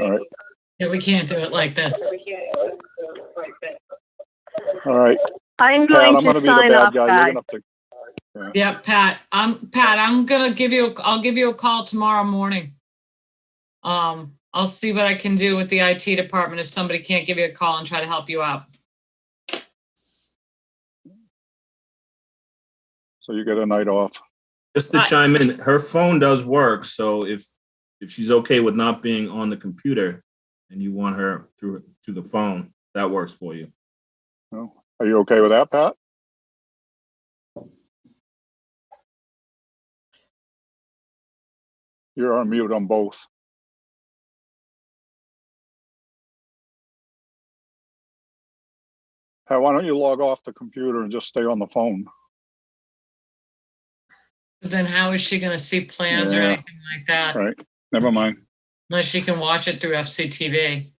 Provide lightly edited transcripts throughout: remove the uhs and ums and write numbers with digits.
All right. Yeah, we can't do it like this. All right. I'm Pat, going I'm going to to be the sign bad off, guy. You're guys. going to have to. Yeah, Pat, I'm gonna give you, I'll give you a call tomorrow morning. I'll see what I can do with the IT department if somebody can't give you a call and try to help you out. So you get a night off. Just to chime in, her phone does work. So if she's okay with not being on the computer and you want her through the phone, that works for you. Oh, are you okay with that, Pat? You're on mute on both. Pat, why don't you log off the computer and just stay on the phone? But then how is she gonna see plans or Yeah. anything like that? Right. Never mind. Unless she can watch it through FCTV.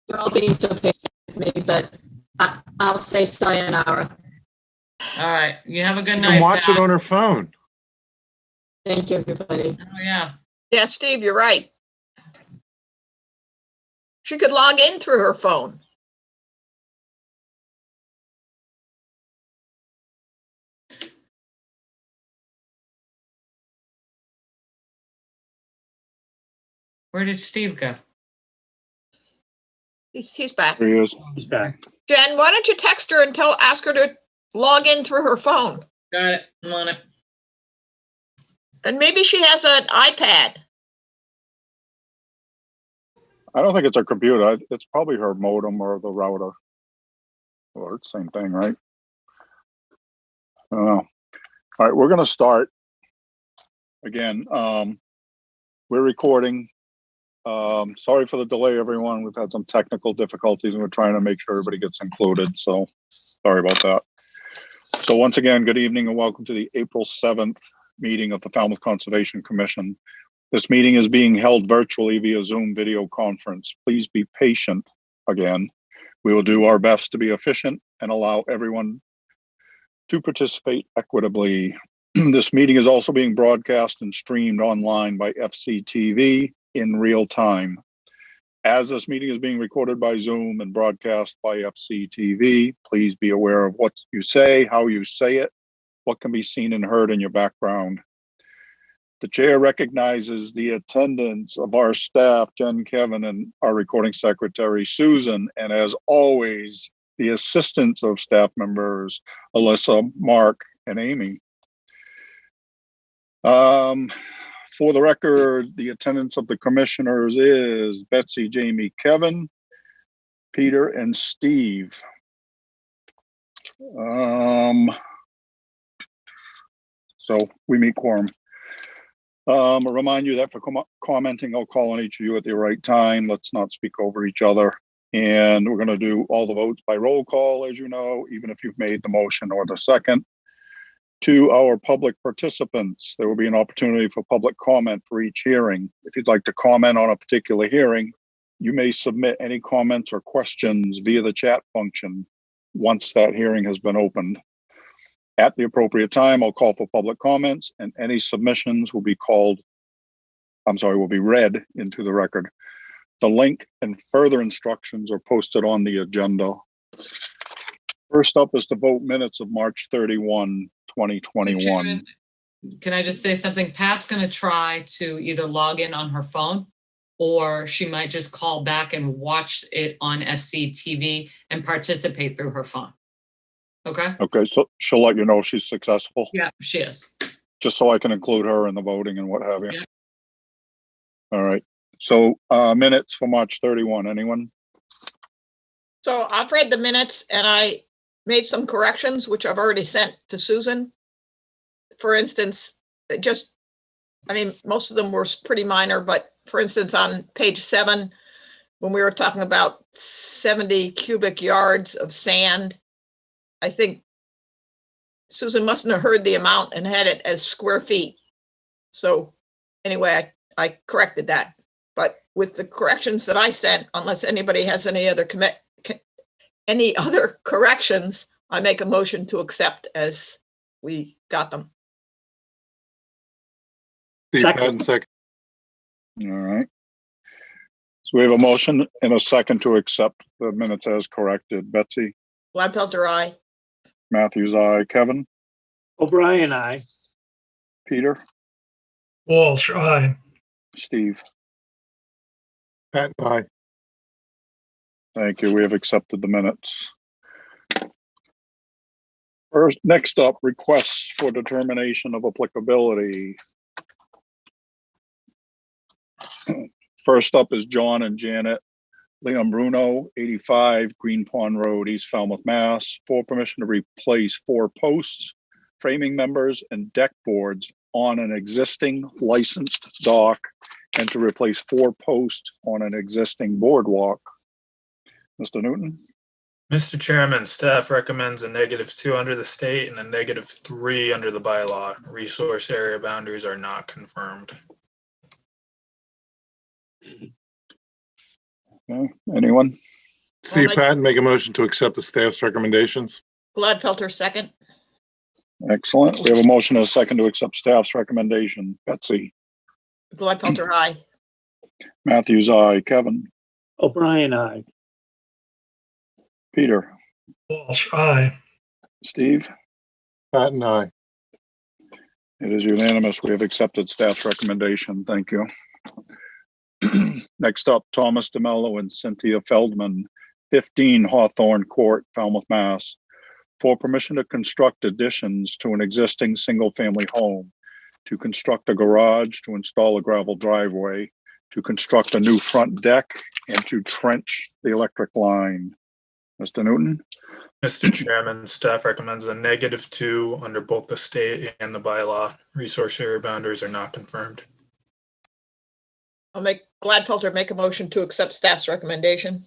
You're all being so patient with me, but I'll say sayonara. All right, you have a good You night, can watch Pat. it on her phone. Thank you, everybody. Oh, yeah. Yeah, Steve, you're right. She could log in through her phone. Where did Steve go? He's back. There he is. He's back. Jen, why don't you text her and ask her to log in through her phone? Got it, I'm on it. And maybe she has an iPad. I don't think it's her computer. It's probably her modem or the router. Or it's the same thing, right? I don't know. All right, we're going to start. Again, we're recording. Sorry for the delay, everyone. We've had some technical difficulties and we're trying to make sure everybody gets included. So sorry about that. So once again, good evening and welcome to the April 7th meeting of the Falmouth Conservation Commission. This meeting is being held virtually via Zoom video conference. Please be patient again. We will do our best to be efficient and allow everyone to participate equitably. This meeting is also being broadcast and streamed online by FCTV in real time. As this meeting is being recorded by Zoom and broadcast by FCTV, please be aware of what you say, how you say it, what can be seen and heard in your background. The chair recognizes the attendance of our staff, Jen, Kevin, and our recording secretary, Susan, and as always, the assistants of staff members, Alyssa, Mark, and Amy. For the record, the attendance of the commissioners is Betsy, Jamie, Kevin, Peter, and Steve. So we meet quorum. I'll remind you that for commenting, I'll call on each of you at the right time. Let's not speak over each other. And we're going to do all the votes by roll call, as you know, even if you've made the motion or the second. To our public participants, there will be an opportunity for public comment for each hearing. If you'd like to comment on a particular hearing, you may submit any comments or questions via the chat function once that hearing has been opened. At the appropriate time, I'll call for public comments and any submissions will be read into the record. The link and further instructions are posted on the agenda. First up is to vote minutes of March 31, 2021. Can I just say something? Pat's going to try to either log in on her phone or she might just call back and watch it on FCTV and participate through her phone. Okay. Okay, so she'll let you know if she's successful. Yeah, she is. Just so I can include her in the voting and what have you. Yeah. All right. So minutes for March 31, anyone? So I've read the minutes and I made some corrections, which I've already sent to Susan. For instance, most of them were pretty minor, but for instance, on page 7, when we were talking about 70 cubic yards of sand, I think Susan mustn't have heard the amount and had it as square feet. So anyway, I corrected that. But with the corrections that I sent, unless anybody has any other corrections, I make a motion to accept as we got them. Second. All right. So we have a motion and a second to accept the minutes as corrected. Betsy, Gladfelter, aye. Matthews, aye. Kevin, O'Brien, aye. Peter, Walsh, aye. Steve. Pat, aye. Thank you. We have accepted the minutes. First, next up, requests for determination of applicability. First up is John and Janet Leon Bruno, 85 Green Pond Road, East Falmouth, Mass. For permission to replace 4 posts, framing members, and deck boards on an existing licensed dock and to replace 4 posts on an existing boardwalk. Mr. Newton? Mr. Chairman, staff recommends a -2 under the state and a -3 under the bylaw. Resource area boundaries are not confirmed. Okay. Anyone? Steve Aye. Patton, make a motion to accept the staff's recommendations. Gladfelter, second. Excellent. We have a motion and a second to accept staff's recommendation. Betsy, Gladfelter, aye. Matthews, aye. Kevin, O'Brien, aye. Peter, Walsh, aye. Steve. Patton, aye. It is unanimous. We have accepted staff's recommendation. Thank you. Next up, Thomas DeMello and Cynthia Feldman, 15 Hawthorne Court, Falmouth, Mass. For permission to construct additions to an existing single-family home, to construct a garage, to install a gravel driveway, to construct a new front deck, and to trench the electric line. Mr. Newton? Mr. Chairman, staff recommends a -2 under both the state and the bylaw. Resource area boundaries are not confirmed. I'll make Gladfelter make a motion to accept staff's recommendation.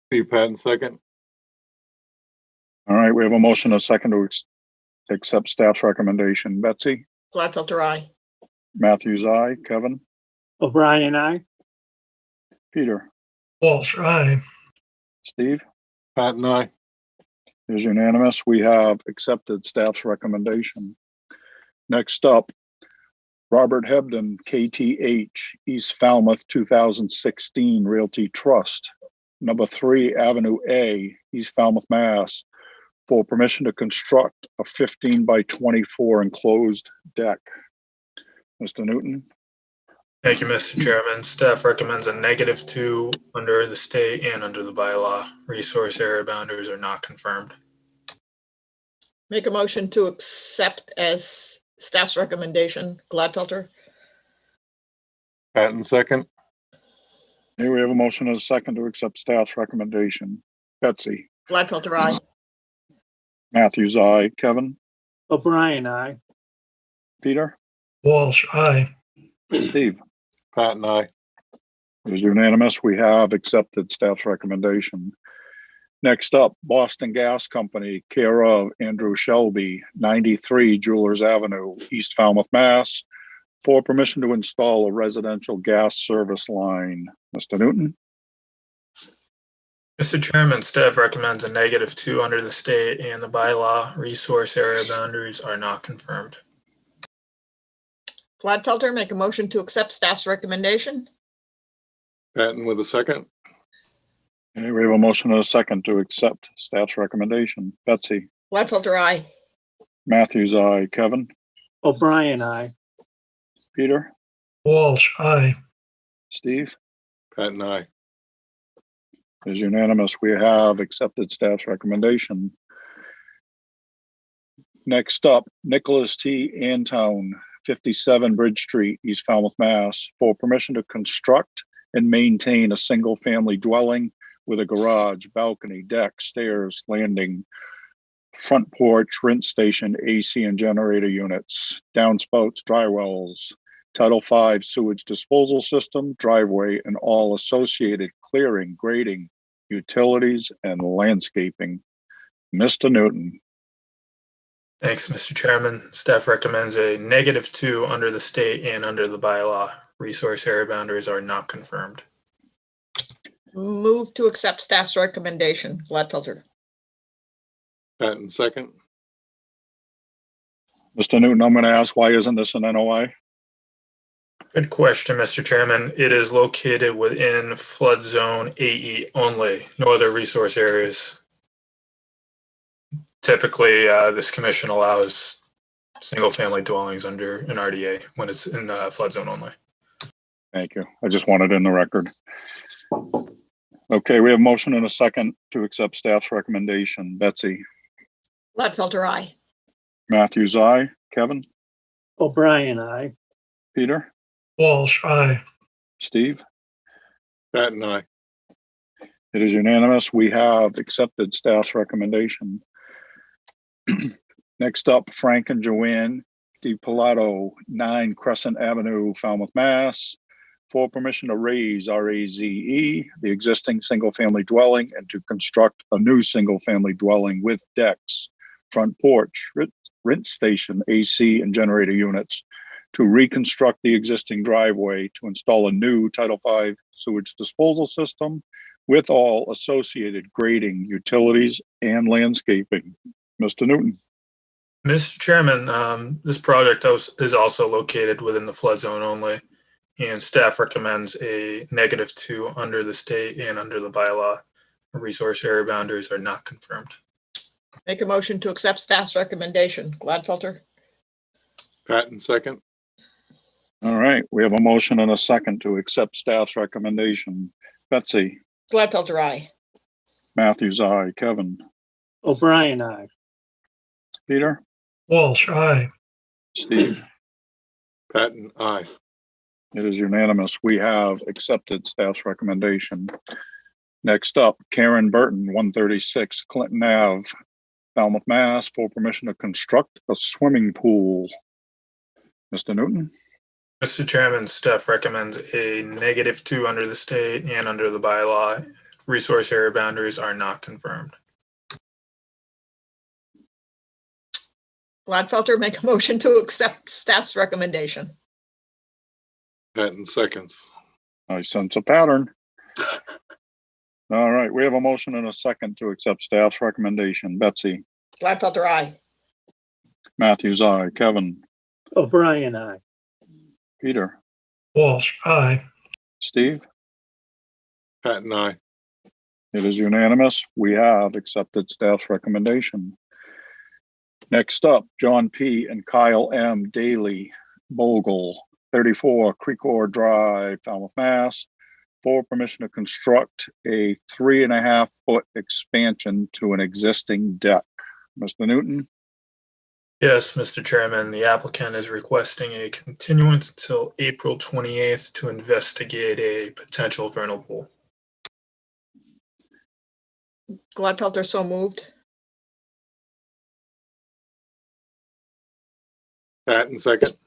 Steve Patton, second. All right, we have a motion, and a second to accept staff's recommendation. Betsy? Gladfelter, aye. Matthews, aye. Kevin? O'Brien, aye. Peter? Walsh, aye. Steve? Patton, aye. It is unanimous. We have accepted staff's recommendation. Next up, Robert Hebden, KTH, East Falmouth, 2016 Realty Trust, number 3 Avenue A, East Falmouth, Mass. For permission to construct a 15 by 24 enclosed deck. Mr. Newton? Thank you, Mr. Chairman. Staff recommends a -2 under the state and under the bylaw. Resource area boundaries are not confirmed. Make a motion to accept as staff's recommendation. Gladfelter, Patton, second. Here we have a motion and a second to accept staff's recommendation. Betsy? Gladfelter, aye. Matthews, aye. Kevin? O'Brien, aye. Peter? Walsh, aye. Steve? Patton, aye. It is unanimous. We have accepted staff's recommendation. Next up, Boston Gas Company, care of Andrew Shelby, 93 Jewelers Avenue, East Falmouth, Mass. For permission to install a residential gas service line. Mr. Newton? Mr. Chairman, staff recommends a -2 under the state and the bylaw. Resource area boundaries are not confirmed. Gladfelter, make a motion to accept staff's recommendation. Patton with a second. Okay, we have a motion and a second to accept staff's recommendation. Betsy? Gladfelter, aye. Matthews, aye. Kevin? O'Brien, aye. Peter? Walsh, aye. Steve? Patton, aye. It is unanimous. We have accepted staff's recommendation. Next up, Nicholas T. Antown, 57 Bridge Street, East Falmouth, Mass. For permission to construct and maintain a single-family dwelling with a garage, balcony, deck, stairs, landing, front porch, rinse station, AC and generator units, downspouts, dry wells, Title V sewage disposal system, driveway, and all associated clearing, grading, utilities, and landscaping. Mr. Newton? Thanks, Mr. Chairman. Staff recommends a -2 under the state and under the bylaw. Resource area boundaries are not confirmed. Move to accept staff's recommendation. Gladfelter. Patton, second. Mr. Newton, I'm going to ask, why isn't this an NOI? Good question, Mr. Chairman. It is located within flood zone AE only, no other resource areas. Typically, this commission allows single-family dwellings under an RDA when it's in flood zone only. Thank you. I just wanted in the record. Okay, we have motion and a second to accept staff's recommendation. Betsy, Gladfelter, aye. Matthews, aye. Kevin, O'Brien, aye. Peter, Walsh, aye. Steve? Patton, aye. It is unanimous. We have accepted staff's recommendation. Next up, Frank and Joanne DiPilato, 9 Crescent Avenue, Falmouth, Mass. For permission to raise RAZE, the existing single-family dwelling, and to construct a new single-family dwelling with decks, front porch, rinse station, AC, and generator units, to reconstruct the existing driveway, to install a new Title V sewage disposal system with all associated grading, utilities, and landscaping. Mr. Newton. Mr. Chairman, this project is also located within the flood zone only, and staff recommends a -2 under the state and under the bylaw. Resource area boundaries are not confirmed. Make a motion to accept staff's recommendation. Gladfelter? Patton, second. All right, we have a motion and a second to accept staff's recommendation. Betsy, Gladfelter, aye. Matthews, aye. Kevin, O'Brien, aye. Peter, Walsh, aye. Steve. Patton, aye. It is unanimous. We have accepted staff's recommendation. Next up, Karen Burton, 136 Clinton Ave, Falmouth, Mass, for permission to construct a swimming pool. Mr. Newton. Mr. Chairman, staff recommends a -2 under the state and under the bylaw. Resource area boundaries are not confirmed. Gladfelter, make a motion to accept staff's recommendation. Patton, seconds. I sense a pattern. All right, we have a motion and a second to accept staff's recommendation. Betsy, Gladfelter, aye. Matthews, aye. Kevin, O'Brien, aye. Peter, Walsh, aye. Steve. Patton, aye. It is unanimous. We have accepted staff's recommendation. Next up, John P. and Kyle M. Daly, Bogle, 34 Creekor Drive, Falmouth, Mass, for permission to construct a 3.5-foot expansion to an existing deck. Mr. Newton. Yes, Mr. Chairman, the applicant is requesting a continuance until April 28th to investigate a potential vernal pool. Gladfelter, so moved. Patton, second.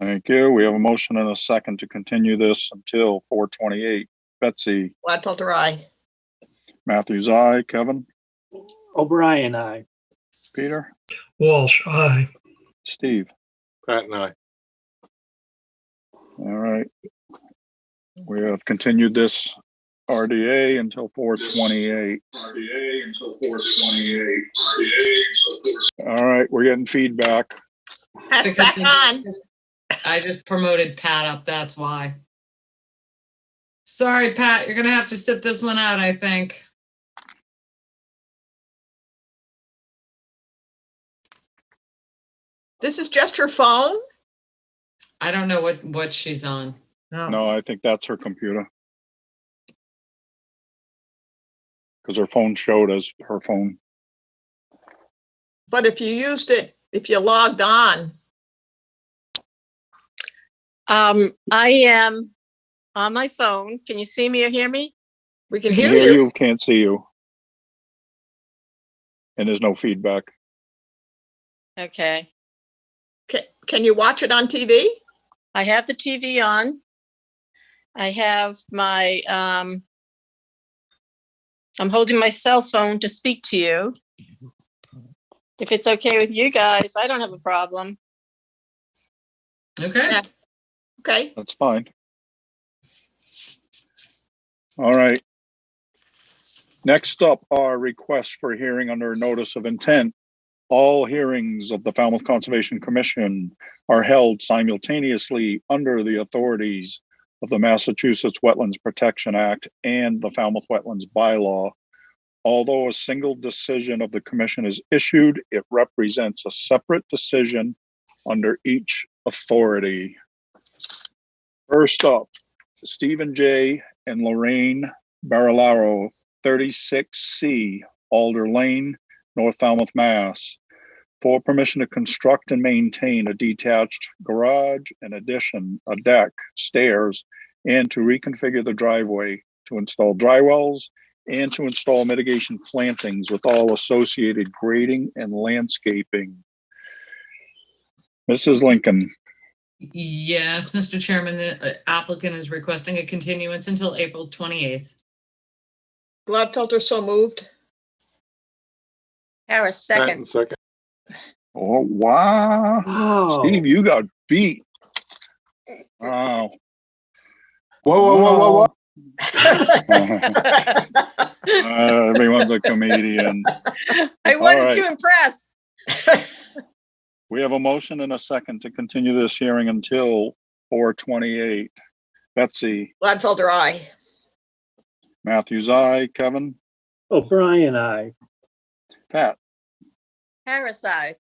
Thank you. We have a motion and a second to continue this until 4/28. Betsy, Gladfelter, aye. Matthews, aye. Kevin, O'Brien, aye. Peter, Walsh, aye. Steve. Patton, aye. All right. We have continued this RDA until 4/28. All right, we're getting feedback. Pat's back on. I just promoted Pat up, that's why. Sorry, Pat, you're gonna have to sit this one out, I think. This is just her phone? I don't know what she's on. No, I think that's her computer. Because her phone showed as her phone. But if you used it, if you logged on, I am on my phone. Can you see me or hear me? we can Can hear hear you. you, can't see you. And there's no feedback. Okay. Can you watch it on TV? I have the TV on. I have my, I'm holding my cell phone to speak to you. If it's okay with you guys, I don't have a problem. Okay. Yeah. Okay. That's fine. All right. Next up are requests for hearing under notice of intent All hearings of the Falmouth Conservation Commission are held simultaneously under the authorities of the Massachusetts Wetlands Protection Act and the Falmouth Wetlands Bylaw. Although a single decision of the commission is issued, it represents a separate decision under each authority. First up, Stephen J. and Lorraine Barilaro, 36C Alder Lane, North Falmouth, Mass, for permission to construct and maintain a detached garage, an addition, a deck, stairs, and to reconfigure the driveway, to install dry wells, and to install mitigation plantings with all associated grading and landscaping. Mrs. Lincoln. Yes, Mr. Chairman, the applicant is requesting a continuance until April 28th. Gladfelter, so moved. Harris, Patton, second. second. Oh, wow. Oh. Steve, you got beat. Wow. Whoa, whoa, whoa, whoa, whoa. Everyone's a comedian. I wanted right. to impress. We have a motion and a second to continue this hearing until 4/28. Betsy, Gladfelter, aye. Matthews, aye. Kevin, O'Brien, aye. Pat, Harris, aye.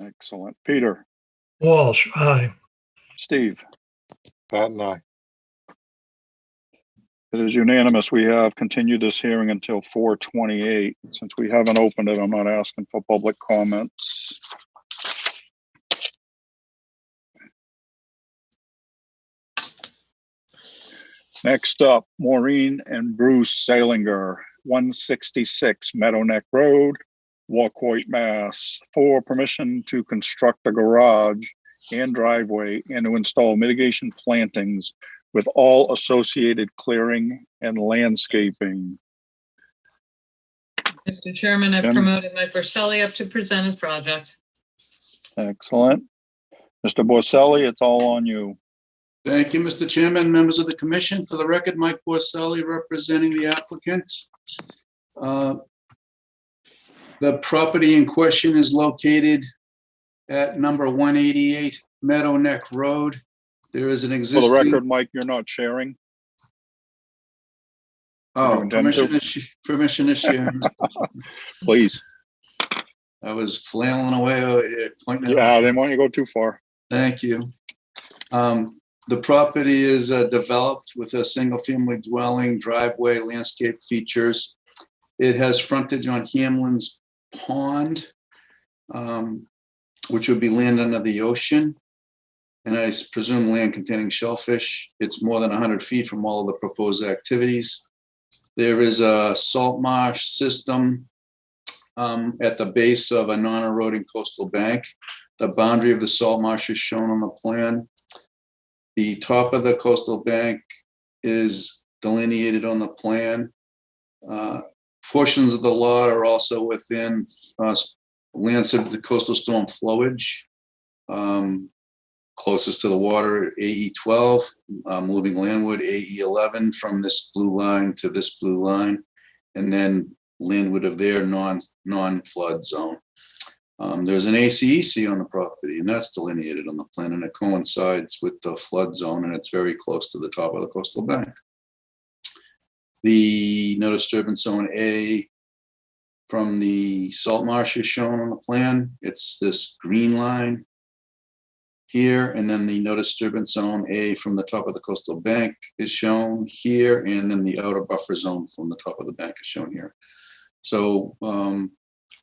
excellent. Peter, Walsh, aye. Steve, Patton, aye. it is unanimous. We have continued this hearing until 4/28. Since we haven't opened it, I'm not asking for public comments. Next up, Maureen and Bruce Salinger, 166 Meadow Neck Road, Wacoit, Mass, for permission to construct a garage and driveway and to install mitigation plantings with all associated clearing and landscaping. Mr. Chairman, I've Jim? promoted Mike Borselli up to present his project. Excellent. Mr. Borselli, it's all on you. Thank you, Mr. Chairman, members of the commission. For the record, Mike Borselli representing the applicant. The property in question is located at number 188 Meadow Neck Road. There is an For existing. the record, Mike, you're not sharing. Oh, you intend to? permission to share. Please. I was flailing away. Pointing it Yeah, out. I didn't want you to go too far. Thank you. The property is developed with a single-family dwelling, driveway, landscape features. It has frontage on Hamlin's Pond, which would be land under the ocean, and I presume land containing shellfish. It's more than 100 feet from all of the proposed activities. There is a salt marsh system at the base of a non-eroding coastal bank. The boundary of the salt marsh is shown on the plan. The top of the coastal bank is delineated on the plan. Portions of the lot are also within land subject to coastal storm flowage. Closest to the water, AE 12, moving landward, AE 11 from this blue line to this blue line, and then landward of their non-flood zone. There's an ACEC on the property, and that's delineated on the plan, and it coincides with the flood zone, and it's very close to the top of the coastal bank. The no disturbance zone A from the salt marsh is shown on the plan. It's this green line here, and then the no disturbance zone A from the top of the coastal bank is shown here, and then the outer buffer zone from the top of the bank is shown here. So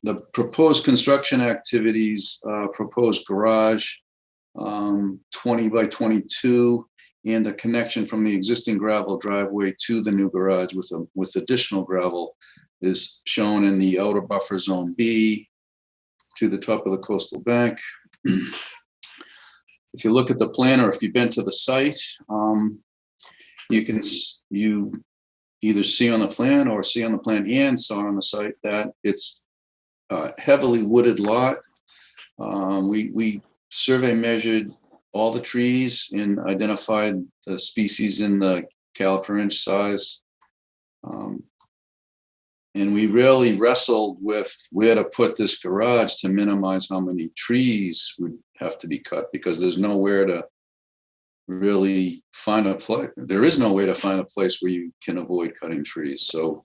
the proposed construction activities, proposed garage, 20 by 22, and a connection from the existing gravel driveway to the new garage with additional gravel is shown in the outer buffer zone B to the top of the coastal bank. If you look at the plan, or if you've been to the site, you either see on the plan or see on the plan and saw on the site that it's a heavily wooded lot. We survey measured all the trees and identified the species in the caliper inch size. And we really wrestled with where to put this garage to minimize how many trees would have to be cut, because there's nowhere to really find a place. There is no way to find a place where you can avoid cutting trees. So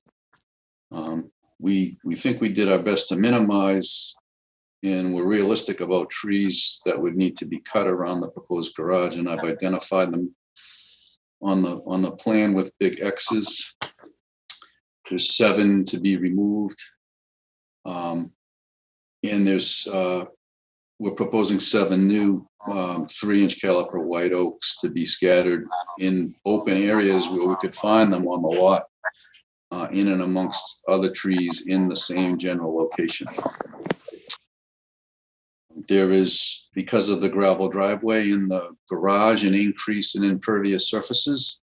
we think we did our best to minimize, and we're realistic about trees that would need to be cut around the proposed garage. And I've identified them on the plan with big X's. There's 7 to be removed. And there's, we're proposing 7 new 3-inch caliper white oaks to be scattered in open areas where we could find them on the lot, in and amongst other trees in the same general location. There is, because of the gravel driveway in the garage, an increase in impervious surfaces.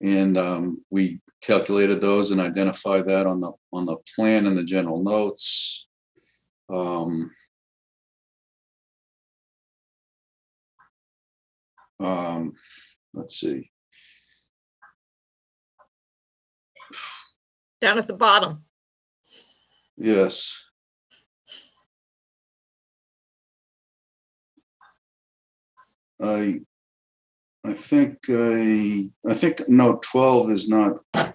And we calculated those and identified that on the plan and the general notes. Let's see. Down at the bottom. Yes. I think note 12 is not, I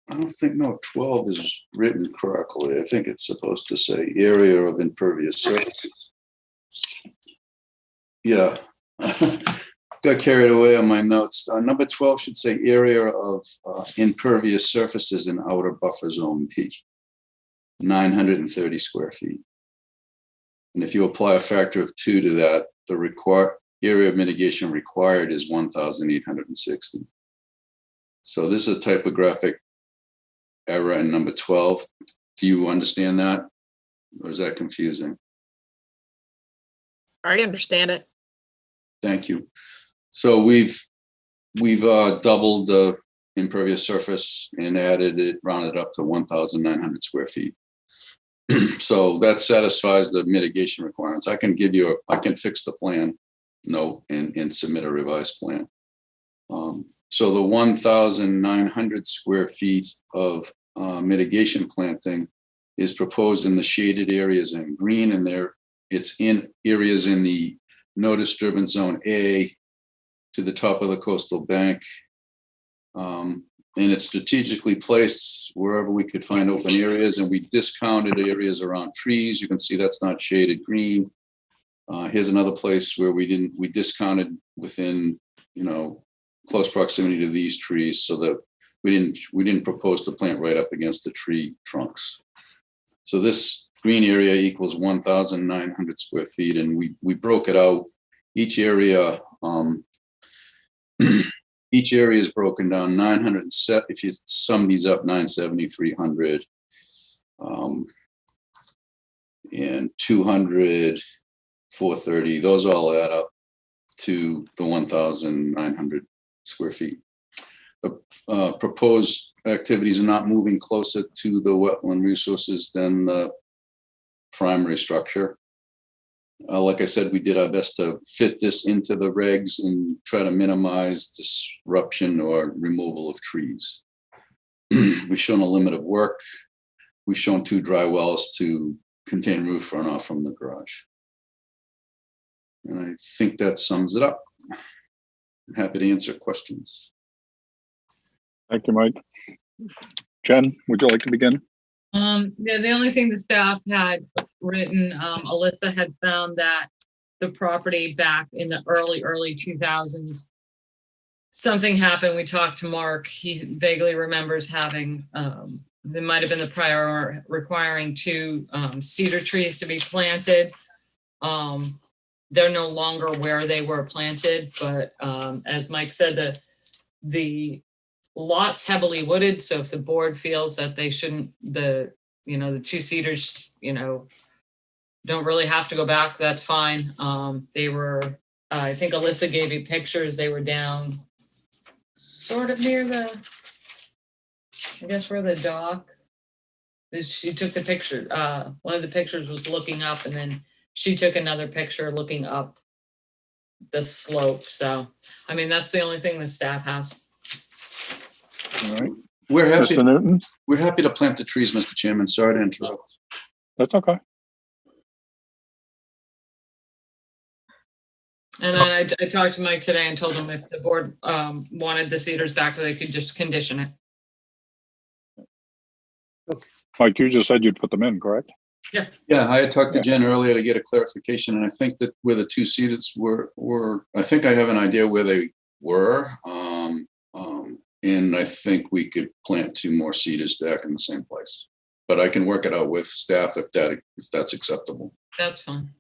don't think note 12 is written correctly. I think it's supposed to say area of impervious surface. Yeah, got carried away on my notes. Number 12 should say area of impervious surfaces in outer buffer zone P, 930 square feet. And if you apply a factor of 2 to that, the area of mitigation required is 1,860. So this is a typographic error in number 12. Do you understand that? Or is that confusing? I understand it. Thank you. So we've doubled the impervious surface and added it, rounded up to 1,900 square feet. So that satisfies the mitigation requirements. I can fix the plan note and submit a revised plan. So the 1,900 square feet of mitigation planting is proposed in the shaded areas in green, and it's in areas in the no disturbance zone A to the top of the coastal bank. And it's strategically placed wherever we could find open areas, and we discounted areas around trees. You can see that's not shaded green. Here's another place where we discounted within, close proximity to these trees, so that we didn't propose to plant right up against the tree trunks. So this green area equals 1,900 square feet, and we broke it out. Each area is broken down 907. If you sum these up, 970, 300, and 200, 430. Those all add up to the 1,900 square feet. The proposed activities are not moving closer to the wetland resources than the primary structure. Like I said, we did our best to fit this into the regs and try to minimize disruption or removal of trees. We've shown a limit of work. We've shown 2 dry wells to contain roof runoff from the garage. And I think that sums it up. I'm happy to answer questions. Thank you, Mike. Jen, would you like to begin? Yeah, the only thing the staff had written, Alyssa had found that the property back in the early 2000s, something happened. We talked to Mark. He vaguely remembers having, there might have been the prior requiring 2 cedar trees to be planted. They're no longer where they were planted, but as Mike said, the lot's heavily wooded, so if the board feels that they shouldn't, the 2 cedars, don't really have to go back, that's fine. They were, I think Alyssa gave you pictures. They were down sort of near I guess where the dock. She took the picture. One of the pictures was looking up, and then she took another picture looking up the slope. So, I mean, that's the only thing the staff has. All right. We're happy, Mr. Newton? we're happy to plant the trees, Mr. Chairman. Sorry to interrupt. That's okay. And then I talked to Mike today and told him if the board wanted the cedars back, they could just condition it. Mike, you just said you'd put them in, correct? Yeah, I had talked to Jen earlier to get a clarification, and I think that where the two seats were, I think I have an idea where they were. And I think we could plant 2 more cedars back in the same place. But I can work it out with staff if that's acceptable. That's fine.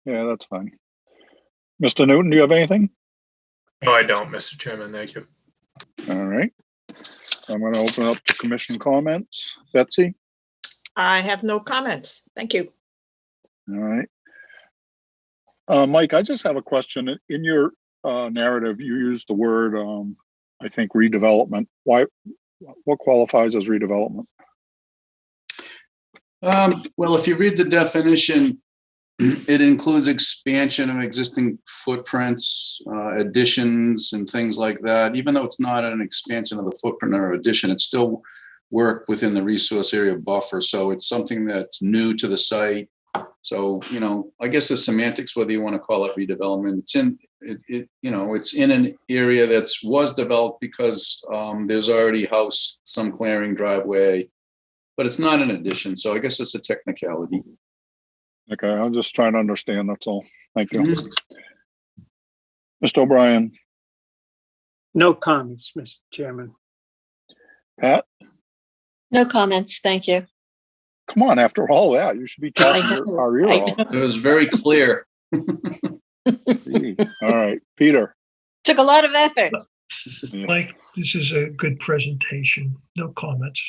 Yeah, that's fine. Mr. Newton, do you have anything? No, I don't, Mr. Chairman. Thank you. All right. I'm going to open up to commission comments. Betsy? I have no comments. Thank you. All right. Mike, I just have a question. In your narrative, you used the word, I think, redevelopment. What qualifies as redevelopment? Well, if you read the definition, it includes expansion of existing footprints, additions and things like that. Even though it's not an expansion of the footprint or addition, it's still work within the resource area buffer. So it's something that's new to the site. So, I guess the semantics, whether you want to call it redevelopment, it's in it's in an area that's was developed because there's already house, some clearing, driveway, but it's not an addition. So I guess it's a technicality. Okay, I'm just trying to understand, that's all. Thank you. Mhm. Mr. O'Brien? No comments, Mr. Chairman. Pat? No comments, thank you. Come on, after all that, you should be talking our ear off. It was very clear. Gee. All right, Peter? Took a lot of effort. Yeah. Mike, this is a good presentation. No comments.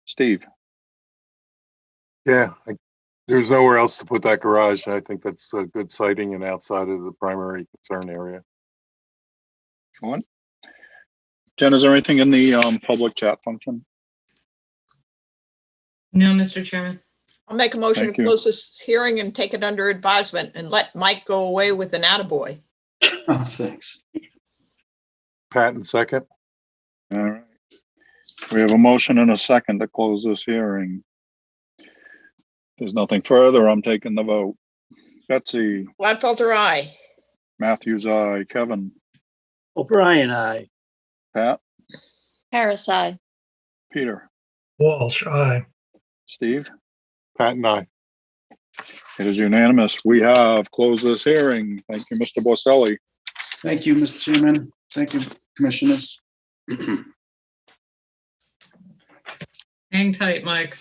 Steve? Yeah, there's nowhere else to put that garage. I think that's a good siting and outside of the primary concern area. Excellent. Jen, is there anything in the public chat function? No, Mr. Chairman. I'll make a motion Thank to you. close this hearing and take it under advisement and let Mike go away with an attaboy. Oh, thanks. Pat and second. All right. We have a motion and a second to close this hearing. There's nothing further. I'm taking the vote. Betsy? Gladfelter, aye. Matthews, aye. Kevin? O'Brien, aye. Pat? Harris, aye. Peter? Walsh, aye. Steve? Pat and I. It is unanimous. We have closed this hearing. Thank you, Mr. Borselli. Thank you, Mr. Chairman. Thank you, commissioners. Hang tight, Mike.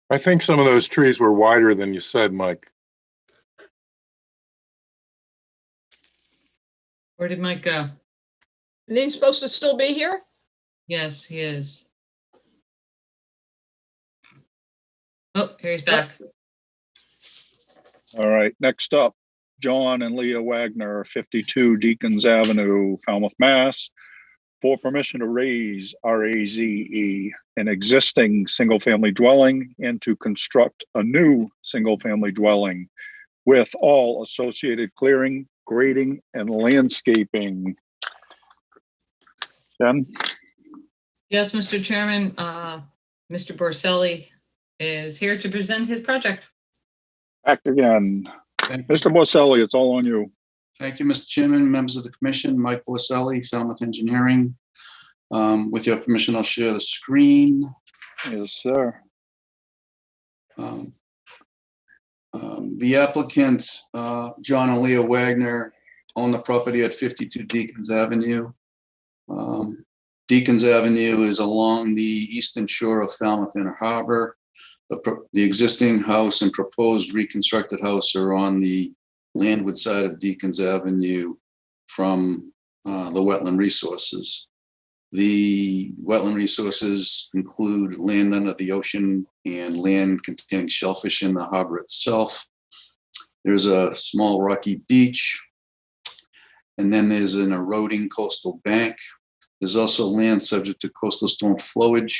I think some of those trees were wider than you said, Mike. Where did Mike go? Isn't he supposed to still be here? Yes, he is. Oh, here he's back. All right, next up, John and Leah Wagner, 52 Deacons Avenue, Falmouth, Mass. For permission to raise RAZE, an existing single-family dwelling, and to construct a new single-family dwelling with all associated clearing, grading, and landscaping. Jen? Yes, Mr. Chairman, Mr. Borselli is here to present his project. Back again. Thank you. Mr. Borselli, it's all on you. Thank you, Mr. Chairman, members of the commission, Mike Borselli, Falmouth Engineering. With your permission, I'll share the screen. Yes, sir. The applicant, John and Leah Wagner, own the property at 52 Deacons Avenue. Deacons Avenue is along the eastern shore of Falmouth Inner Harbor. The existing house and proposed reconstructed house are on the landward side of Deacons Avenue from the wetland resources. The wetland resources include land under the ocean and land containing shellfish in the harbor itself. There's a small rocky beach, and then there's an eroding coastal bank. There's also land subject to coastal storm flowage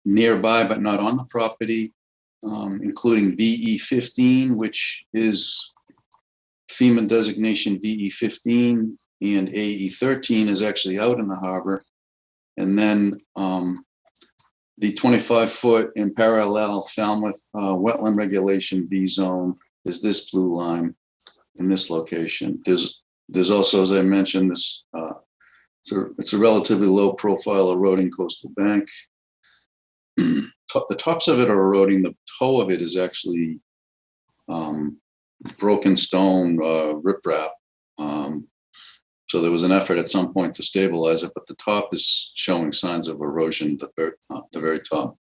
nearby, but not on the property, including VE15, which is FEMA designation VE15 and AE 13 is actually out in the harbor. And then the 25-foot in parallel Falmouth wetland regulation B zone is this blue line in this location. There's also, as I mentioned, this it's a relatively low profile eroding coastal bank. The tops of it are eroding. The toe of it is actually broken stone riprap. So there was an effort at some point to stabilize it, but the top is showing signs of erosion at the very top.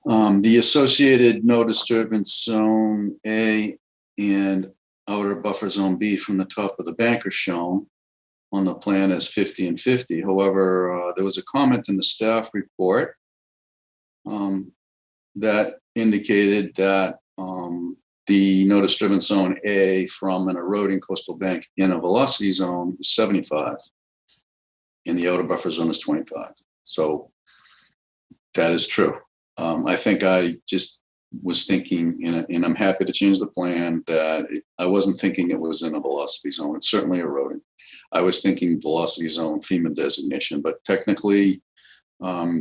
The associated no disturbance zone A and outer buffer zone B from the top of the bank are shown on the plan as 50 and 50. However, there was a comment in the staff report that indicated that the no disturbance zone A from an eroding coastal bank in a velocity zone is 75 and the outer buffer zone is 25. So that is true. I think I just was thinking, and I'm happy to change the plan, that I wasn't thinking it was in a velocity zone. It's certainly eroding. I was thinking velocity zone FEMA designation, but technically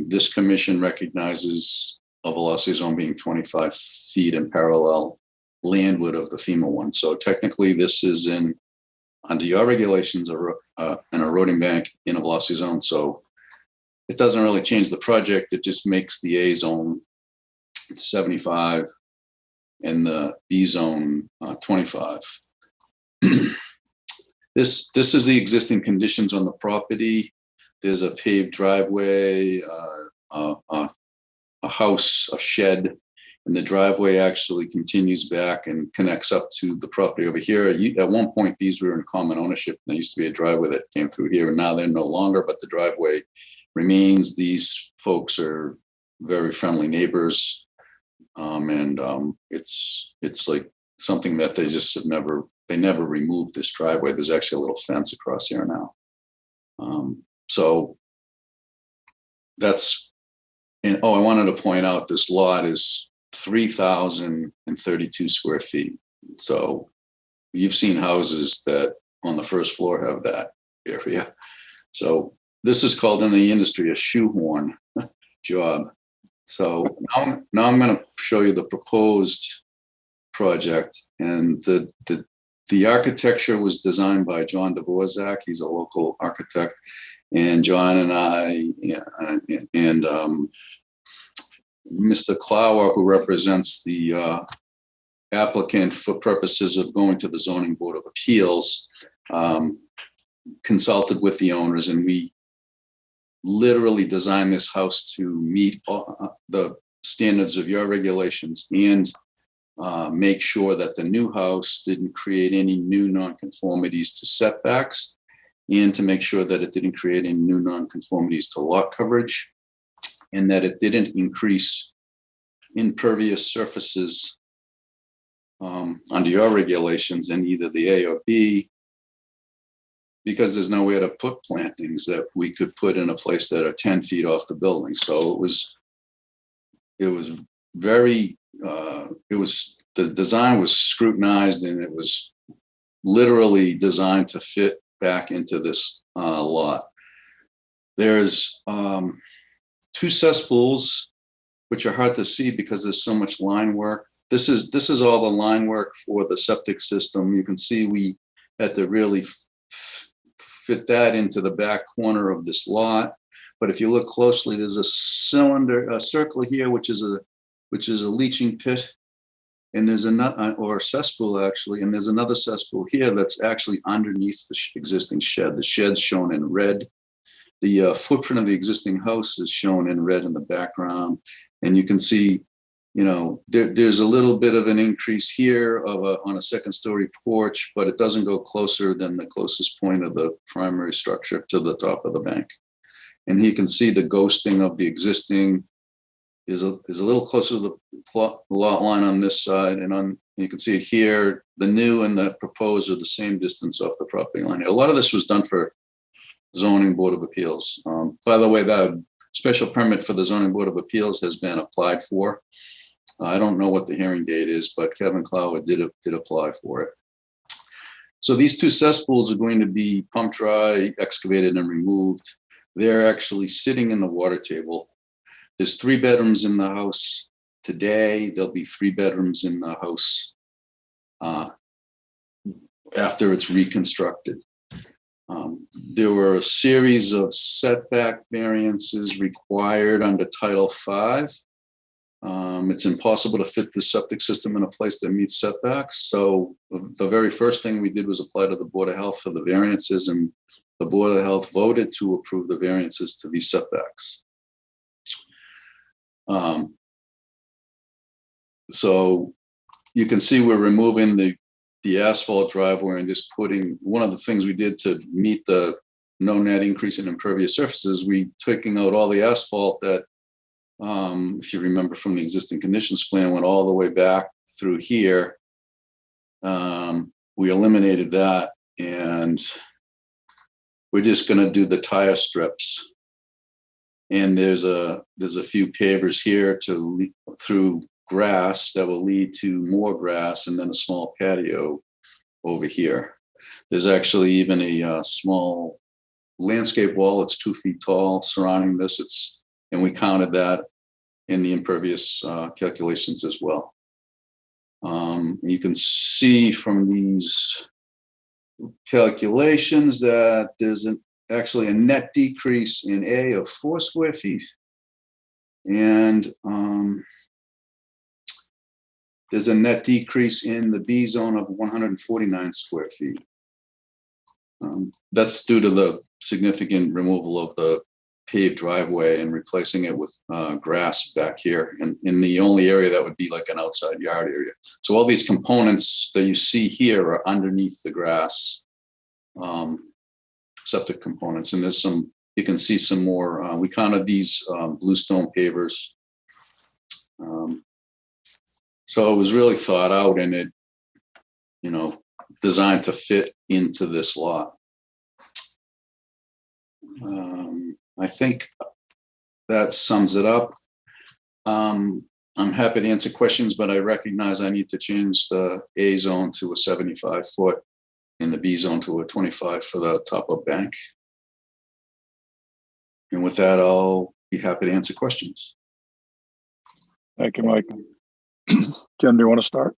this commission recognizes a velocity zone being 25 feet in parallel landward of the FEMA one. So technically this is under your regulations, an eroding bank in a velocity zone. So it doesn't really change the project. It just makes the A zone 75 and the B zone 25. This is the existing conditions on the property. There's a paved driveway, a house, a shed, and the driveway actually continues back and connects up to the property over here. At one point, these were in common ownership. There used to be a driveway that came through here, and now they're no longer, but the driveway remains. These folks are very friendly neighbors, and it's like something that they just have never removed this driveway. There's actually a little fence across here now. So that's, and I wanted to point out this lot is 3,032 square feet. So you've seen houses that on the first floor have that area. So this is called in the industry a shoehorn job. So now I'm going to show you the proposed project, and the architecture was designed by John Dvorak. He's a local architect, and John and I and Mr. Clower, who represents the applicant for purposes of going to the Zoning Board of Appeals, consulted with the owners, and we literally designed this house to meet the standards of your regulations and make sure that the new house didn't create any new nonconformities to setbacks, and to make sure that it didn't create any new nonconformities to lot coverage, and that it didn't increase impervious surfaces under your regulations in either the A or B, because there's nowhere to put plantings that we could put in a place that are 10 feet off the building. So it was very, the design was scrutinized, and it was literally designed to fit back into this lot. There's 2 cesspools, which are hard to see because there's so much line work. This is all the line work for the septic system. You can see we had to really fit that into the back corner of this lot. But if you look closely, there's a circle here, which is a leaching pit, and there's another, or a cesspool actually, and there's another cesspool here that's actually underneath the existing shed. The shed's shown in red. The footprint of the existing house is shown in red in the background, and you can see, there's a little bit of an increase here on a second-story porch, but it doesn't go closer than the closest point of the primary structure to the top of the bank. And you can see the ghosting of the existing is a little closer to the lot line on this side, and you can see it here. The new and the proposed are the same distance off the property line. A lot of this was done for Zoning Board of Appeals. By the way, the special permit for the Zoning Board of Appeals has been applied for. I don't know what the hearing date is, but Kevin Clower did apply for it. So these two cesspools are going to be pump dry, excavated and removed. They're actually sitting in the water table. There's 3 bedrooms in the house today. There'll be 3 bedrooms in the house after it's reconstructed. There were a series of setback variances required under Title V. It's impossible to fit the septic system in a place that meets setbacks. So the very first thing we did was apply to the Board of Health for the variances, and the Board of Health voted to approve the variances to these setbacks. So you can see we're removing the asphalt driveway and just putting, one of the things we did to meet the no net increase in impervious surfaces, we taking out all the asphalt that, if you remember from the existing conditions plan, went all the way back through here. We eliminated that, and we're just going to do the tire strips. And there's a few pavers here through grass that will lead to more grass, and then a small patio over here. There's actually even a small landscape wall. It's 2 feet tall surrounding this. And we counted that in the impervious calculations as well. You can see from these calculations that there's actually a net decrease in A of 4 square feet. And there's a net decrease in the B zone of 149 square feet. That's due to the significant removal of the paved driveway and replacing it with grass back here, and in the only area that would be like an outside yard area. So all these components that you see here are underneath the grass septic components. And there's some, you can see some more, we counted these bluestone pavers. So it was really thought out, and it, designed to fit into this lot. I think that sums it up. I'm happy to answer questions, but I recognize I need to change the A zone to a 75 foot and the B zone to a 25 for the top of bank. And with that, I'll be happy to answer questions. Thank you, Mike. Jim, do you want to start?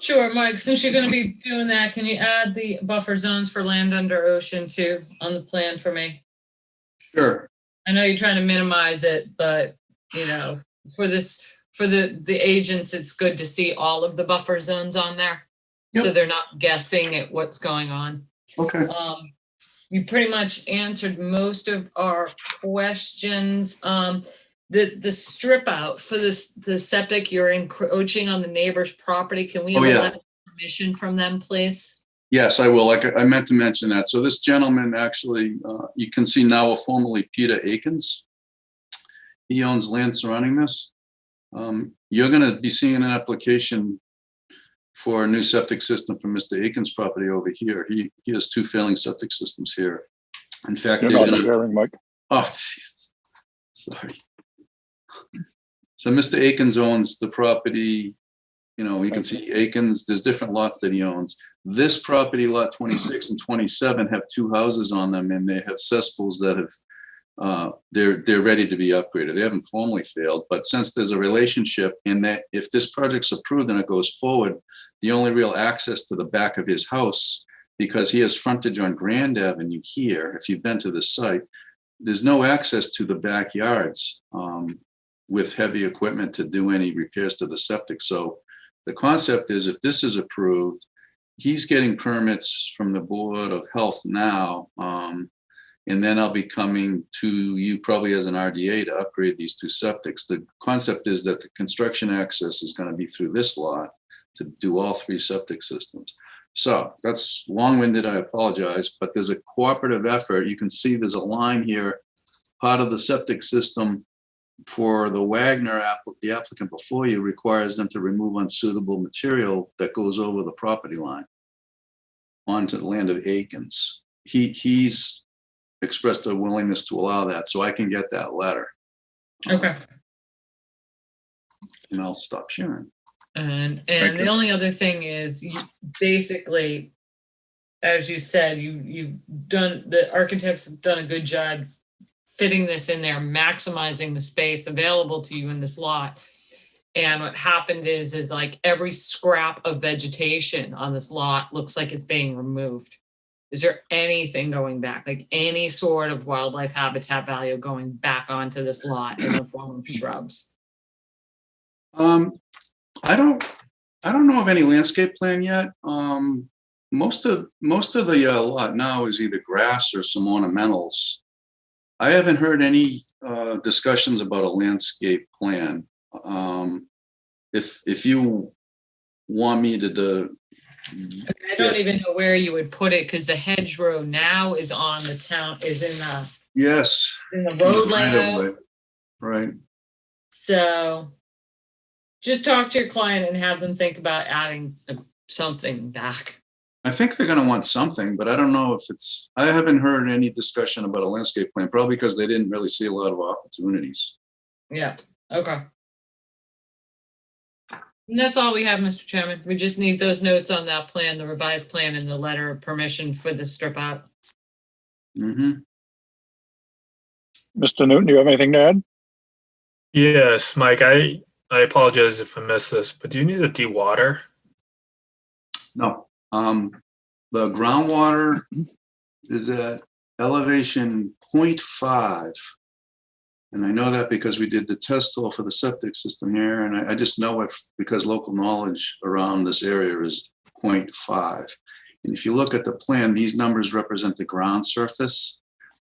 Sure, Mike, since you're going to be doing that, can you add the buffer zones for land under ocean too on the plan for me? Sure. I know you're trying to minimize it, but for the agents, it's good to see all of the buffer zones on there. Yep. So they're not guessing at what's going on. Okay. You pretty much answered most of our questions. The strip out for the septic, you're encroaching on the neighbor's property. Can we have a letter of permission from them, please? Yes, I will. Like I meant to mention that. So this gentleman actually, you can see now formerly Peter Akins. He owns land surrounding this. You're going to be seeing an application for a new septic system for Mr. Akins' property over here. He has 2 failing septic systems here. In fact, You're not sharing, Mike. Oh, geez. Sorry. So Mr. Akins owns the property. You can see Akins, there's different lots that he owns. This property, lot 26 and 27, have 2 houses on them, and they have cesspools that have, they're ready to be upgraded. They haven't formally failed, but since there's a relationship in that, if this project's approved and it goes forward, the only real access to the back of his house, because he has frontage on Grand Avenue here, if you've been to the site, there's no access to the backyards with heavy equipment to do any repairs to the septic. So the concept is, if this is approved, he's getting permits from the Board of Health now, and then I'll be coming to you probably as an RDA to upgrade these 2 septics. The concept is that the construction access is going to be through this lot to do all 3 septic systems. So that's long-winded, I apologize, but there's a cooperative effort. You can see there's a line here. Part of the septic system for the Wagner the applicant before you requires them to remove unsuitable material that goes over the property line onto the land of Akins. He's expressed a willingness to allow that, so I can get that letter. Okay. And I'll stop sharing. And the only other thing is, basically, as you said, the architects have done a good job fitting this in there, maximizing the space available to you in this lot. And what happened is like every scrap of vegetation on this lot looks like it's being removed. Is there anything going back, like any sort of wildlife habitat value going back onto this lot in the form of shrubs? I don't know of any landscape plan yet. Most of the lot now is either grass or some ornamentals. I haven't heard any discussions about a landscape plan. If you want me to I don't even know where you would put it because the hedgerow now is on the town, yes, in the road right layout. of way. Right. So just talk to your client and have them think about adding something back. I think they're going to want something, but I don't know if I haven't heard any discussion about a landscape plan, probably because they didn't really see a lot of opportunities. Yeah, okay. And that's all we have, Mr. Chairman. We just need those notes on that plan, the revised plan, and the letter of permission for the strip out. Mm-hmm. Mr. Newton, do you have anything to add? Yes, Mike, I apologize if I missed this, but do you need a dewater? No. The groundwater is at elevation 0.5. And I know that because we did the test hole for the septic system here, and I just know it because local knowledge around this area is 0.5. And if you look at the plan, these numbers represent the ground surface,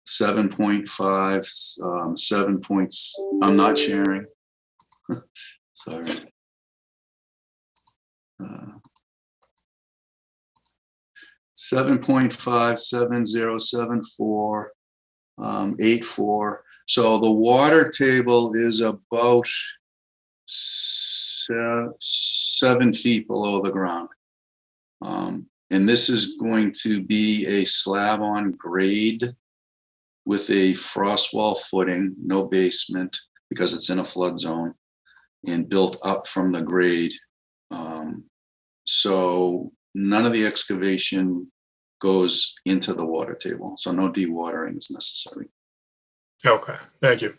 7.5, 7 points. I'm not sharing. Sorry. 7.57074 84. So the water table is about 7 feet below the ground. And this is going to be a slab on grade with a frost wall footing, no basement, because it's in a flood zone, and built up from the grade. So none of the excavation goes into the water table. So no dewatering is necessary. Okay, thank you.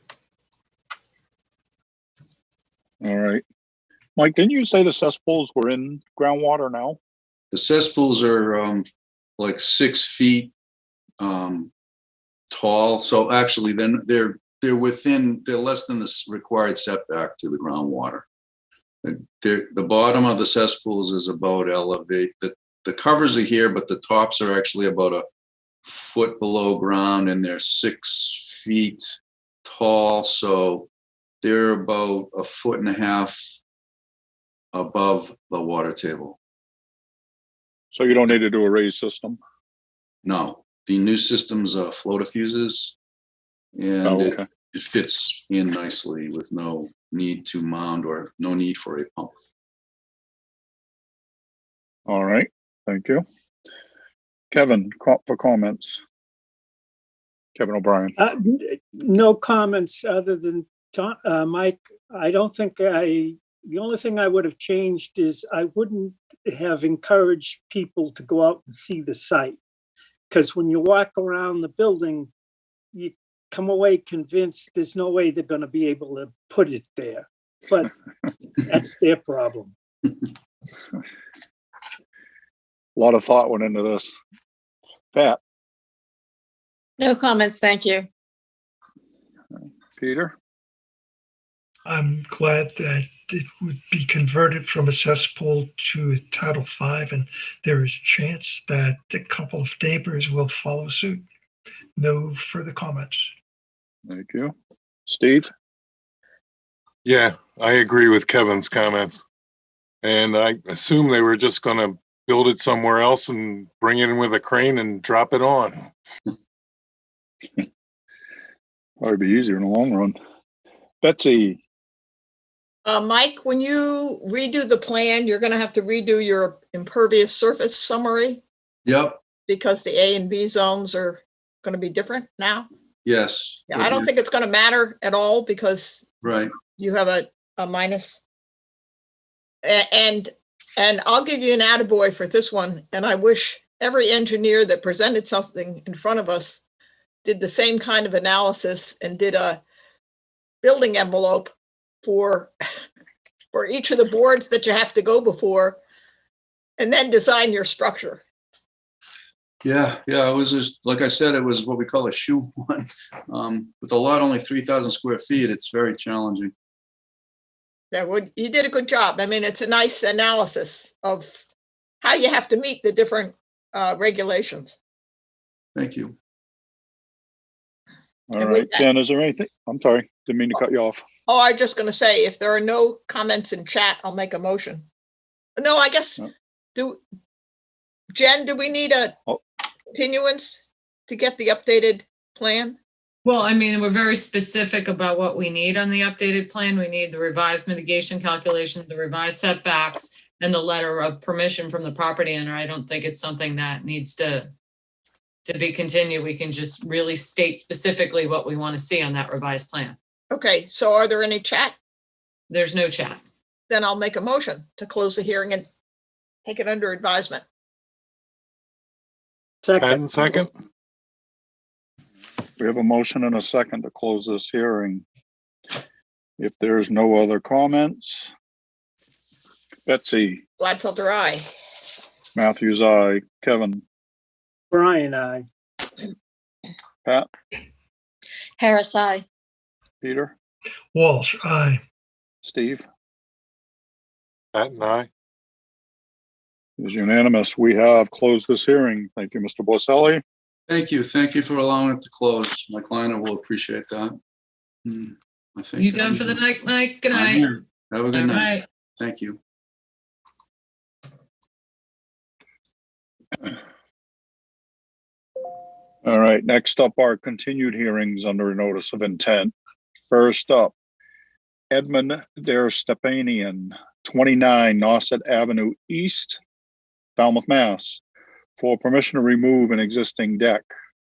All right. Mike, didn't you say the cesspools were in groundwater now? The cesspools are like 6 feet tall. So actually then they're less than the required setback to the groundwater. The bottom of the cesspools is about elevate. The covers are here, but the tops are actually about a foot below ground, and they're 6 feet tall. So they're about 1.5 feet above the water table. So you don't need to do a raised system? No, the new system's flow-diffuses, and Oh, okay. it fits in nicely with no need to mound or no need for a pump. All right. Thank you. Kevin, for comments. Kevin O'Brien. No comments other than Mike. I don't think the only thing I would have changed is I wouldn't have encouraged people to go out and see the site. Because when you walk around the building, you come away convinced there's no way they're going to be able to put it there. But that's their problem. A lot of thought went into this. Pat, No comments, thank you. Peter? I'm glad that it would be converted from a cesspool to a Title V, and there is chance that a couple of neighbors will follow suit. No further comments. Thank you. Steve? Yeah, I agree with Kevin's comments. And I assume they were just going to build it somewhere else and bring it in with a crane and drop it on. Probably be easier in the long run. Betsy? Mike, when you redo the plan, you're going to have to redo your impervious surface summary Yep. because the A and B zones are going to be different now. Yes. Yeah, I don't think it's going to matter at all because Right. you have a minus. And I'll give you an attaboy for this one. And I wish every engineer that presented something in front of us did the same kind of analysis and did a building envelope for each of the boards that you have to go before, and then design your structure. Yeah, it was just, like I said, it was what we call a shoe one. With a lot only 3,000 square feet, it's very challenging. Yeah, you did a good job. I mean, it's a nice analysis of how you have to meet the different regulations. Thank you. All And with right, that- Jen, is there anything? I'm sorry, didn't mean to cut you off. Oh, I was just going to say, if there are no comments in chat, I'll make a motion. No, I guess, Jen, do we need a continuance to get the updated plan? Well, I mean, we're very specific about what we need on the updated plan. We need the revised mitigation calculation, the revised setbacks, and the letter of permission from the property owner. I don't think it's something that needs to be continued. We can just really state specifically what we want to see on that revised plan. Okay, so are there any chat? There's no chat. Then I'll make a motion to close the hearing and take it under advisement. Second. Second. We have a motion and a second to close this hearing. If there's no other comments, Betsy, Gladfelter, aye. Matthews, aye. Kevin, Brian, I. Pat, Harris, aye. Peter, Walsh, aye. Steve, Pat and I. is unanimous. We have closed this hearing. Thank you, Mr. Borselli. Thank you. Thank you for allowing it to close. My client will appreciate that. I think. You done for the night, Mike? Good I'm night. here. Have a good All night. right. Thank you. All right, next up are continued hearings under a notice of intent. First up, Edmund Der Stepanian, 29 Nauset Avenue East, Falmouth, Mass, for permission to remove an existing deck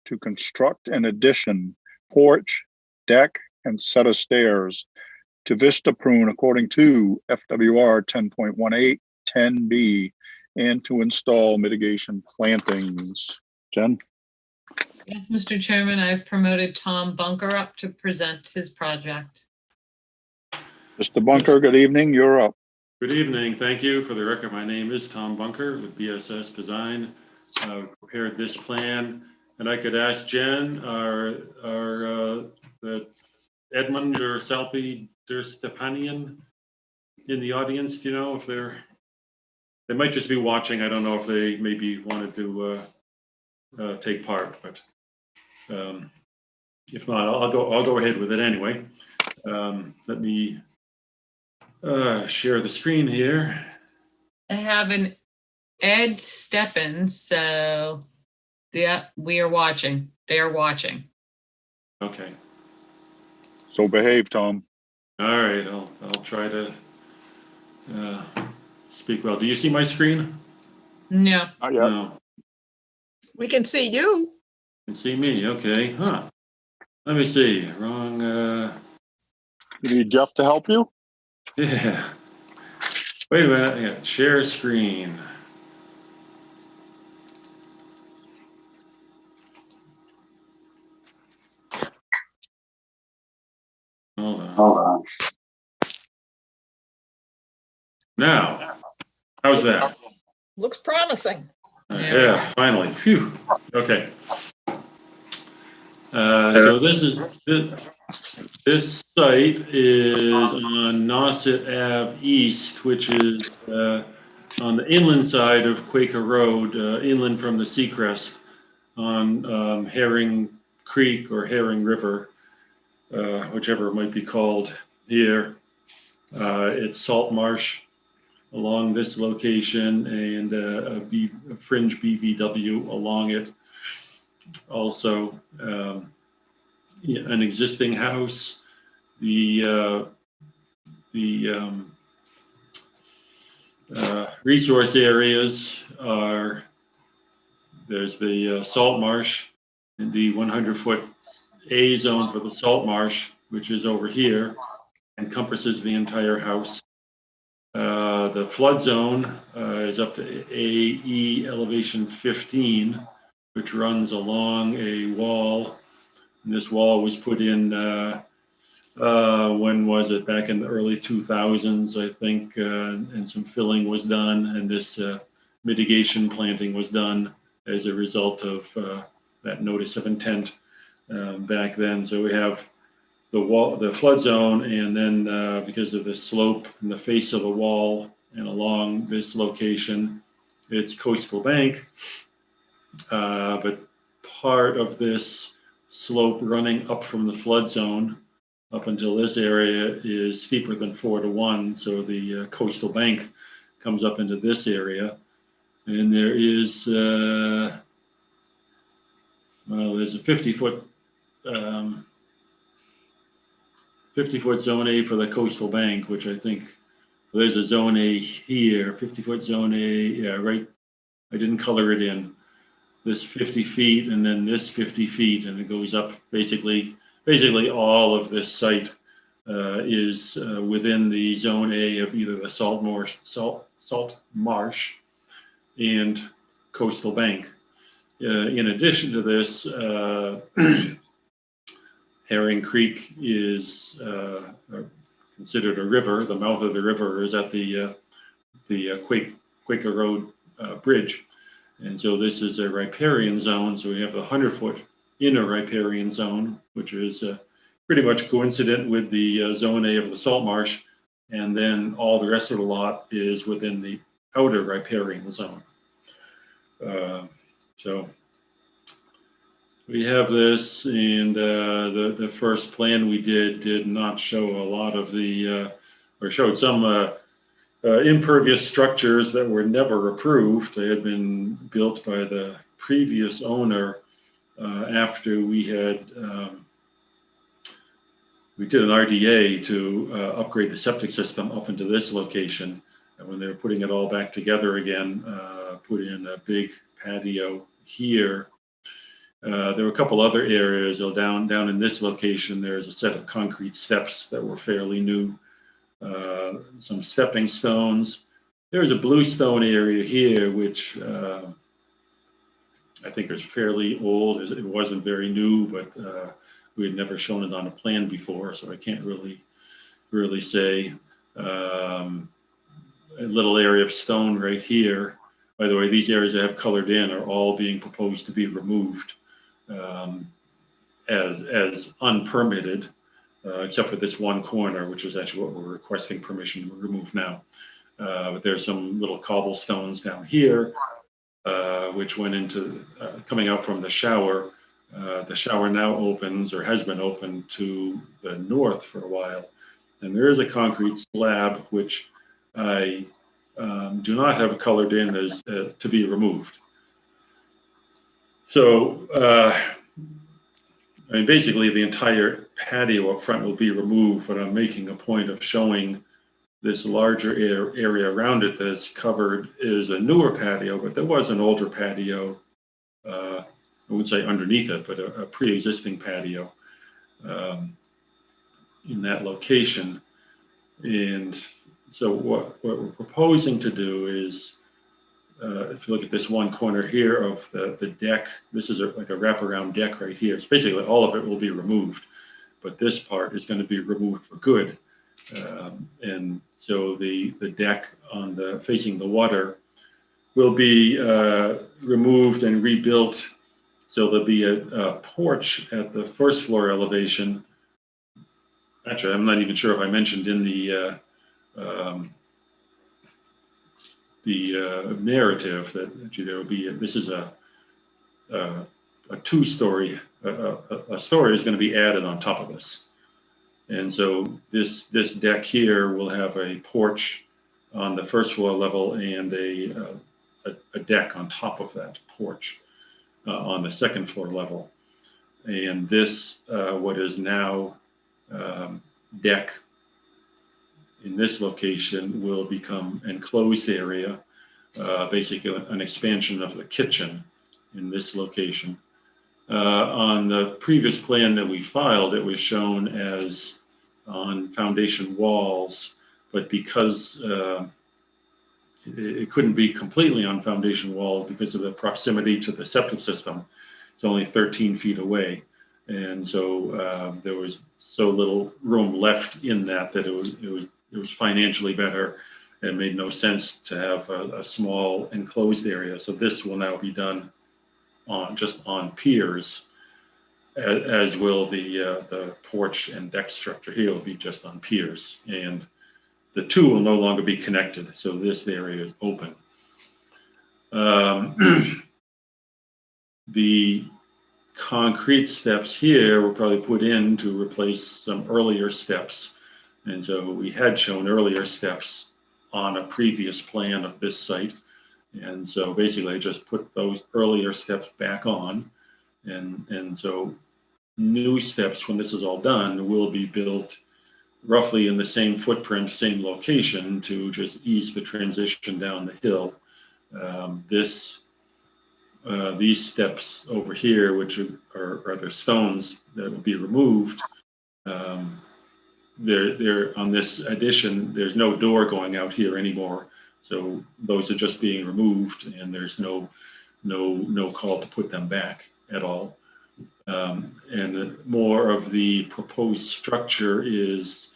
to construct an addition, porch, deck, and set of stairs to Vista Prune according to FWR 10.18, 10B, and to install mitigation plantings. Jen? Yes, Mr. Chairman, I've promoted Tom Bunker up to present his project. Mr. Bunker, good evening. You're up. Good evening. Thank you. For the record, my name is Tom Bunker with BSS Design. Prepared this plan, and I could ask Jen, the Edmund or Salpi Der Stepanian in the audience. Do you know if they might just be watching? I don't know if they maybe wanted to take part, but if not, I'll go ahead with it anyway. Let me share the screen here. I have an Ed Stephens, so we are watching. They are watching. Okay. So behave, Tom. All right. I'll try to speak well. Do you see my screen? No. Not yet. No. We can see you. You can see me. Okay. Huh. Let me see. Wrong. You need Jeff to help you? Yeah. Wait a minute. I got share screen. Hold on. Now, how's that? Looks promising. Yeah, finally. Phew. Okay. So this site is on Nauset Ave East, which is on the inland side of Quaker Road, inland from the Seacrest on Herring Creek or Herring River, whichever it might be called here. It's salt marsh along this location and a fringe BVW along it. Also, an existing house. The resource areas are, there's the salt marsh and the 100-foot A zone for the salt marsh, which is over here, encompasses the entire house. The flood zone is up to AE elevation 15, which runs along a wall. And this wall was put in, when was it? Back in the early 2000s, I think, and some filling was done, and this mitigation planting was done as a result of that notice of intent back then. So we have the wall, the flood zone, and then because of the slope and the face of the wall and along this location, it's coastal bank. But part of this slope running up from the flood zone up until this area is steeper than 4 to 1. So the coastal bank comes up into this area. And there is, well, there's a 50-foot 50-foot zone A for the coastal bank, which I think there's a zone A here, 50-foot zone A, yeah, right. I didn't color it in. This 50 feet and then this 50 feet, and it goes up basically all of this site is within the zone A of either the salt marsh and coastal bank. In addition to this, Herring Creek is considered a river. The mouth of the river is at the Quaker Road bridge. And so this is a riparian zone. So we have the 100-foot inner riparian zone, which is pretty much coincident with the zone A of the salt marsh. And then all the rest of the lot is within the outer riparian zone. So we have this, and the first plan we did not show a lot of the, or showed some impervious structures that were never approved. They had been built by the previous owner after we had, we did an RDA to upgrade the septic system up into this location. And when they were putting it all back together again, put in a big patio here. There were a couple other areas. So down in this location, there's a set of concrete steps that were fairly new. Some stepping stones. There's a bluestone area here, which I think is fairly old. It wasn't very new, but we had never shown it on a plan before, so I can't really say. A little area of stone right here. By the way, these areas that have colored in are all being proposed to be removed as unpermitted, except for this one corner, which is actually what we're requesting permission to remove now. But there's some little cobblestones down here, which went into coming out from the shower. The shower now opens, or has been open, to the north for a while. And there is a concrete slab, which I do not have colored in as to be removed. So, I mean, basically the entire patio up front will be removed, but I'm making a point of showing this larger area around it that's covered is a newer patio, but there was an older patio, I wouldn't say underneath it, but a pre-existing patio in that location. And so what we're proposing to do is, if you look at this one corner here of the deck, this is like a wraparound deck right here. It's basically all of it will be removed, but this part is going to be removed for good. And so the deck on the facing the water will be removed and rebuilt. So there'll be a porch at the first floor elevation. Actually, I'm not even sure if I mentioned in the narrative that actually there will be, this is a two-story, a story is going to be added on top of this. And so this deck here will have a porch on the first floor level and a deck on top of that porch on the second floor level. And this, what is now deck in this location, will become enclosed area, basically an expansion of the kitchen in this location. On the previous plan that we filed, it was shown as on foundation walls, but because it couldn't be completely on foundation wall because of the proximity to the septic system, it's only 13 feet away. And so there was so little room left in that it was financially better. It made no sense to have a small enclosed area. So this will now be done just on piers, as will the porch and deck structure here will be just on piers. And the two will no longer be connected. So this area is open. The concrete steps here were probably put in to replace some earlier steps. And so we had shown earlier steps on a previous plan of this site. And so basically I just put those earlier steps back on. And so new steps, when this is all done, will be built roughly in the same footprint, same location to just ease the transition down the hill. These steps over here, which are the stones that will be removed, they're on this addition, there's no door going out here anymore. So those are just being removed and there's no call to put them back at all. And more of the proposed structure is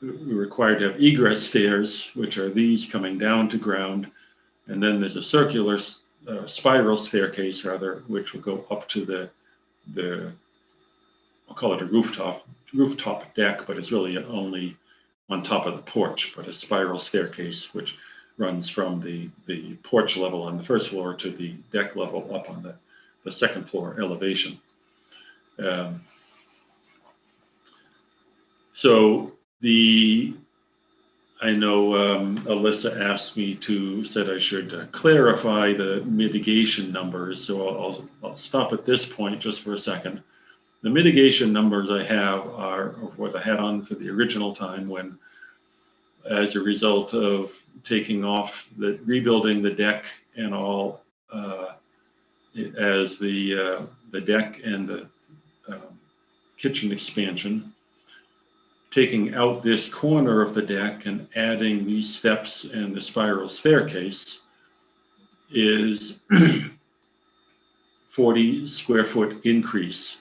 we're required to have egress stairs, which are these coming down to ground. And then there's a circular spiral staircase, rather, which will go up to the I'll call it a rooftop deck, but it's really only on top of the porch, but a spiral staircase, which runs from the porch level on the first floor to the deck level up on the second floor elevation. So I know Alyssa asked me said I should clarify the mitigation numbers. So I'll stop at this point just for a second. The mitigation numbers I have are what I had on for the original time when, as a result of rebuilding the deck and all, as the deck and the kitchen expansion, taking out this corner of the deck and adding these steps and the spiral staircase is 40 square foot increase.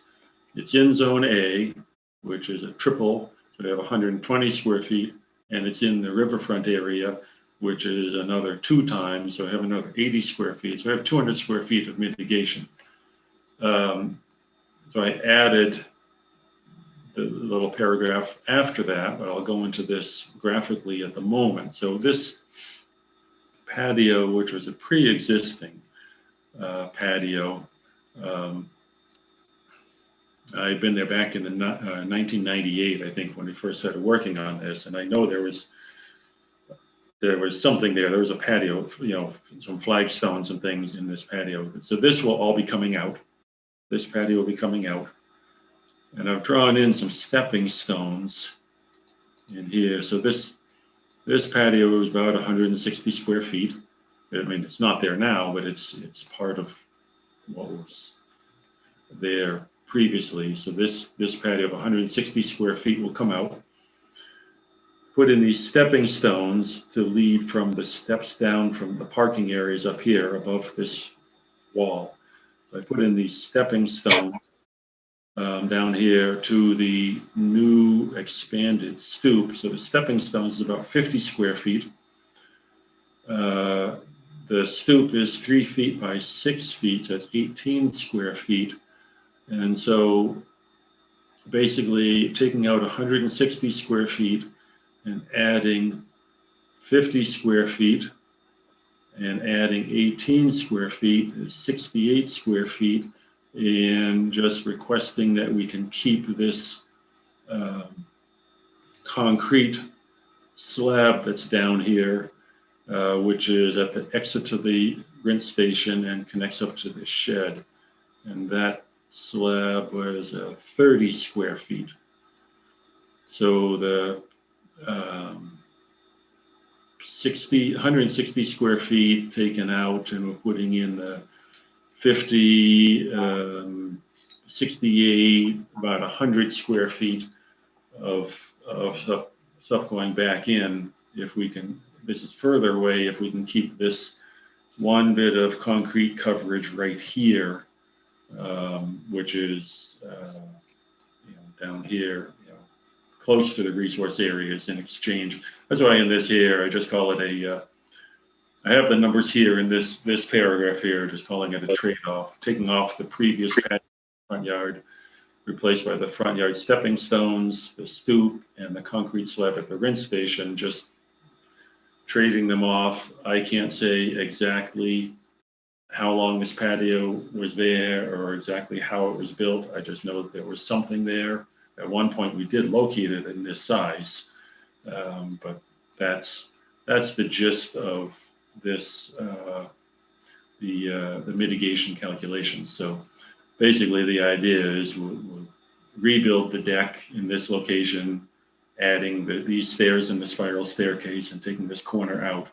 It's in zone A, which is a triple, so they have 120 square feet, and it's in the riverfront area, which is another 2 times, so I have another 80 square feet. So I have 200 square feet of mitigation. So I added the little paragraph after that, but I'll go into this graphically at the moment. So this patio, which was a pre-existing patio, I've been there back in the 1998, I think, when we first started working on this, and I know there was something there. There was a patio, some flagstones and things in this patio. So this will all be coming out. This patio will be coming out. And I've drawn in some stepping stones in here. So this patio is about 160 square feet. I mean, it's not there now, but it's part of what was there previously. So this patio of 160 square feet will come out. Put in these stepping stones to lead from the steps down from the parking areas up here above this wall. So I put in these stepping stones down here to the new expanded stoop. So the stepping stones is about 50 square feet. The stoop is 3 feet by 6 feet, so it's 18 square feet. And so basically taking out 160 square feet and adding 50 square feet and adding 18 square feet is 68 square feet, and just requesting that we can keep this concrete slab that's down here, which is at the exit to the rinse station and connects up to the shed. And that slab was 30 square feet. So the 160 square feet taken out, and we're putting in the 50, 68, about 100 square feet of of stuff going back in, if we can, this is further away, if we can keep this one bit of concrete coverage right here, which is, down here, close to the resource areas in exchange. That's why in this here, I just call it I have the numbers here in this paragraph here, just calling it a trade-off, taking off the previous front yard, replaced by the front yard stepping stones, the stoop, and the concrete slab at the rinse station, just trading them off. I can't say exactly how long this patio was there or exactly how it was built. I just know that there was something there. At one point, we did locate it in this size, but that's the gist of this, the mitigation calculations. So basically, the idea is we'll rebuild the deck in this location, adding these stairs and the spiral staircase and taking this corner out,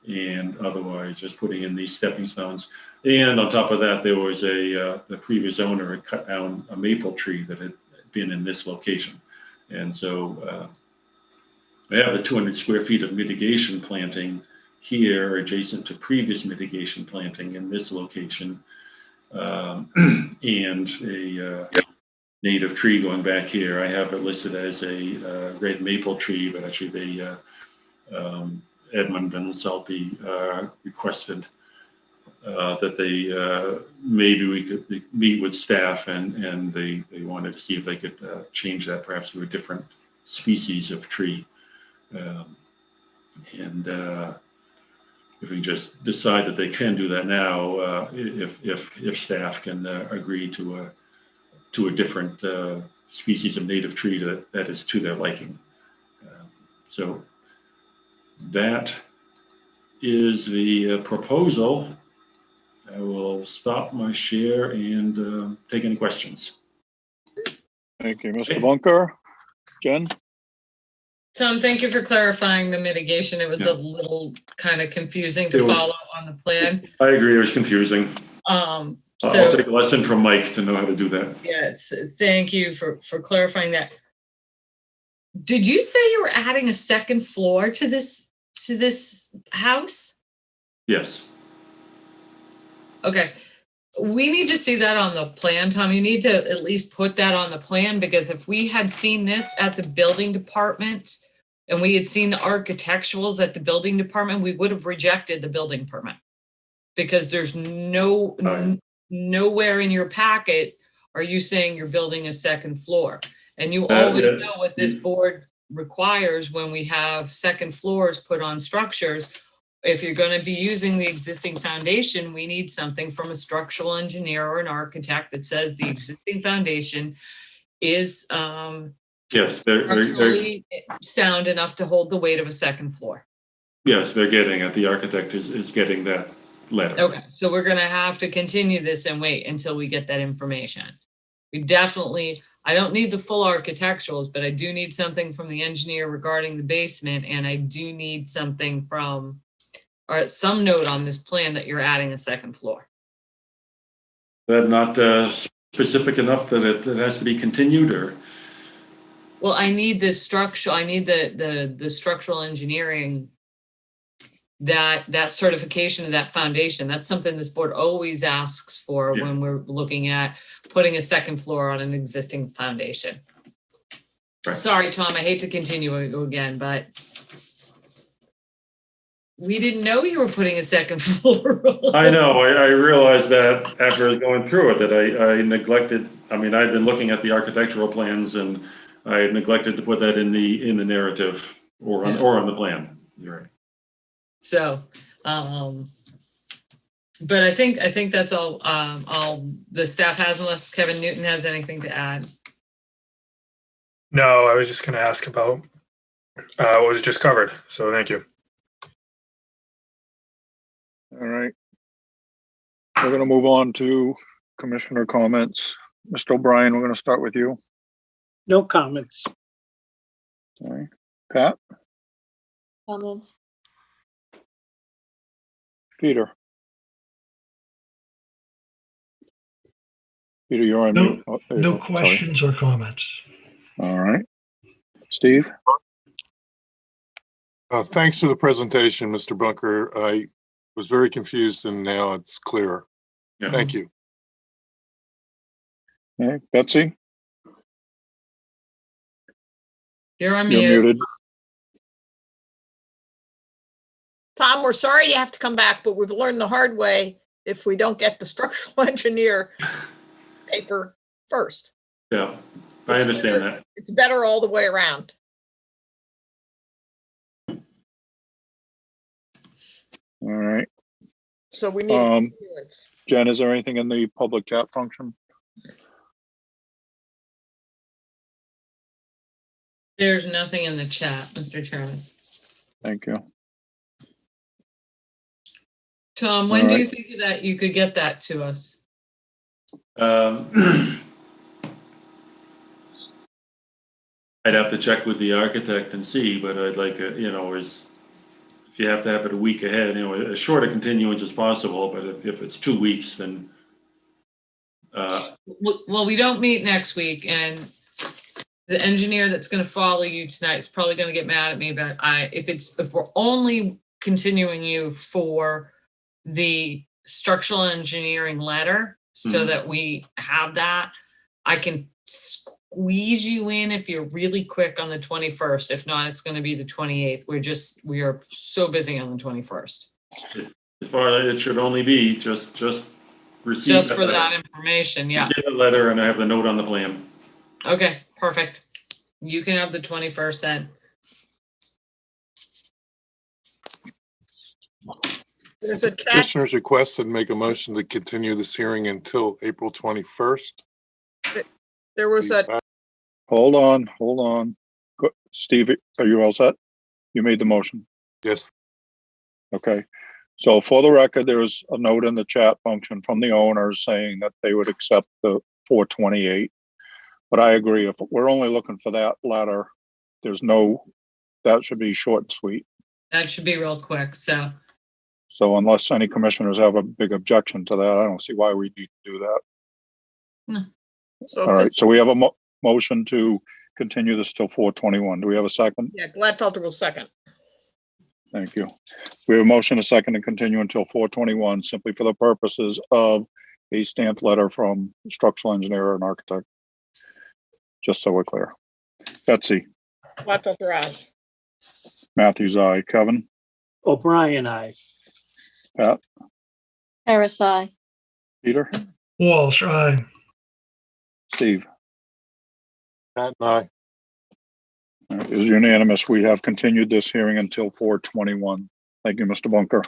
and otherwise just putting in these stepping stones. And on top of that, there was the previous owner had cut down a maple tree that had been in this location. And so I have the 200 square feet of mitigation planting here adjacent to previous mitigation planting in this location, and a native tree going back here. I have it listed as a red maple tree, but actually Edmund and Salty requested that they maybe we could meet with staff, and they wanted to see if they could change that perhaps to a different species of tree. If we just decide that they can do that now, if staff can agree to a different species of native tree that is to their liking. So that is the proposal. I will stop my share and take any questions. Thank you, Mr. Bunker. Jen? Tom, thank you for clarifying the mitigation. It was a little kind of confusing to follow on the plan. I agree, it was confusing. So I'll take a lesson from Mike to know how to do that. yes, thank you for clarifying that. Did you say you were adding a second floor to this house? Yes. Okay. We need to see that on the plan, Tom. You need to at least put that on the plan, because if we had seen this at the building department and we had seen the architecturals at the building department, we would have rejected the building permit, because there's nowhere in your packet are you saying you're building a second floor. And you always know what this board requires when we have second floors put on structures. If you're going to be using the existing foundation, we need something from a structural engineer or an architect that says the existing foundation is yes, structurally sound enough to hold the weight of a second floor. Yes, they're getting it. The architect is getting that letter. Okay, so we're going to have to continue this and wait until we get that information. We definitely, I don't need the full architecturals, but I do need something from the engineer regarding the basement, and I do need something from, or some note on this plan that you're adding a second floor. That not specific enough that it has to be continued, or? Well, I need this structural, I need the structural engineering, that certification of that foundation. That's something this board always asks for when we're looking at putting a second floor on an existing foundation. Right. Sorry, Tom, I hate to continue again, but we didn't know you were putting a second floor on. I know, I realized that after I was going through it, that I neglected, I mean, I'd been looking at the architectural plans and I had neglected to put that in the narrative or on the plan. You're right. So, but I think that's all the staff has, unless Kevin Newton has anything to add. No, I was just going to ask about what was just covered. So thank you. All right. We're going to move on to commissioner comments. Mr. O'Brien, we're going to start with you. No comments. Sorry. Pat? Comments? Peter? Peter, you're on mute. No questions or comments. All right. Steve? Thanks for the presentation, Mr. Bunker. I was very confused and now it's clearer. Yeah. Thank you. Okay, Betsy, You're on you're mute. muted. Tom, we're sorry you have to come back, but we've learned the hard way if we don't get the structural engineer paper first. Yeah, I It's understand better- that. It's better all the way around. All right. So we need. Um, Jen, is there anything in the public chat function? There's nothing in the chat, Mr. Chairman. Thank you. Tom, when do you Alright. think that you could get that to us? I'd have to check with the architect and see, but I'd like, if you have to have it a week ahead, as short a continuance as possible, but if it's 2 weeks, then. Well, we don't meet next week, and the engineer that's going to follow you tonight is probably going to get mad at me, but if we're only continuing you for the structural engineering letter so that we have that, I can squeeze you in if you're really quick on the 21st. If not, it's going to be the 28th. We are so busy on the 21st. As far as it should only be just receive. Just for that information, yeah. Get a letter and I have the note on the plan. Okay, perfect. You can have the 21st then. There's a chat. Commissioners requested make a motion to continue this hearing until April 21st. There was a, Hold on. Steve, are you all set? You made the motion. Yes, Okay. So for the record, there was a note in the chat function from the owners saying that they would accept the 428. But I agree, if we're only looking for that letter, that should be short and sweet. That should be real quick, so. So unless any commissioners have a big objection to that, I don't see why we need to do that. No. so All right, this- so we have a motion to continue this till 421. Do we have a second? yeah, Gladfelter will second. Thank you. We have a motion, a second, to continue until 421, simply for the purposes of a stamped letter from structural engineer and architect. Just so we're clear. Betsy, Gladfelter, aye. Matthews, aye. Kevin, O'Brien, aye. Pat, Harris, aye. Peter, Walsh, aye. Steve. Pat and I. All right, it is unanimous. We have continued this hearing until 421. Thank you, Mr. Bunker.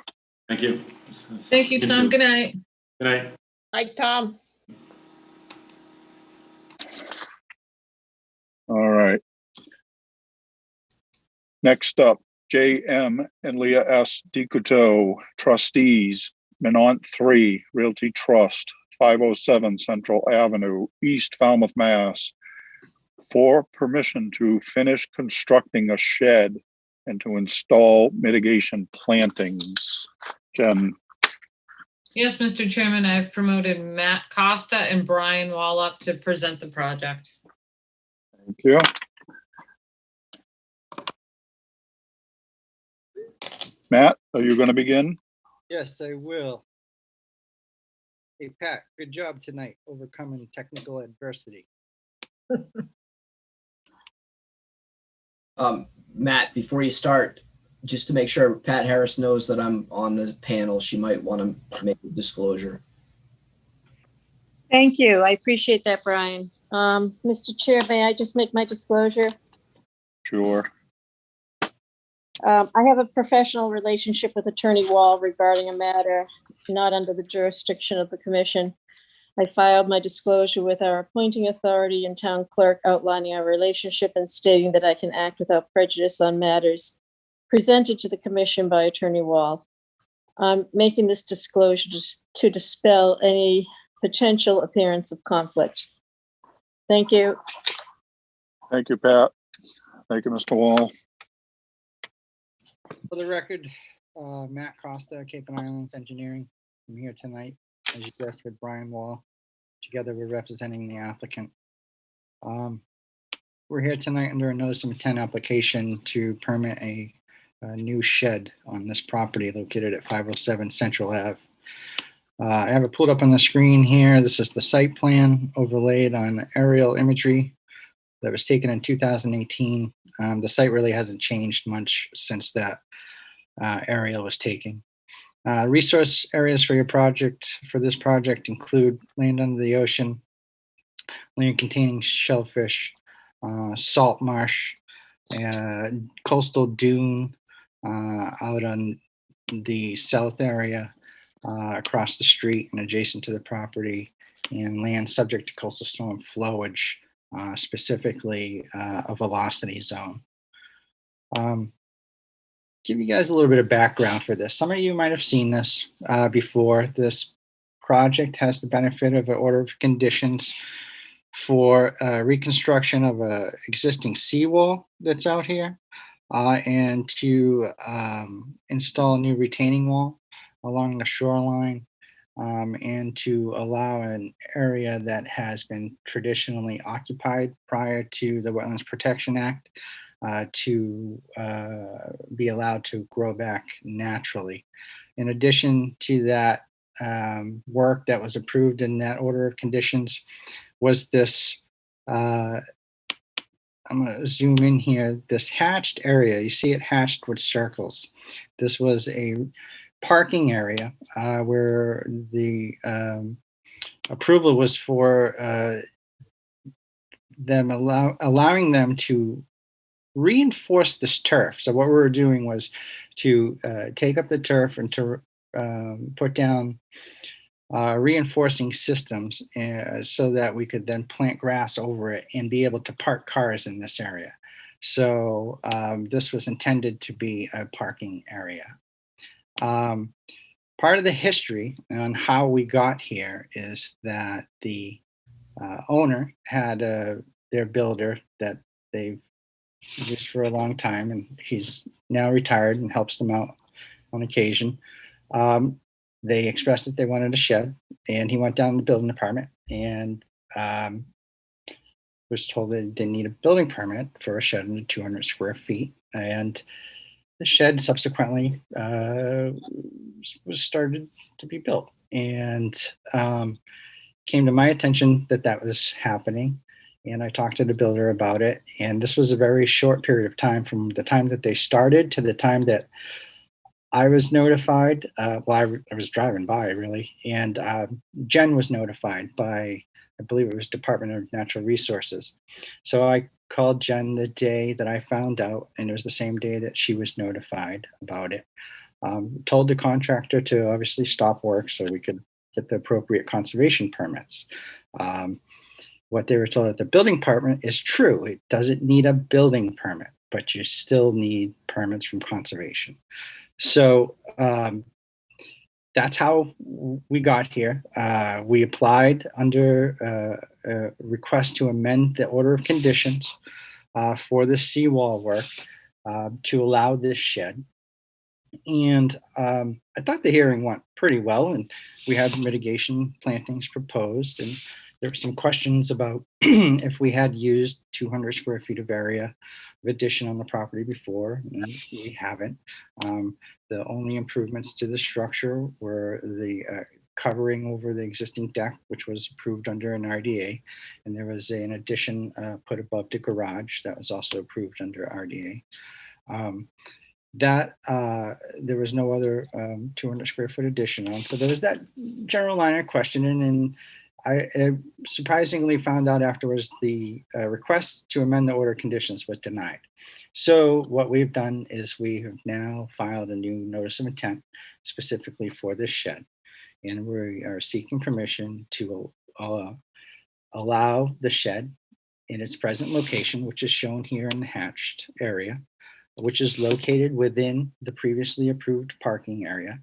Thank you. Thank you, Tom. Good night. Good night. Hi, Tom. All right. Next up, J.M. and Leah S. DeCouteau, trustees, Minot 3 Realty Trust, 507 Central Avenue, East Falmouth, Mass, for permission to finish constructing a shed and to install mitigation plantings. Jen, Yes, Mr. Chairman, I've promoted Matt Costa and Brian Wall up to present the project. thank you. Matt, are you going to begin? Yes, I will. Hey, Pat, good job tonight overcoming technical adversity. Matt, before you start, just to make sure Pat Harris knows that I'm on the panel, she might want to make a disclosure. Thank you. I appreciate that, Brian. Mr. Chair, may I just make my disclosure? Sure. I have a professional relationship with Attorney Wall regarding a matter not under the jurisdiction of the commission. I filed my disclosure with our appointing authority and town clerk outlining our relationship and stating that I can act without prejudice on matters presented to the commission by Attorney Wall. I'm making this disclosure to dispel any potential appearance of conflict. Thank you. Thank you, Pat. Thank you, Mr. Wall. For the record, Matt Costa, Cape and Islands Engineering. I'm here tonight, as you guessed, with Brian Wall. Together, we're representing the applicant. We're here tonight under a notice of intent application to permit a new shed on this property located at 507 Central Ave. I have it pulled up on the screen here. This is the site plan overlaid on aerial imagery that was taken in 2018. The site really hasn't changed much since that aerial was taken. Resource areas for this project include land under the ocean, land containing shellfish, salt marsh, coastal dune out on the south area across the street and adjacent to the property, and land subject to coastal storm flowage, specifically a velocity zone. Give you guys a little bit of background for this. Some of you might have seen this before. This project has the benefit of an order of conditions for reconstruction of a existing seawall that's out here, and to install a new retaining wall along the shoreline, and to allow an area that has been traditionally occupied prior to the Wetlands Protection Act to be allowed to grow back naturally. In addition to that work that was approved in that order of conditions was this, I'm going to zoom in here, this hatched area. You see it hatched with circles. This was a parking area where the approval was for them allowing them to reinforce this turf. So what we were doing was to take up the turf and to put down reinforcing systems so that we could then plant grass over it and be able to park cars in this area. So this was intended to be a parking area. Part of the history on how we got here is that the owner had their builder that they've used for a long time, and he's now retired and helps them out on occasion. They expressed that they wanted a shed, and he went down to the building department and was told that they need a building permit for a shed under 200 square feet. And the shed subsequently was started to be built, and came to my attention that that was happening. And I talked to the builder about it. And this was a very short period of time from the time that they started to the time that I was notified. I was driving by, really. And Jen was notified by, I believe it was Department of Natural Resources. So I called Jen the day that I found out, and it was the same day that she was notified about it. Told the contractor to obviously stop work so we could get the appropriate conservation permits. What they were told at the building department is true. It doesn't need a building permit, but you still need permits from conservation. So that's how we got here. We applied under a request to amend the order of conditions for the seawall work to allow this shed. And I thought the hearing went pretty well, and we had mitigation plantings proposed, and there were some questions about if we had used 200 square feet of area of addition on the property before, and we haven't. The only improvements to the structure were the covering over the existing deck, which was approved under an RDA, and there was an addition put above the garage that was also approved under RDA. There was no other 200 square foot addition on. So there was that general line of questioning, and I surprisingly found out afterwards the request to amend the order of conditions was denied. So what we've done is we have now filed a new notice of intent specifically for this shed, and we are seeking permission to allow the shed in its present location, which is shown here in the hatched area, which is located within the previously approved parking area.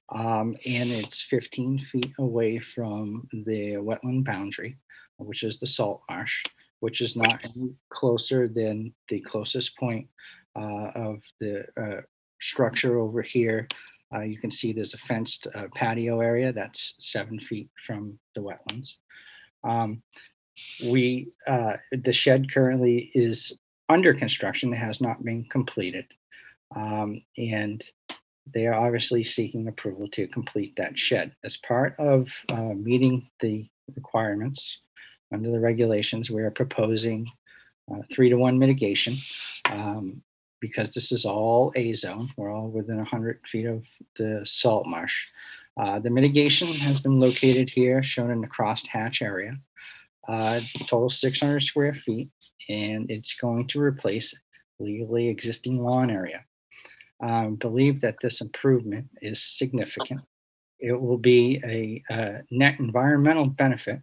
And it's 15 feet away from the wetland boundary, which is the salt marsh, which is not any closer than the closest point of the structure over here. You can see there's a fenced patio area that's 7 feet from the wetlands. The shed currently is under construction. It has not been completed. And they are obviously seeking approval to complete that shed. As part of meeting the requirements under the regulations, we are proposing 3-to-1 mitigation. Because this is all A zone, we're all within 100 feet of the salt marsh. The mitigation has been located here, shown in the crossed hatch area. Total 600 square feet, and it's going to replace legally existing lawn area. Believe that this improvement is significant. It will be a net environmental benefit.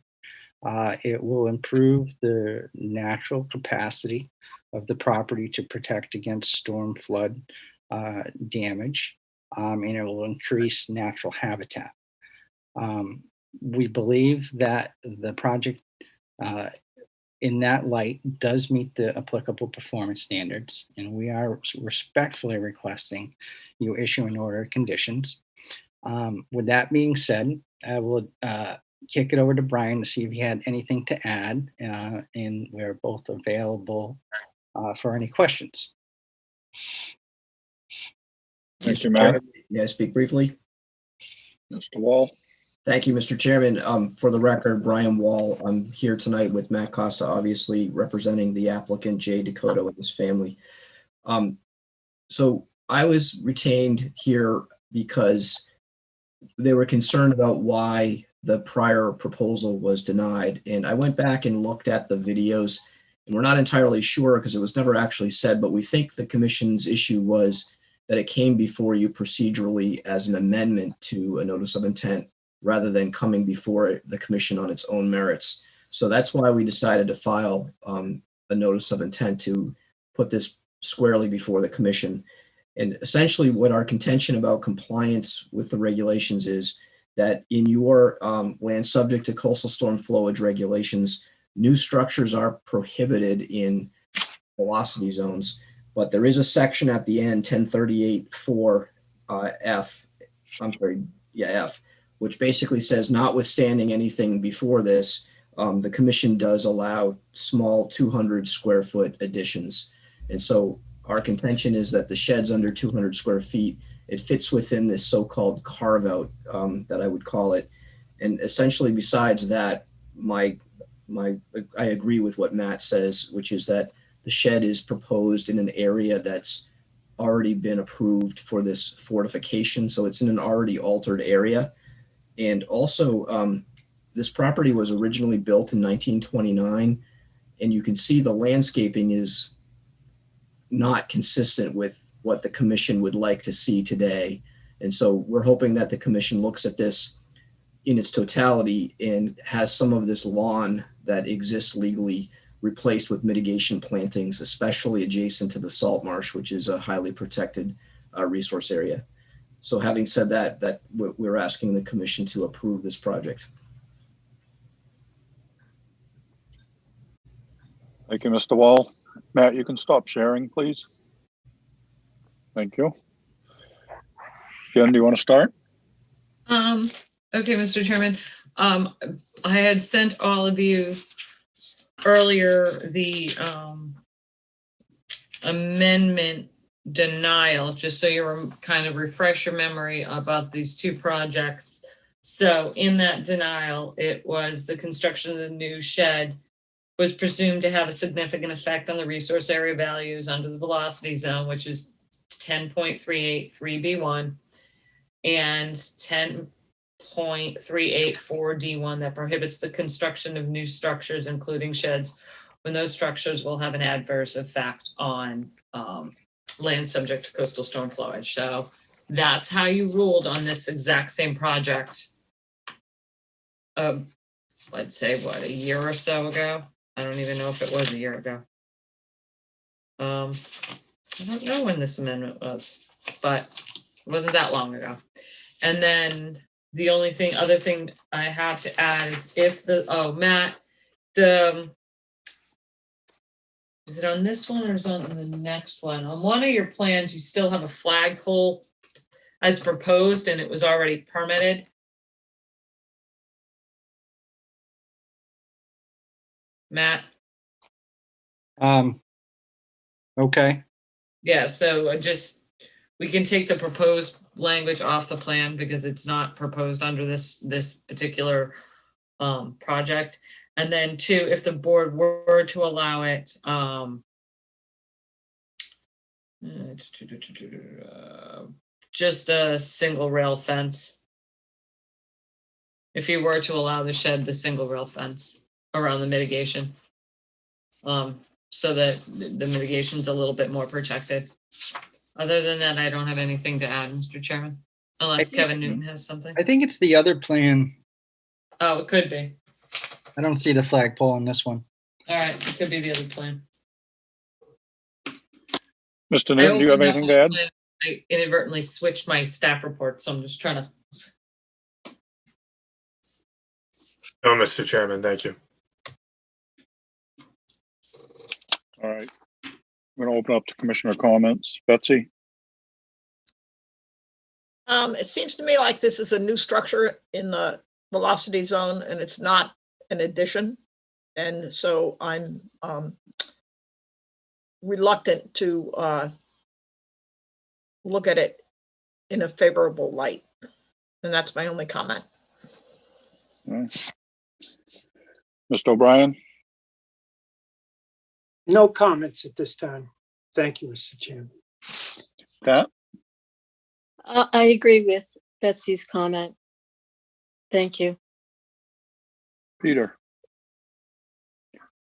It will improve the natural capacity of the property to protect against storm flood damage, and it will increase natural habitat. We believe that the project in that light does meet the applicable performance standards, and we are respectfully requesting you issue an order of conditions. With that being said, I will kick it over to Brian to see if he had anything to add, and we're both available for any questions. Thank you, Matt. May I speak briefly? Mr. Wall. Thank you, Mr. Chairman. For the record, Brian Wall, I'm here tonight with Matt Costa, obviously representing the applicant Jay Dakota and his family. So I was retained here because they were concerned about why the prior proposal was denied. And I went back and looked at the videos, and we're not entirely sure because it was never actually said, but we think the commission's issue was that it came before you procedurally as an amendment to a notice of intent, rather than coming before the commission on its own merits. So that's why we decided to file a notice of intent to put this squarely before the commission. And essentially what our contention about compliance with the regulations is that in your land subject to coastal storm flowage regulations, new structures are prohibited in velocity zones, but there is a section at the end, 1038-4 F, F, which basically says, notwithstanding anything before this, the commission does allow small 200 square foot additions. And so our contention is that the shed's under 200 square feet. It fits within this so-called carve out that I would call it. And essentially besides that, I agree with what Matt says, which is that the shed is proposed in an area that's already been approved for this fortification. So it's in an already altered area. And also, this property was originally built in 1929, and you can see the landscaping is not consistent with what the commission would like to see today. And so we're hoping that the commission looks at this in its totality and has some of this lawn that exists legally replaced with mitigation plantings, especially adjacent to the salt marsh, which is a highly protected resource area. So having said that we're asking the commission to approve this project. Thank you, Mr. Wall. Matt, you can stop sharing, please. Thank you. Jen, do you want to start? Okay, Mr. Chairman. I had sent all of you earlier the amendment denial, just so you kind of refresh your memory about these two projects. So in that denial, it was the construction of the new shed was presumed to have a significant effect on the resource area values under the velocity zone, which is 10.383B1 and 10.384D1 that prohibits the construction of new structures, including sheds, when those structures will have an adverse effect on land subject to coastal storm flowage. So that's how you ruled on this exact same project. Let's say what, a year or so ago? I don't even know if it was a year ago. I don't know when this amendment was, but it wasn't that long ago. And then the only other thing I have to add is if Matt, is it on this one or is it on the next one? On one of your plans, you still have a flagpole as proposed and it was already permitted. Matt? Okay. Yeah, so we can take the proposed language off the plan because it's not proposed under this particular project. And then two, if the board were to allow it, just a single rail fence. If you were to allow the shed, the single rail fence around the mitigation. So that the mitigation's a little bit more protected. Other than that, I don't have anything to add, Mr. Chairman, unless Kevin Newton has something. I think it's the other plan. Oh, it could be. I don't see the flagpole on this one. All right, it could be the other plan. Mr. Newton, do you have anything to add? I inadvertently switched my staff report, so I'm just trying to. No, Mr. Chairman, thank you. All right. I'm going to open up to commissioner comments. Betsy? It seems to me like this is a new structure in the velocity zone and it's not an addition. And so I'm reluctant to look at it in a favorable light. And that's my only comment. All right. Mr. O'Brien? No comments at this time. Thank you, Mr. Chairman. Pat? I agree with Betsy's comment. Thank you. Peter?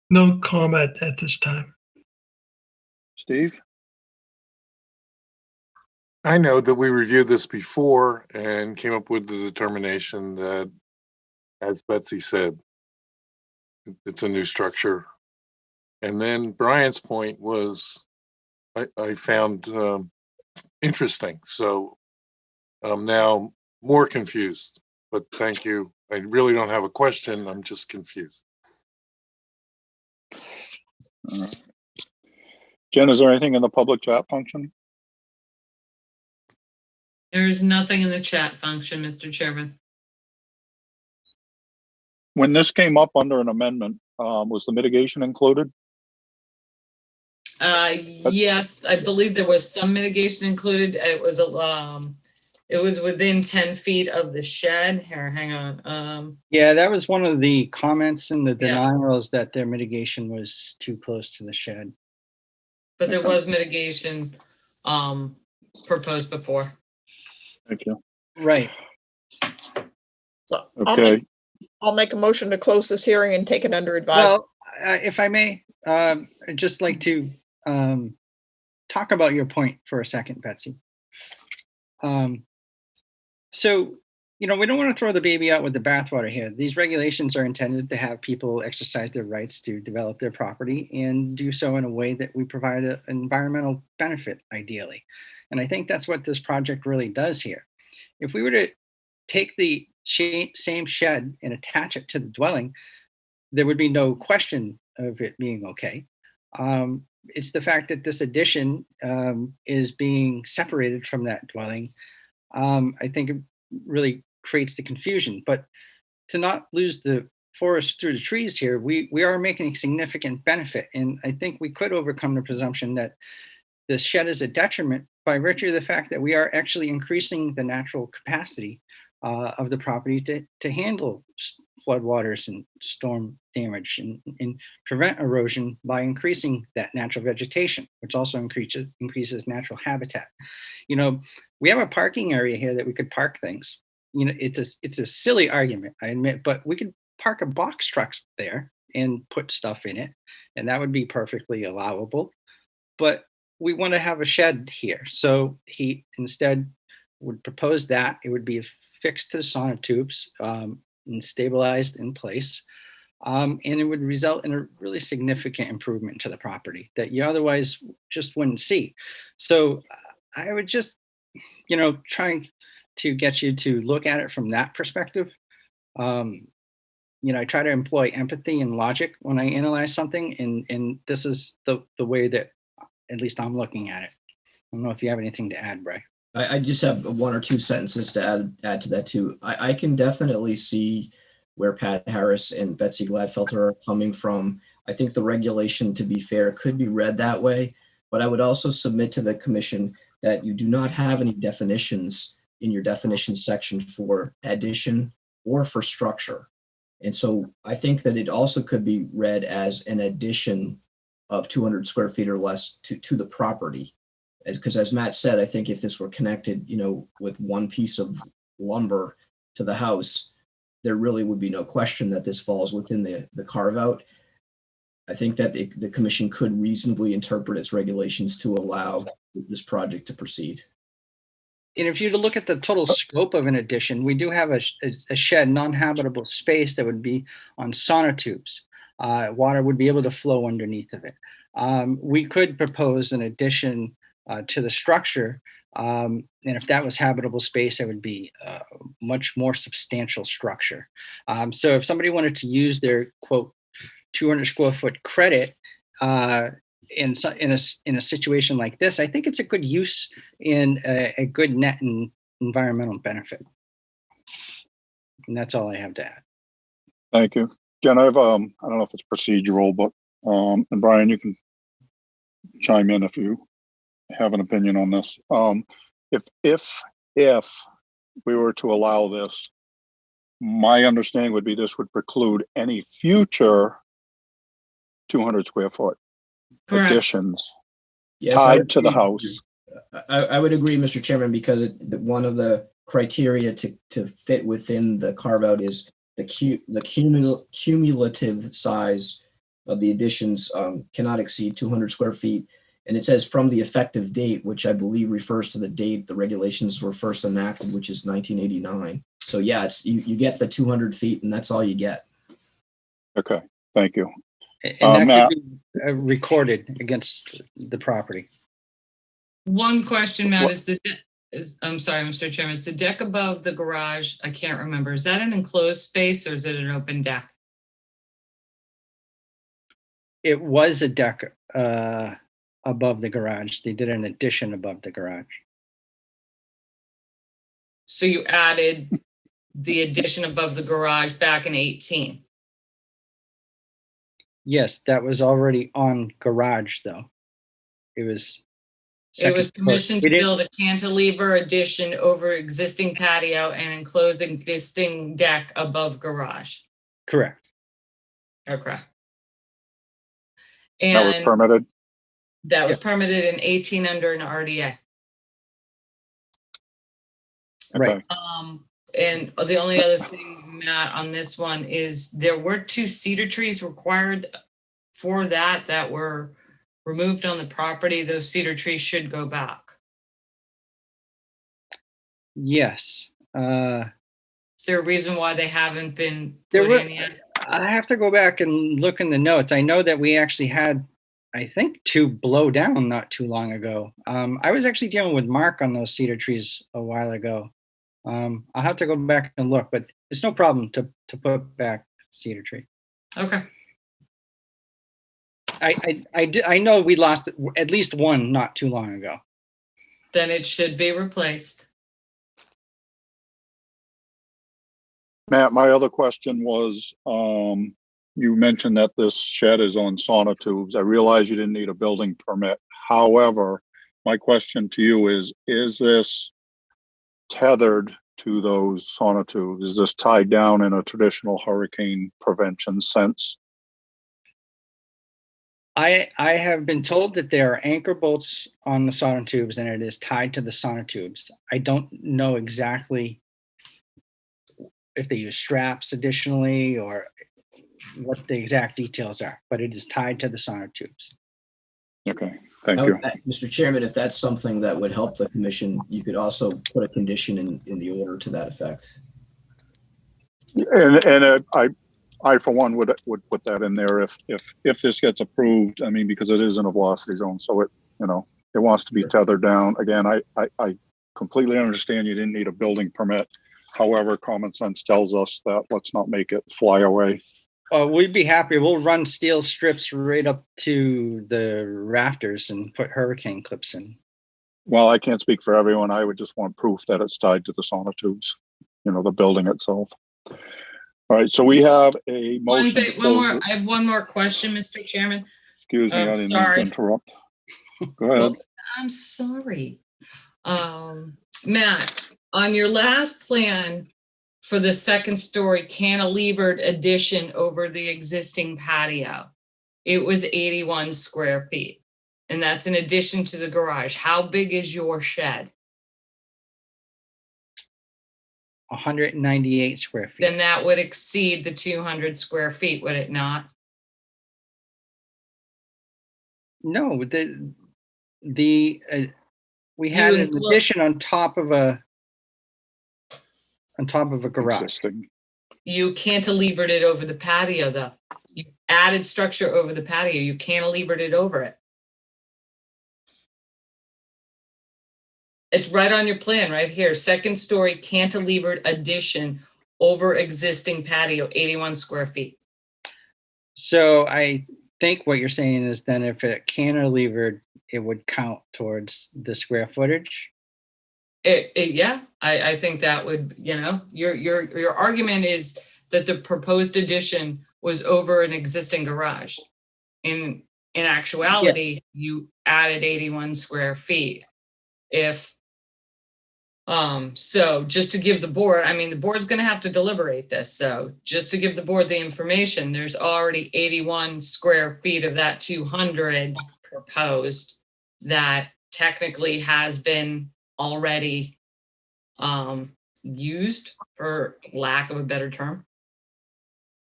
No comment at this time. Steve? I know that we reviewed this before and came up with the determination that, as Betsy said, it's a new structure. And then Brian's point was, I found interesting. So I'm now more confused, but thank you. I really don't have a question. I'm just confused. All right. Jen, is there anything in the public chat function? There is nothing in the chat function, Mr. Chairman. When this came up under an amendment, was the mitigation included? Yes, I believe there was some mitigation included. It was within 10 feet of the shed. Here, hang on. Yeah, that was one of the comments in the Yeah. denials, that their mitigation was too close to the shed. But there was mitigation proposed before. Thank you. Right. So Okay. I'll make a motion to close this hearing and take it under advisement. Well, if I may, I'd just like to talk about your point for a second, Betsy. So, we don't want to throw the baby out with the bathwater here. These regulations are intended to have people exercise their rights to develop their property and do so in a way that we provide an environmental benefit, ideally. And I think that's what this project really does here. If we were to take the same shed and attach it to the dwelling, there would be no question of it being okay. It's the fact that this addition is being separated from that dwelling. I think it really creates the confusion. But to not lose the forest through the trees here, we are making a significant benefit. And I think we could overcome the presumption that this shed is a detriment by virtue of the fact that we are actually increasing the natural capacity of the property to handle floodwaters and storm damage and prevent erosion by increasing that natural vegetation, which also increases natural habitat. We have a parking area here that we could park things. It's a silly argument, I admit, but we could park a box truck there and put stuff in it, and that would be perfectly allowable. But we want to have a shed here. So he instead would propose that it would be fixed to the sonotubes and stabilized in place. And it would result in a really significant improvement to the property that you otherwise just wouldn't see. So I would just, trying to get you to look at it from that perspective. I try to employ empathy and logic when I analyze something, and this is the way that at least I'm looking at it. I don't know if you have anything to add, Bray. I just have one or two sentences to add to that too. I can definitely see where Pat Harris and Betsy Gladfelter are coming from. I think the regulation, to be fair, could be read that way, but I would also submit to the commission that you do not have any definitions in your definition section for addition or for structure. And so I think that it also could be read as an addition of 200 square feet or less to the property. Because as Matt said, I think if this were connected, with one piece of lumber to the house, there really would be no question that this falls within the carve out. I think that the commission could reasonably interpret its regulations to allow this project to proceed. And if you to look at the total scope of an addition, we do have a shed, non-habitable space that would be on sonotubes. Water would be able to flow underneath of it. We could propose an addition to the structure. And if that was habitable space, it would be a much more substantial structure. So if somebody wanted to use their quote 200 square foot credit in a situation like this, I think it's a good use and a good net and environmental benefit. And that's all I have to add. Thank you. Jen, I have, I don't know if it's procedural, but, and Brian, you can chime in if you have an opinion on this. If we were to allow this, my understanding would be this would preclude any future 200 square foot Correct. additions Yes, I tied would to the agree. house. I would agree, Mr. Chairman, because one of the criteria to fit within the carve out is the cumulative size of the additions cannot exceed 200 square feet. And it says from the effective date, which I believe refers to the date the regulations were first enacted, which is 1989. So yeah, it's you get the 200 feet and that's all you get. Okay, thank you. And that Matt? could be recorded against the property. One question, Matt, I'm sorry, Mr. Chairman, is the deck above the garage, I can't remember, is that an enclosed space or is it an open deck? It was a deck above the garage. They did an addition above the garage. So you added the addition above the garage back in 18? Yes, that was already on garage though. It was. It was second floor. permission to build a cantilever addition over existing patio and enclose existing deck above garage. Correct. Okay. That was And permitted. that was permitted in 18 under an RDA. Right. And the only other thing, Matt, on this one is there were 2 cedar trees required for that were removed on the property. Those cedar trees should go back. Yes. Is there a reason why they haven't been There put were, in yet? I have to go back and look in the notes. I know that we actually had, I think, 2 blow down not too long ago. I was actually dealing with Mark on those cedar trees a while ago. I'll have to go back and look, but it's no problem to put back cedar tree. Okay. I know we lost at least one not too long ago. Then it should be replaced. Matt, my other question was, you mentioned that this shed is on sonotubes. I realize you didn't need a building permit. However, my question to you is this tethered to those sonotubes? Is this tied down in a traditional hurricane prevention sense? I have been told that there are anchor bolts on the sonotubes and it is tied to the sonotubes. I don't know exactly if they use straps additionally or what the exact details are, but it is tied to the sonotubes. Okay, thank you. Mr. Chairman, if that's something that would help the commission, you could also put a condition in the order to that effect. And I for one would put that in there if this gets approved. I mean, because it is in a velocity zone, so it wants to be tethered down. Again, I completely understand you didn't need a building permit. However, common sense tells us that let's not make it fly away. We'd be happy. We'll run steel strips right up to the rafters and put hurricane clips in. Well, I can't speak for everyone. I would just want proof that it's tied to the sonotubes, the building itself. All right, so we have a One motion. thing, to one close more, it. I have one more question, Mr. Chairman. Excuse me, I didn't mean to Sorry. interrupt. Go ahead. Well, I'm sorry. Matt, on your last plan for the second story cantilevered addition over the existing patio, it was 81 square feet. And that's in addition to the garage. How big is your shed? 198 square feet. Then that would exceed the 200 square feet, would it not? No, we had You an enclo- addition on top of a garage. Existing. You cantilevered it over the patio, though. You added structure over the patio. You cantilevered it over it. It's right on your plan, right here. Second story cantilevered addition over existing patio, 81 square feet. So I think what you're saying is then if it cantilevered, it would count towards the square footage. Yeah, I think that would, your argument is that the proposed addition was over an existing garage. In actuality, you added 81 square feet. So just to give the board, the board's going to have to deliberate this. So just to give the board the information, there's already 81 square feet of that 200 proposed that technically has been already used, for lack of a better term.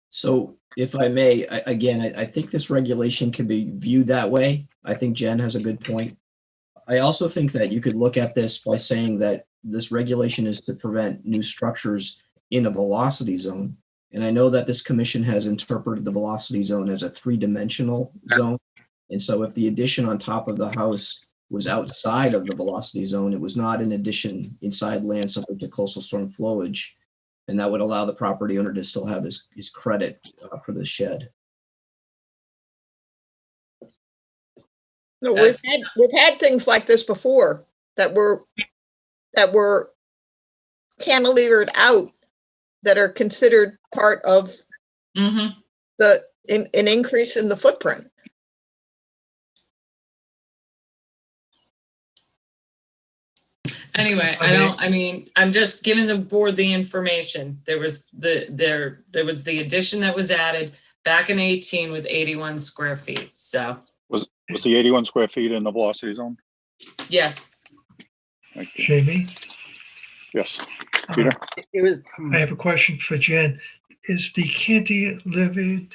So if I may, I think this regulation can be viewed that way. I think Jen has a good point. I also think that you could look at this by saying that this regulation is to prevent new structures in a velocity zone. And I know that this commission has interpreted the velocity zone as a 3-dimensional zone. And so if the addition on top of the house was outside of the velocity zone, it was not an addition inside land subject to coastal storm flowage. And that would allow the property owner to still have his credit for the shed. No, we've had things like this before that were cantilevered out that are considered part of an increase in the footprint. Anyway, I'm just giving the board the information. There was the addition that was added back in 18 with 81 square feet. So Was the 81 square feet in the velocity zone? yes. Thank you. Jamie, Yes. Peter? I have a question for Jen. Is the cantilevered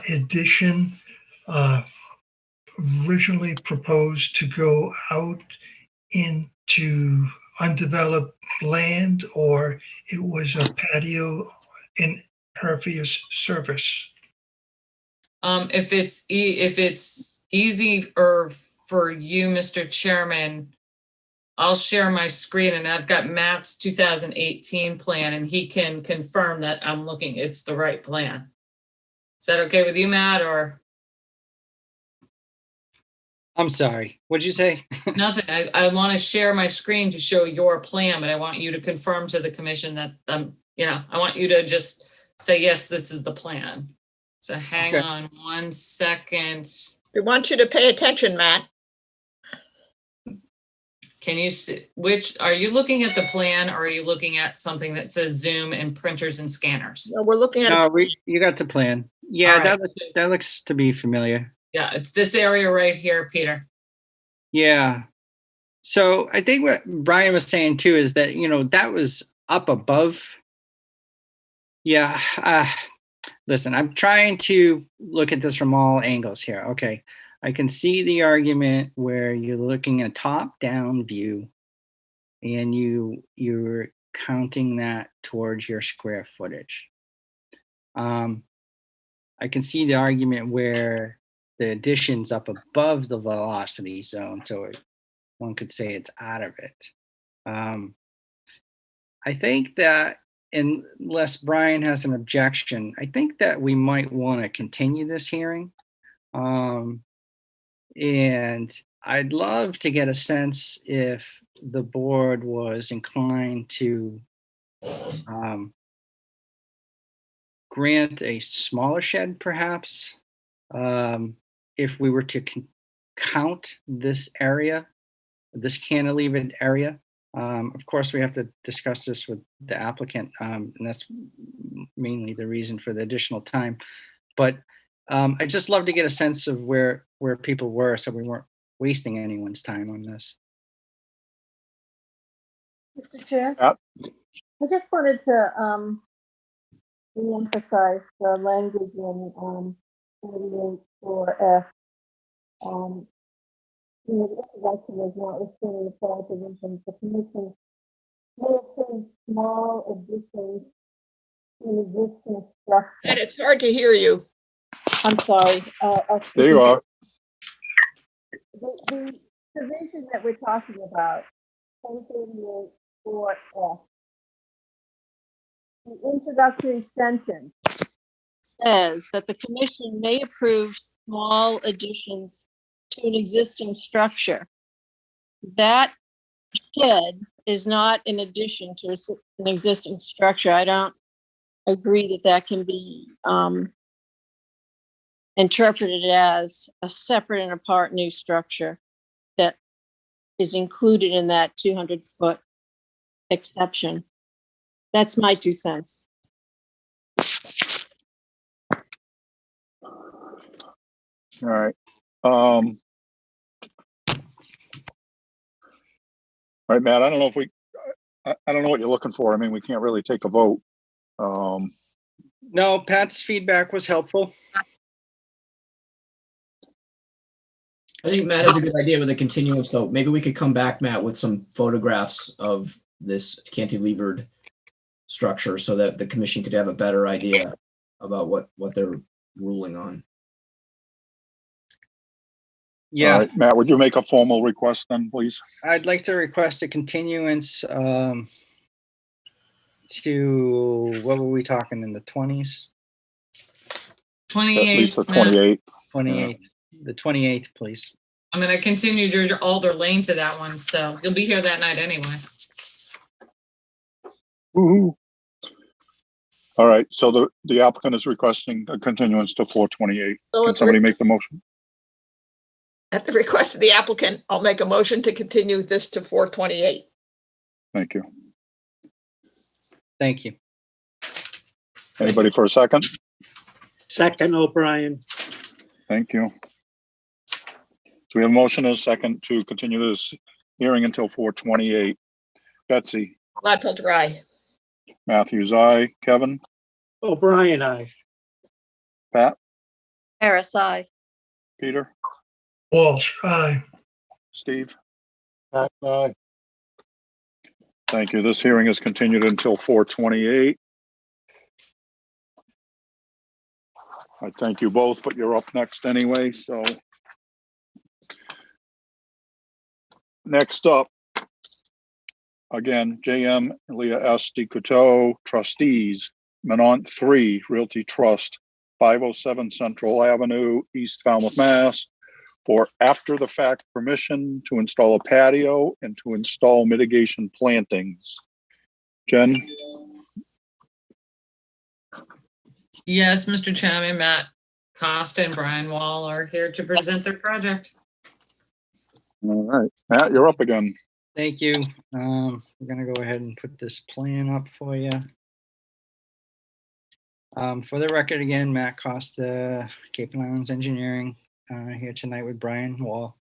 addition originally proposed to go out into undeveloped land, or it was a patio impervious surface? If it's easy for you, Mr. Chairman, I'll share my screen, and I've got Matt's 2018 plan, and he can confirm that it's the right plan. Is that okay with you, Matt, or? I'm sorry, what'd you say? Nothing. I want to share my screen to show your plan, but I want you to confirm to the commission that, I want you to just say, yes, this is the plan. So hang on 1 second. We want you to pay attention, Matt. Can you see are you looking at the plan, or are you looking at something that says Zoom and printers and scanners? No, we're looking at. You got the plan. Yeah, Right. that looks to be familiar. Yeah, it's this area right here, Peter. Yeah. So I think what Brian was saying too is that, that was up above. Yeah. Listen, I'm trying to look at this from all angles here. Okay. I can see the argument where you're looking at a top-down view and you're counting that towards your square footage. I can see the argument where the addition's up above the velocity zone, so one could say it's out of it. I think that, unless Brian has an objection, I think that we might want to continue this hearing. And I'd love to get a sense if the board was inclined to grant a smaller shed perhaps, if we were to count this area, this cantilevered area. Of course, we have to discuss this with the applicant, and that's mainly the reason for the additional time. But I'd just love to get a sense of where people were, so we weren't wasting anyone's time on this. Mr. Chair? Yep. I just wanted to re-emphasize the language in 48.4F. In the introduction is notwithstanding the prior provisions, the commission may approve small additions to an existing structure. And it's hard to hear you. I'm sorry. There you are. The provision that we're talking about, 1038.4F, the introductory sentence says that the commission may approve small additions to an existing structure. That shed is not in addition to an existing structure. I don't agree that that can be interpreted as a separate and apart new structure that is included in that 200-foot exception. That's my 2 cents. All right. All right, Matt, I don't know if I don't know what you're looking for. I mean, we can't really take a vote. No, Pat's feedback was helpful. I think Matt has a good idea with the continuance, though. Maybe we could come back, Matt, with some photographs of this cantilevered structure so that the commission could have a better idea about what they're ruling on. Yeah. All right, Matt, would you make a formal request then, please? I'd like to request a continuance to, what were we talking, in the 20s? 28th. At least the Matt. 28th. 28th, the 28th, please. I'm going to continue Georgia Alder Lane to that one, so you'll be here that night anyway. Woo-hoo. All right, so the applicant is requesting a continuance to 4/28. So Can somebody make the motion? At the request of the applicant, I'll make a motion to continue this to 4/28. Thank you. Thank you. Anybody for a second? Second, O'Brien. Thank you. So we have a motion and a second to continue this hearing until 4/28. Betsy, Gladfelter, aye. Matthews, aye. Kevin, O'Brien, aye. Pat, Harris, aye. Peter, Walsh, aye. Steve. Pat, aye. Thank you. This hearing is continued until 4/28. I thank you both, but you're up next anyway, so. Next up, again, JM and Leah S. DeCouteau, trustees, Menant 3 Realty Trust, 507 Central Avenue, East Falmouth, Mass, for after-the-fact permission to install a patio and to install mitigation plantings. Jen? Yes, Mr. Chairman, Matt Costa and Brian Wall are here to present their project. All right, Matt, you're up again. Thank you. We're gonna go ahead and put this plan up for you. For the record, again, Matt Costa, Cape and Islands Engineering, here tonight with Brian Wall.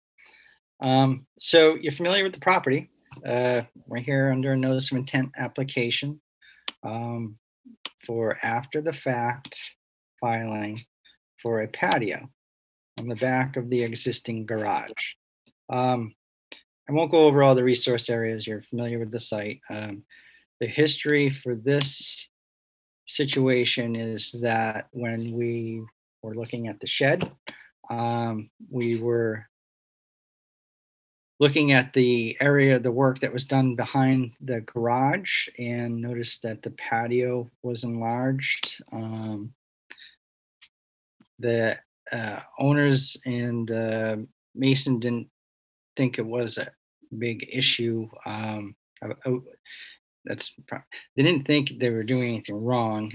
So you're familiar with the property. We're here under a notice of intent application for after the fact filing for a patio on the back of the existing garage. I won't go over all the resource areas. You're familiar with the site. The history for this situation is that when we were looking at the shed, we were looking at the area of the work that was done behind the garage and noticed that the patio was enlarged. The owners and Mason didn't think it was a big issue. they didn't think they were doing anything wrong,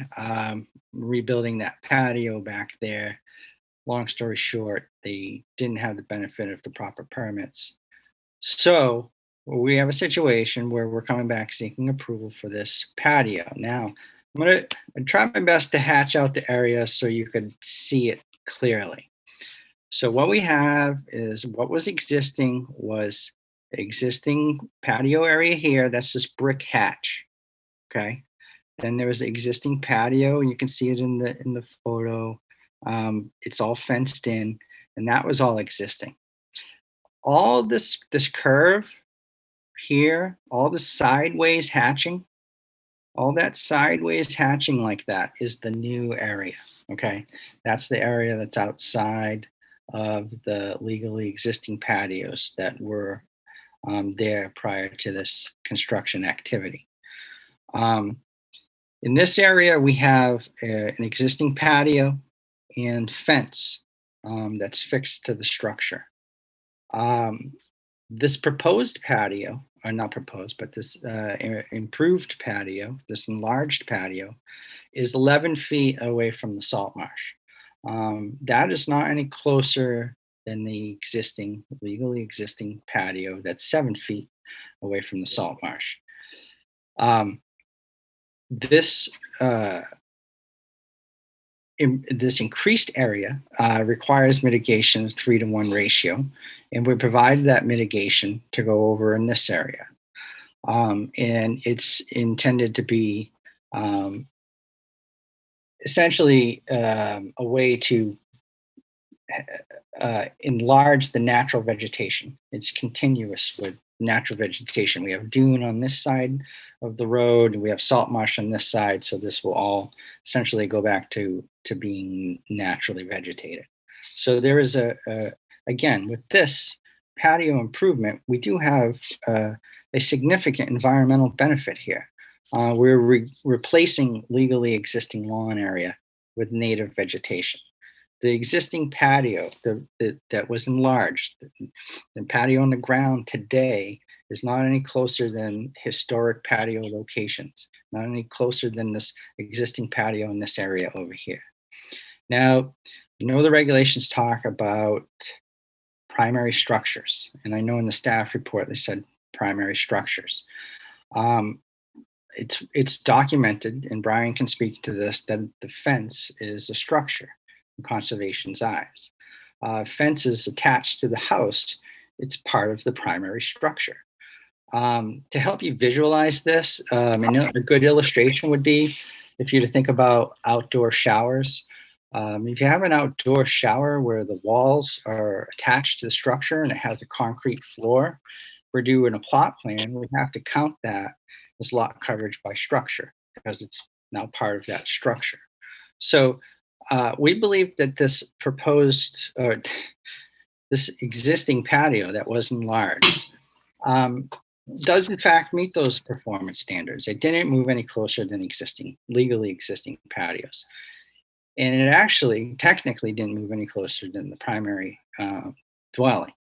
rebuilding that patio back there. Long story short, they didn't have the benefit of the proper permits. So we have a situation where we're coming back seeking approval for this patio. Now, I'm going to try my best to hatch out the area so you could see it clearly. So what we have is what was existing patio area here. That's this brick hatch. Okay. Then there was existing patio, and you can see it in the photo. It's all fenced in, and that was all existing. All this curve here, all the sideways hatching, all that sideways hatching like that is the new area. Okay, that's the area that's outside of the legally existing patios that were there prior to this construction activity. In this area, we have an existing patio and fence that's fixed to the structure. This proposed patio, or not proposed, but this improved patio, this enlarged patio, is 11 feet away from the salt marsh. That is not any closer than the legally existing patio that's 7 feet away from the salt marsh. This increased area requires mitigation 3-to-1 ratio, and we provide that mitigation to go over in this area. And it's intended to be essentially a way to enlarge the natural vegetation. It's continuous with natural vegetation. We have dune on this side of the road, and we have salt marsh on this side, so this will all essentially go back to being naturally vegetated. So there is again, with this patio improvement, we do have a significant environmental benefit here. We're replacing legally existing lawn area with native vegetation. The existing patio that was enlarged, the patio on the ground today is not any closer than historic patio locations, not any closer than this existing patio in this area over here. Now, the regulations talk about primary structures, and I know in the staff report they said primary structures. It's documented, and Brian can speak to this, that the fence is a structure in conservation's eyes. Fence is attached to the house. It's part of the primary structure. To help you visualize this, a good illustration would be if you to think about outdoor showers. If you have an outdoor shower where the walls are attached to the structure and it has a concrete floor, we're doing a plot plan, we have to count that as lot coverage by structure because it's now part of that structure. So we believe that this proposed, this existing patio that was enlarged does in fact meet those performance standards. It didn't move any closer than legally existing patios. And it actually technically didn't move any closer than the primary dwelling.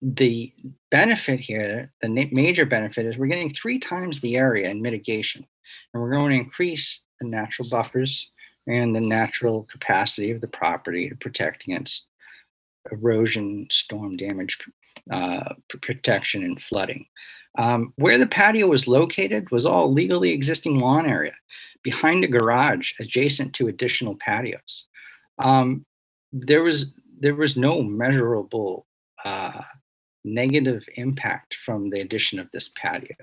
The benefit here, the major benefit is we're getting 3 times the area in mitigation, and we're going to increase the natural buffers and the natural capacity of the property to protect against erosion, storm damage, protection, and flooding. Where the patio was located was all legally existing lawn area behind a garage adjacent to additional patios. There was no measurable negative impact from the addition of this patio.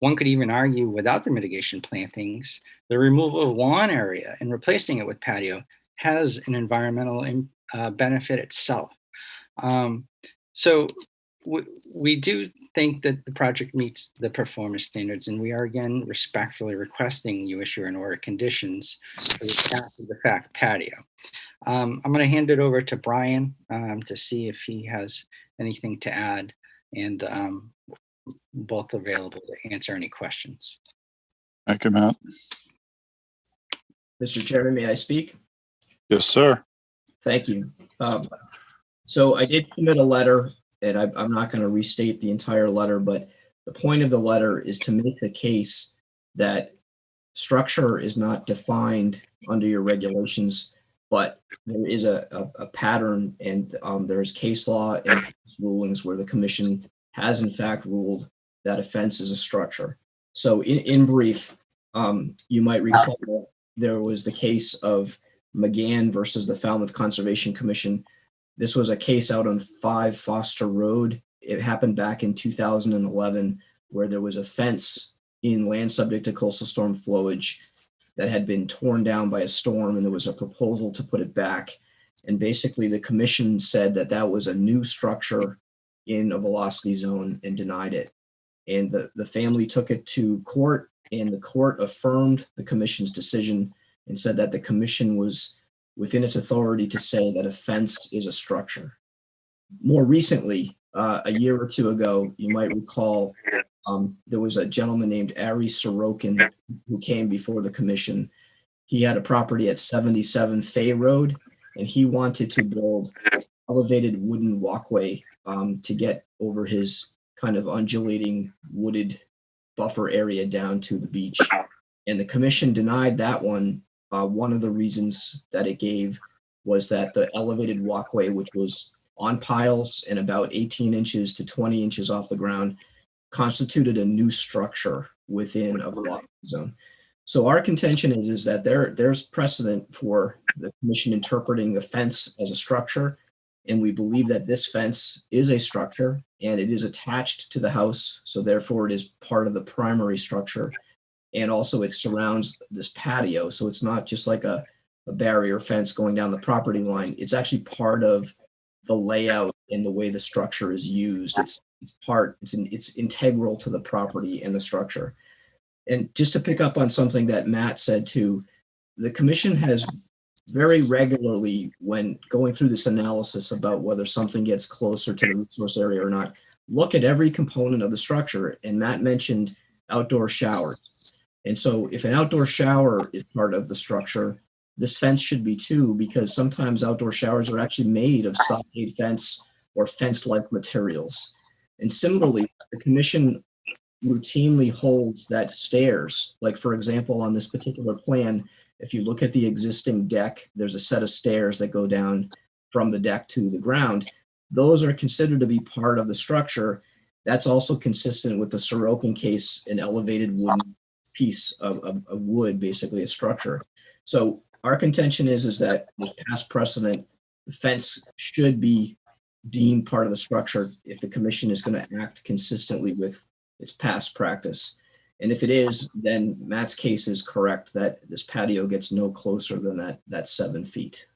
One could even argue without the mitigation plantings, the removal of lawn area and replacing it with patio has an environmental benefit itself. So we do think that the project meets the performance standards, and we are again respectfully requesting you issue an order of conditions for the after the fact patio. I'm going to hand it over to Brian to see if he has anything to add, and both available to answer any questions. Thank you, Matt. Mr. Chairman, may I speak? Yes, sir. Thank you. So I did submit a letter, and I'm not going to restate the entire letter, but The point of the letter is to make the case that structure is not defined under your regulations, but there is a pattern, and there's case law and rulings where the commission has in fact ruled that a fence is a structure. So in brief, you might recall there was the case of McGann versus the Falmouth Conservation Commission. This was a case out on 5 Foster Road. It happened back in 2011, where there was a fence in land subject to coastal storm flowage that had been torn down by a storm, and there was a proposal to put it back. And basically the commission said that that was a new structure in a velocity zone and denied it. And the family took it to court, and the court affirmed the commission's decision and said that the commission was within its authority to say that a fence is a structure. More recently, a year or two ago, you might recall there was a gentleman named Ari Sorokin who came before the commission. He had a property at 77 Fay Road, and he wanted to build elevated wooden walkway to get over his kind of undulating wooded buffer area down to the beach. And the commission denied that one. One of the reasons that it gave was that the elevated walkway, which was on piles and about 18 inches to 20 inches off the ground, constituted a new structure within a velocity zone. So our contention is that there's precedent for the commission interpreting the fence as a structure, and we believe that this fence is a structure and it is attached to the house, so therefore it is part of the primary structure. And also it surrounds this patio, so it's not just like a barrier fence going down the property line. It's actually part of the layout and the way the structure is used. It's integral to the property and the structure. And just to pick up on something that Matt said too, the commission has very regularly, when going through this analysis about whether something gets closer to the resource area or not, look at every component of the structure. And Matt mentioned outdoor showers. And so if an outdoor shower is part of the structure, this fence should be too, because sometimes outdoor showers are actually made of stockade fence or fence-like materials. And similarly, the commission routinely holds that stairs, like for example, on this particular plan, if you look at the existing deck, there's a set of stairs that go down from the deck to the ground. Those are considered to be part of the structure. That's also consistent with the Sorokin case, an elevated wooden piece of wood, basically a structure. So our contention is that with past precedent, the fence should be deemed part of the structure if the commission is going to act consistently with its past practice. And if it is, then Matt's case is correct that this patio gets no closer than that 7 feet.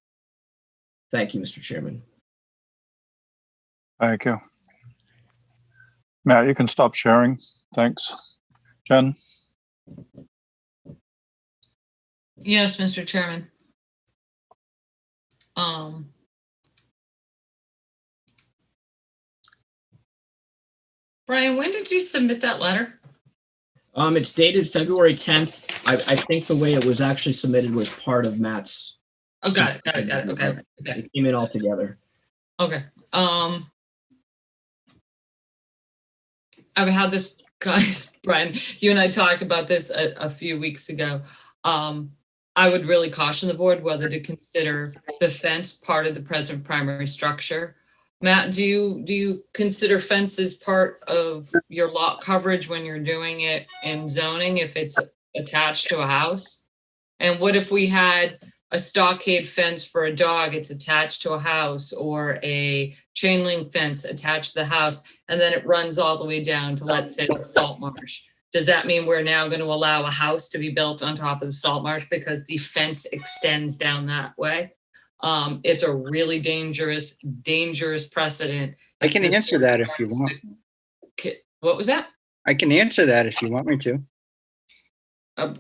Thank you, Mr. Chairman. Thank you. Matt, you can stop sharing. Thanks. Jen? Yes, Mr. Chairman. Brian, when did you submit that letter? It's dated February 10th. I think the way it was actually submitted was part of Matt's. Oh, got it. Okay. It came in all together. Okay. I've had this guy, Brian, you and I talked about this a few weeks ago. I would really caution the board whether to consider the fence part of the present primary structure. Matt, do you consider fences part of your lot coverage when you're doing it in zoning if it's attached to a house? And what if we had a stockade fence for a dog, it's attached to a house, or a chain link fence attached to the house, and then it runs all the way down to, let's say, the salt marsh? Does that mean we're now going to allow a house to be built on top of the salt marsh because the fence extends down that way? It's a really dangerous precedent. I can answer that if you want. What was that? I can answer that if you want me to.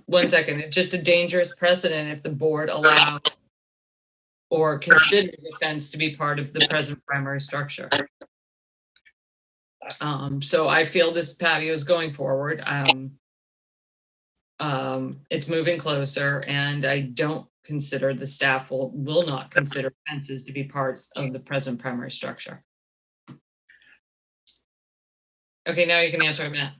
1 second. It's just a dangerous precedent if the board allows or considers the fence to be part of the present primary structure. So I feel this patio is going forward. It's moving closer, and I don't consider, the staff will not consider fences to be parts of the present primary structure. Okay, now you can answer it, Matt.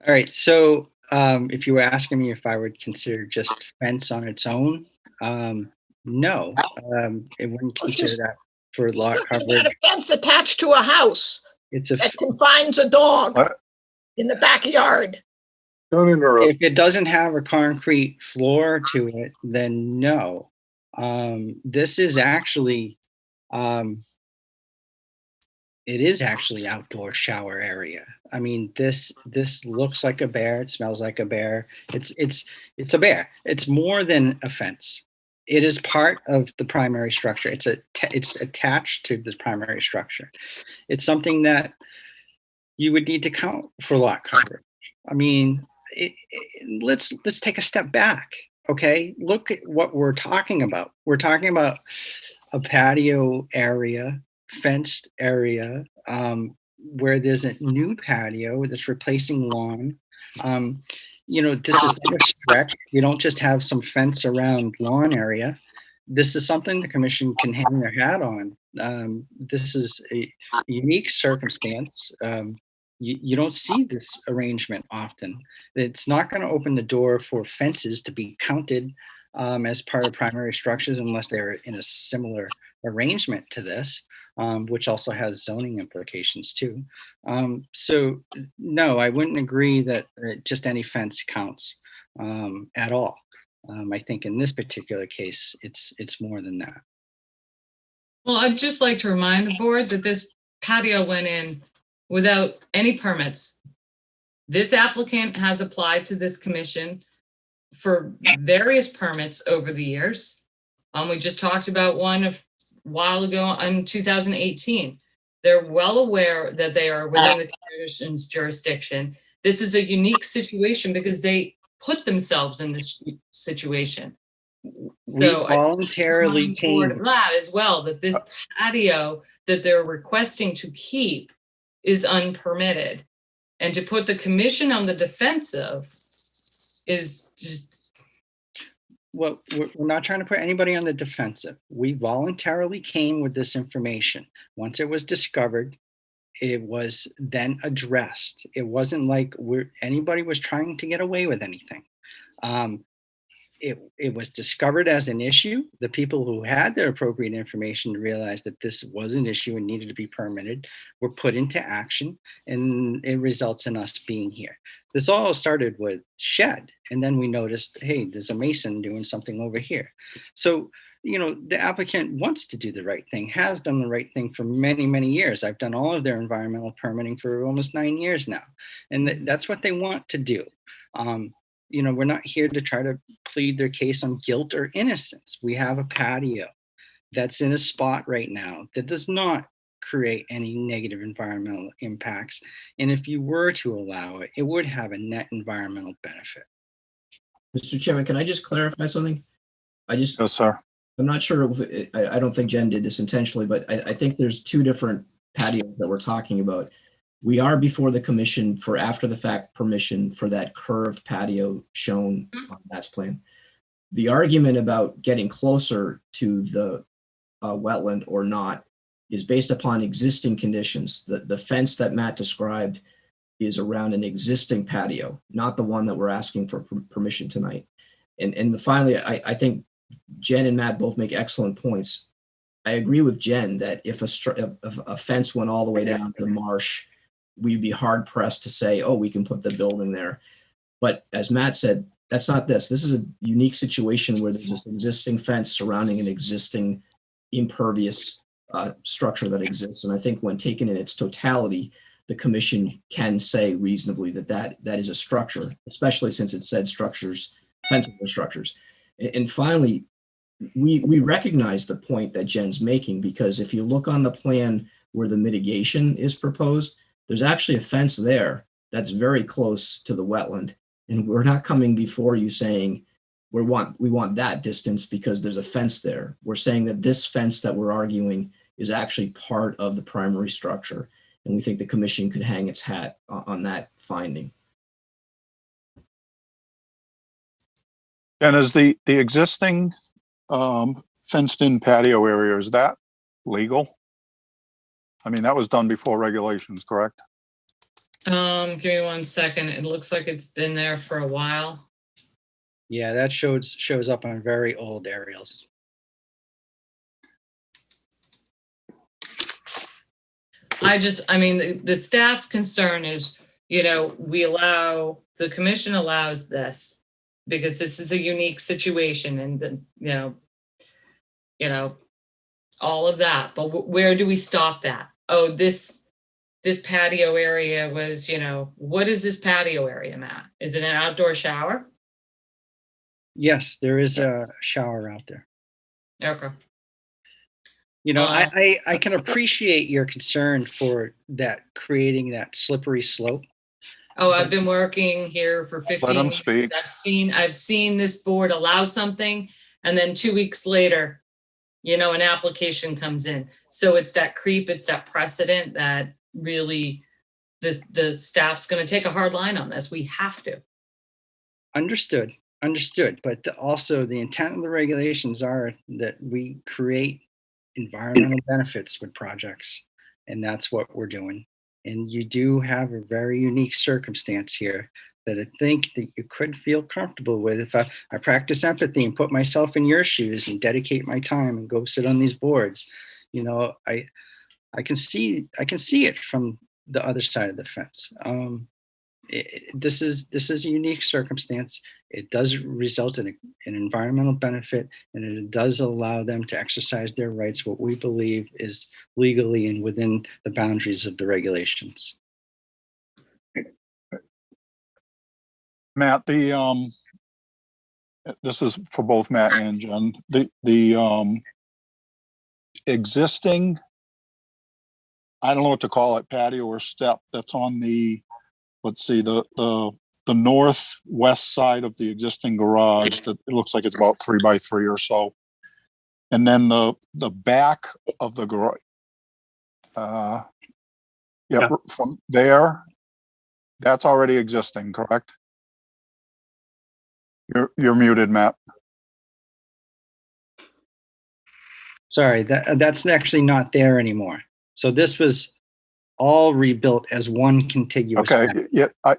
All right, so if you were asking me if I would consider just fence on its own, no, it wouldn't Well, consider she's- that for He's lot looking at coverage. a fence attached to a house It's a, that confines a dog What? in the backyard. Don't interrupt. if it doesn't have a concrete floor to it, then no. This is actually, it is actually outdoor shower area. I mean, this looks like a bear. It smells like a bear. It's a bear. It's more than a fence. It is part of the primary structure. It's attached to the primary structure. It's something that you would need to count for lot coverage. I mean, let's take a step back. Okay, look at what we're talking about. We're talking about a patio area, fenced area, where there's a new patio that's replacing lawn. This is not a stretch. You don't just have some fence around lawn area. This is something the commission can hang their hat on. This is a unique circumstance. You don't see this arrangement often. It's not going to open the door for fences to be counted as part of primary structures unless they're in a similar arrangement to this, which also has zoning implications too. So no, I wouldn't agree that just any fence counts at all. I think in this particular case, it's more than that. Well, I'd just like to remind the board that this patio went in without any permits. This applicant has applied to this commission for various permits over the years. We just talked about one a while ago in 2018. They're well aware that they are within the commission's jurisdiction. This is a unique situation because they put themselves in this situation. So we voluntarily came. That as well, that this patio that they're requesting to keep is unpermitted. And to put the commission on the defensive is just. Well, we're not trying to put anybody on the defensive. We voluntarily came with this information. Once it was discovered, it was then addressed. It wasn't like anybody was trying to get away with anything. It was discovered as an issue. The people who had the appropriate information realized that this was an issue and needed to be permitted were put into action, and it results in us being here. This all started with shed, and then we noticed, hey, there's a mason doing something over here. So, the applicant wants to do the right thing, has done the right thing for many, many years. I've done all of their environmental permitting for almost 9 years now, and that's what they want to do. We're not here to try to plead their case on guilt or innocence. We have a patio that's in a spot right now that does not create any negative environmental impacts. And if you were to allow it, it would have a net environmental benefit. Mr. Chairman, can I just clarify something? Yes, sir. I'm not sure if I don't think Jen did this intentionally, but I think there's two different patios that we're talking about. We are before the commission for after the fact permission for that curved patio shown on Matt's plan. The argument about getting closer to the wetland or not is based upon existing conditions. The fence that Matt described is around an existing patio, not the one that we're asking for permission tonight. And finally, I think Jen and Matt both make excellent points. I agree with Jen that if a fence went all the way down to the marsh, we'd be hard pressed to say, oh, we can put the building there. But as Matt said, that's not this. This is a unique situation where there's this existing fence surrounding an existing impervious structure that exists. And I think when taken in its totality, the commission can say reasonably that is a structure, especially since it said structures, fences are structures. And finally, we recognize the point that Jen's making, because if you look on the plan where the mitigation is proposed, there's actually a fence there that's very close to the wetland. And we're not coming before you saying we want that distance because there's a fence there. We're saying that this fence that we're arguing is actually part of the primary structure. And we think the commission could hang its hat on that finding. And is the existing fenced in patio area, is that legal? I mean, that was done before regulations, correct? Give me 1 second. It looks like it's been there for a while. Yeah, that shows up on very old aerials. I mean, the staff's concern is, the commission allows this because this is a unique situation and all of that. But where do we stop that? Oh, this patio area was, what is this patio area, Matt? Is it an outdoor shower? Yes, there is a shower out there. Okay. I can appreciate your concern for that, creating that slippery slope. Oh, I've been working here for 15 Let 'em years. speak. I've seen this board allow something, and then 2 weeks later, an application comes in. So it's that creep, it's that precedent that really the staff's going to take a hard line on this. We have to. Understood. But also the intent of the regulations are that we create environmental benefits with projects, and that's what we're doing. And you do have a very unique circumstance here that I think that you could feel comfortable with. If I practice empathy and put myself in your shoes and dedicate my time and go sit on these boards, I can see it from the other side of the fence. This is a unique circumstance. It does result in an environmental benefit, and it does allow them to exercise their rights, what we believe is legally and within the boundaries of the regulations. Matt, this is for both Matt and Jen. The existing, I don't know what to call it, patio or step that's on the, let's see, the northwest side of the existing garage, that it looks like it's about 3 by 3 or so. And then the back of the garage, Yeah. from there, that's already existing, correct? You're muted, Matt. Sorry, that's actually not there anymore. So this was all rebuilt as one contiguous. Okay, path. yeah, I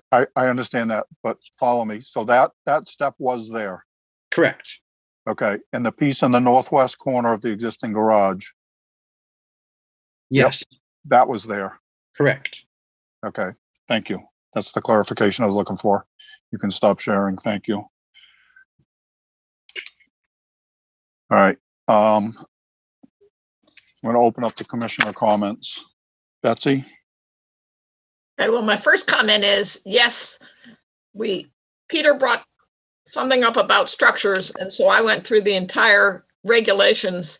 understand that, but follow me. So that step was there. Correct. Okay, and the piece in the northwest corner of the existing garage, Yes. that was there. Correct. Okay, thank you. That's the clarification I was looking for. You can stop sharing. Thank you. All right. I'm going to open up the commissioner comments. Betsy? Okay, well, my first comment is, yes, Peter brought something up about structures, and so I went through the entire regulations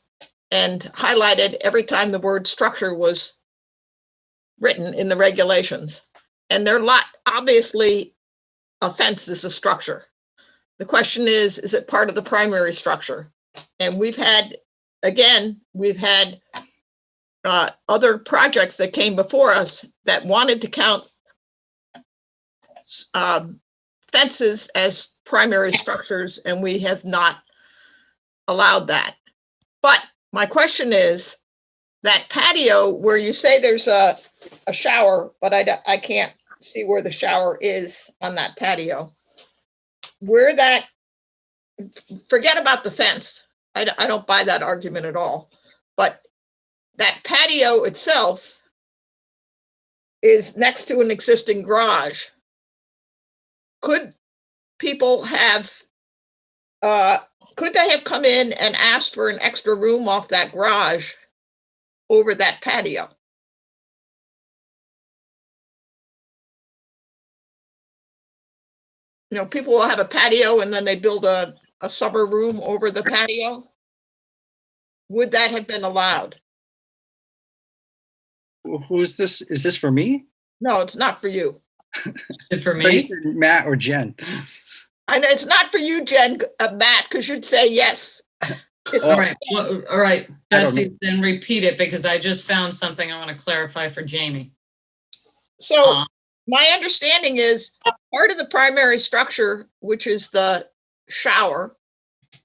and highlighted every time the word structure was written in the regulations. And they're obviously, a fence is a structure. The question is it part of the primary structure? And we've had other projects that came before us that wanted to count fences as primary structures, and we have not allowed that. But my question is, that patio where you say there's a shower, but I can't see where the shower is on that patio. Forget about the fence. I don't buy that argument at all. But that patio itself is next to an existing garage. Could people could they have come in and asked for an extra room off that garage over that patio? People will have a patio and then they build a summer room over the patio. Would that have been allowed? Who is this? Is this for me? No, it's not for you. For me? Matt or Jen? I know it's not for you, Jen, Matt, because you'd say yes. All right. Well, all right. Betsy, then repeat it, because I just found something I want to clarify for Jamie. So my understanding is part of the primary structure, which is the shower,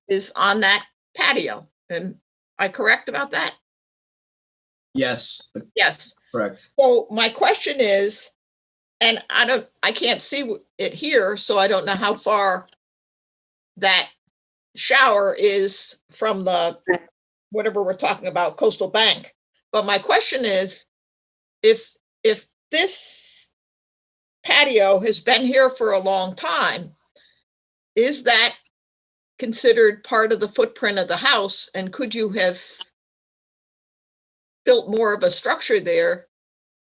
is on that patio. Am I correct about that? Yes, Yes. correct. So my question is, And I can't see it here, so I don't know how far that shower is from the, whatever we're talking about, coastal bank. But my question is, if this patio has been here for a long time, is that considered part of the footprint of the house? And could you have built more of a structure there?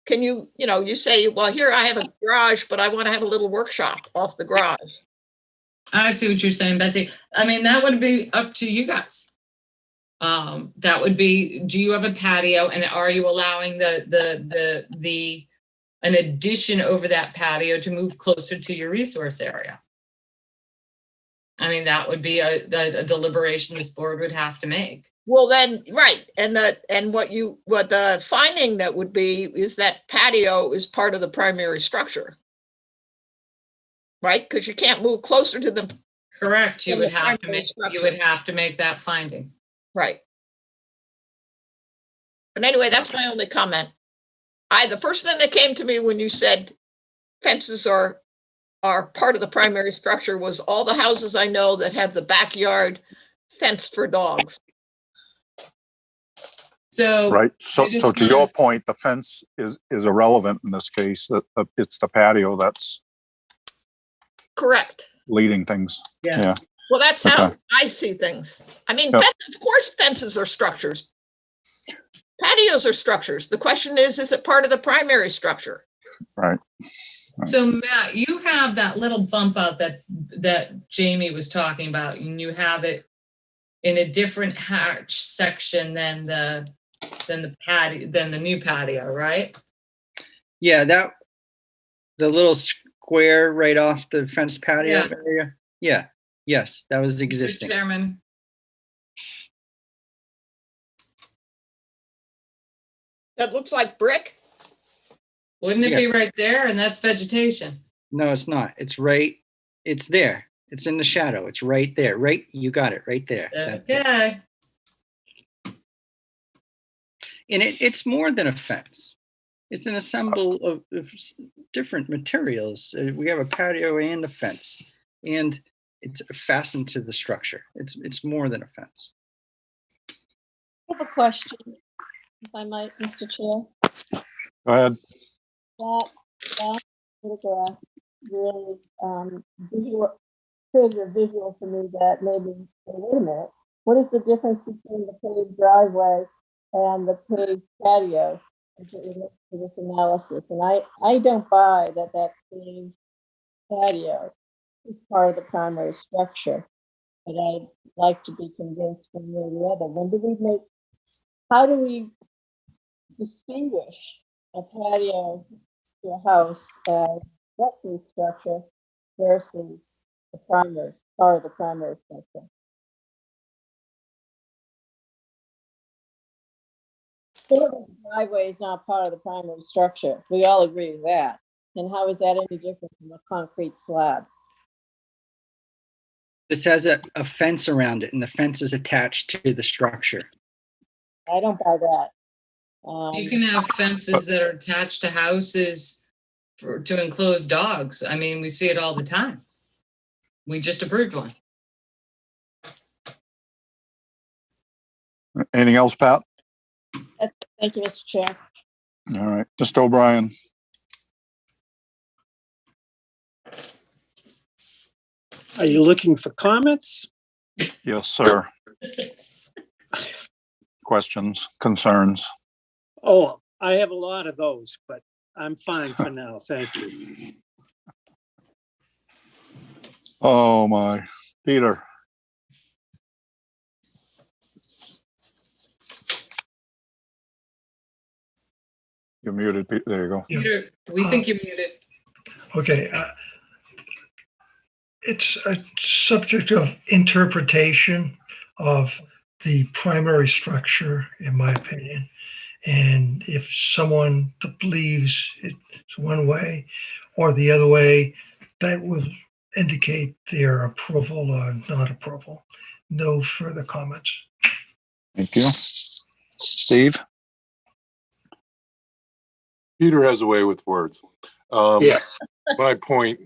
Can you say, well, here I have a garage, but I want to have a little workshop off the garage. I see what you're saying, Betsy. I mean, that would be up to you guys. That would be, do you have a patio, and are you allowing an addition over that patio to move closer to your resource area? I mean, that would be a deliberation this board would have to make. Well, then, right. And what the finding that would be is that patio is part of the primary structure. Right? Because you can't move closer to the. Correct. You would have to make that finding. Right. But anyway, that's my only comment. The first thing that came to me when you said fences are part of the primary structure was all the houses I know that have the backyard fenced for dogs. So right. So to your point, the fence is irrelevant in this case. It's the patio that's correct. Leading things. Yeah. Well, that's how I see things. I mean, of course, fences are structures. Patios are structures. The question is it part of the primary structure? Right. So Matt, you have that little bump out that Jamie was talking about, and you have it in a different hatch section than the new patio, right? Yeah, the little square right off the fenced patio area. Yeah. Yes, that was existing. Mr. Chairman. That looks like brick. Wouldn't it be right there? And that's vegetation. No, it's not. It's there. It's in the shadow. It's right there. Right. You got it right there. Okay. And it's more than a fence. It's an ensemble of different materials. We have a patio and a fence, and it's fastened to the structure. It's more than a fence. I have a question, if I might, Mr. Chair. Go ahead. That photograph really created a visual for me that made me say, wait a minute, what is the difference between the paved driveway and the paved patio for this analysis? And I don't buy that paved patio is part of the primary structure, but I'd like to be convinced one way or the other. How do we distinguish a patio to a house as accessory structure versus the primary part of the primary structure? The driveway is not part of the primary structure. We all agree with that. And how is that any different from a concrete slab? This has a fence around it, and the fence is attached to the structure. I don't buy that. You can have fences that are attached to houses to enclose dogs. I mean, we see it all the time. We just approved one. Anything else, Pat? Thank you, Mr. Chair. All right. Mr. O'Brien. Are you looking for comments? Yes, sir. Questions, concerns? Oh, I have a lot of those, but I'm fine for now. Thank you. Oh, my. Peter. You're muted. There you go. Peter, we think you're muted. Okay. It's a subject of interpretation of the primary structure, in my opinion. And if someone believes it's one way or the other way, that will indicate their approval or not approval. No further comments. Thank you. Steve? Peter has a way with words. Yes. My point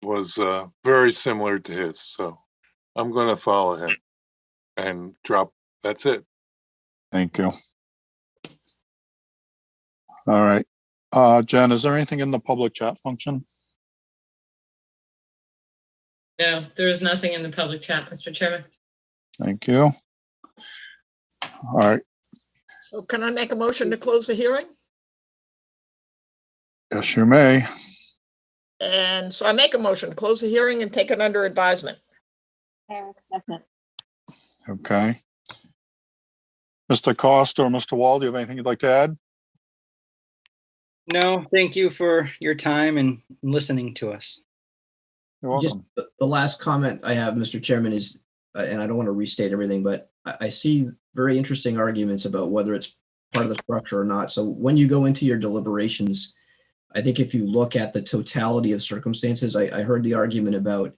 was very similar to his, so I'm going to follow him and drop. That's it. Thank you. All right. Jen, is there anything in the public chat function? No, there is nothing in the public chat, Mr. Chairman. Thank you. All right. So can I make a motion to close the hearing? Yes, you may. And so I make a motion to close the hearing and take it under advisement. Second. Okay. Mr. Costa or Mr. Wall, do you have anything you'd like to add? No, thank you for your time and listening to us. You're Just welcome. the last comment I have, Mr. Chairman, is, and I don't want to restate everything, but I see very interesting arguments about whether it's part of the structure or not. So when you go into your deliberations, I think if you look at the totality of circumstances, I heard the argument about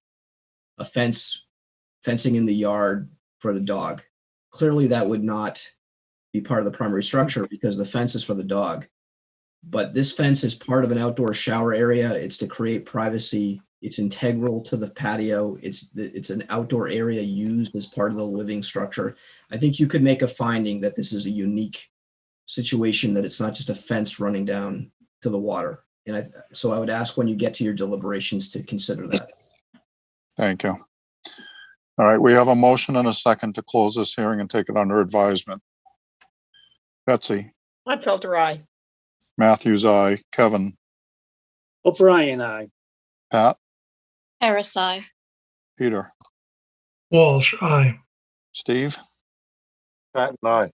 a fencing in the yard for the dog. Clearly, that would not be part of the primary structure because the fence is for the dog. But this fence is part of an outdoor shower area. It's to create privacy. It's integral to the patio. It's an outdoor area used as part of the living structure. I think you could make a finding that this is a unique situation, that it's not just a fence running down to the water. And so I would ask when you get to your deliberations to consider that. Thank you. All right, we have a motion and a second to close this hearing and take it under advisement. Betsy, Gladfelter, aye. Matthews, aye. Kevin, O'Brien, aye. Pat, Harris, aye. Peter, Walsh, aye. Steve. Pat and I.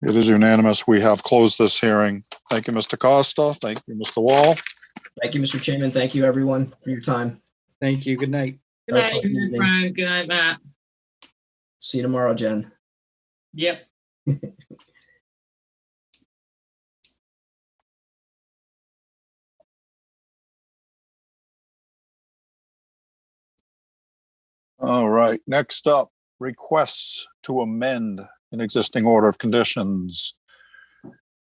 It is unanimous. We have closed this hearing. Thank you, Mr. Costa. Thank you, Mr. Wall. Thank you, Mr. Chairman. Thank you, everyone, for your time. Thank you. Good night. Good night. Good night, Brian. Good night, Matt. See you tomorrow, Jen. Yep. All right, next up, requests to amend an existing order of conditions.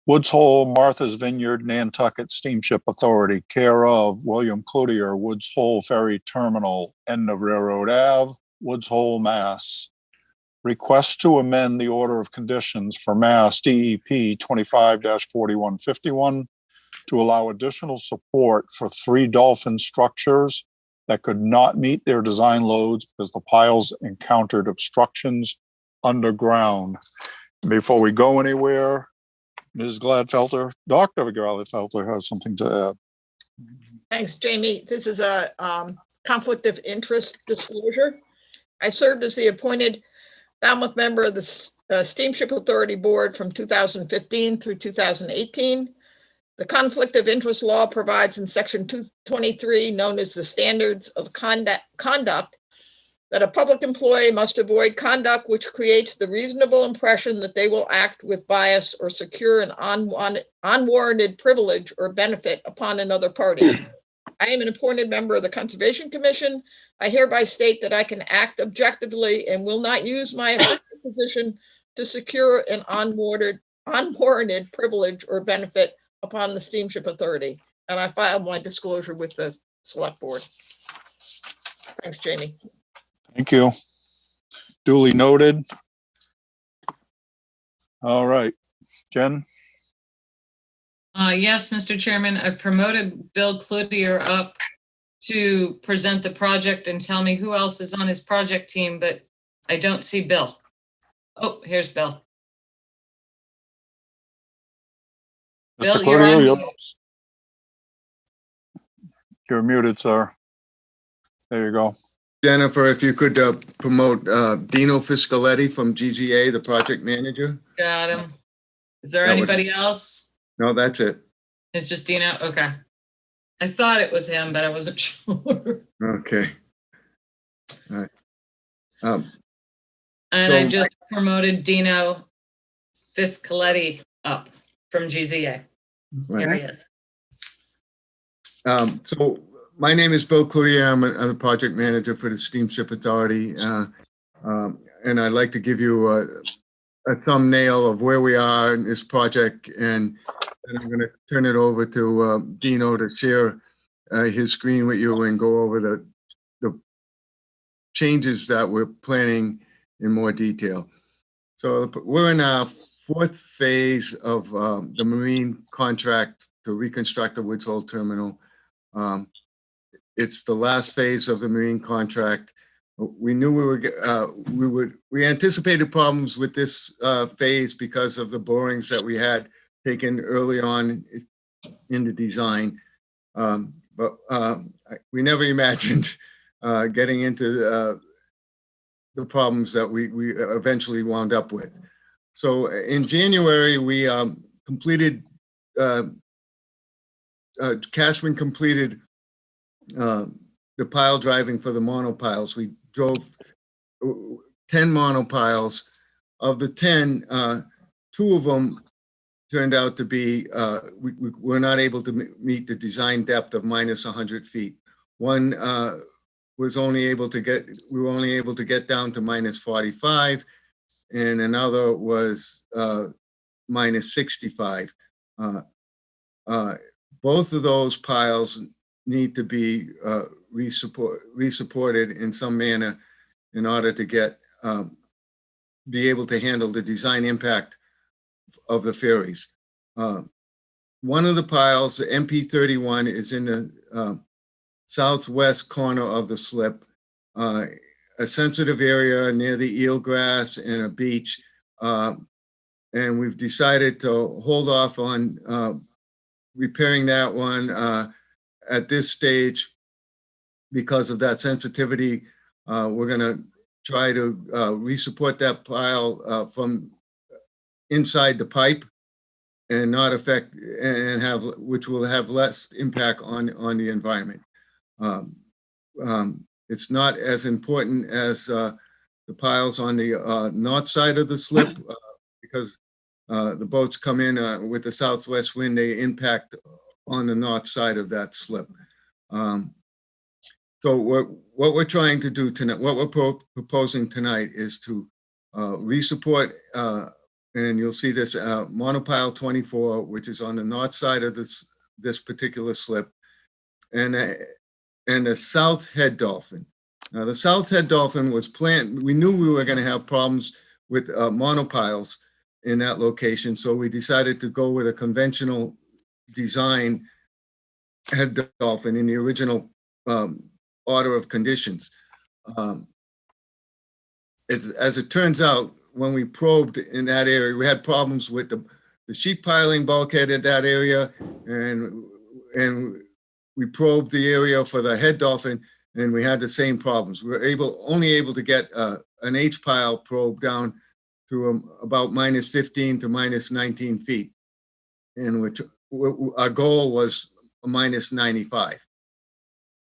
Woods Hole, Martha's Vineyard, Nantucket Steamship Authority, care of William Cloutier, Woods Hole Ferry Terminal, end of Railroad Ave, Woods Hole, Mass. Request to amend the order of conditions for Mass DEP 25-4151 to allow additional support for 3 dolphin structures that could not meet their design loads because the piles encountered obstructions underground. Before we go anywhere, Ms. Gladfelter, Dr. Gladfelter has something to add. Thanks, Jamie. This is a conflict of interest disclosure. I served as the appointed Falmouth member of the Steamship Authority Board from 2015 through 2018. The conflict of interest law provides in section 223, known as the standards of conduct, that a public employee must avoid conduct which creates the reasonable impression that they will act with bias or secure an unwarranted privilege or benefit upon another party. I am an appointed member of the Conservation Commission. I hereby state that I can act objectively and will not use my position to secure an unwarranted privilege or benefit upon the Steamship Authority. And I filed my disclosure with the Select Board. Thanks, Jamie. Thank you. Duly noted. All right, Jen. Yes, Mr. Chairman, I've promoted Bill Cloutier up to present the project and tell me who else is on his project team, but I don't see Bill. Oh, here's Bill. Bill, Mr. you're on Cloutier, mute. you're muted, sir. There you go. Jennifer, if you could promote Dino Fiscaletti from GZA, the project manager. Got him. Is there That would- anybody else? No, that's it. It's just Dino? Okay. I thought it was him, but I wasn't sure. Okay. All right. And So- I just promoted Dino Fiscaletti up from GZA. Here he is. So my name is Bill Cloutier. I'm a project manager for the Steamship Authority. And I'd like to give you a thumbnail of where we are in this project and And I'm going to turn it over to Dino to share his screen with you and go over the changes that we're planning in more detail. So we're in our fourth phase of the marine contract to reconstruct the Woods Hole Terminal. It's the last phase of the marine contract. We knew we anticipated problems with this phase because of the borings that we had taken early on in the design. But we never imagined getting into the problems that we eventually wound up with. So in January, we completed, Cashman completed the pile driving for the monopiles. We drove 10 monopiles. Of the 10, 2 of them turned out to be, we were not able to meet the design depth of minus 100 feet. One was only able to get, we were only able to get down to minus 45, and another was minus 65. Both of those piles need to be resupported in some manner in order to get, be able to handle the design impact of the ferries. One of the piles, the MP31, is in the southwest corner of the slip, a sensitive area near the eelgrass and a beach. And we've decided to hold off on repairing that one at this stage because of that sensitivity. We're going to try to resupport that pile from inside the pipe and not affect, and have, which will have less impact on the environment. It's not as important as the piles on the north side of the slip because the boats come in with the southwest wind, they impact on the north side of that slip. So what we're trying to do tonight, what we're proposing tonight is to resupport, and you'll see this monopile 24, which is on the north side of this particular slip, and the south head dolphin. Now, the south head dolphin was planned. We knew we were going to have problems with monopiles in that location, so we decided to go with a conventional design head dolphin in the original order of conditions. As it turns out, when we probed in that area, we had problems with the sheet piling bulkhead in that area, and we probed the area for the head dolphin, and we had the same problems. We were only able to get an H-pile probe down to about minus 15 to minus 19 feet, in which our goal was minus 95.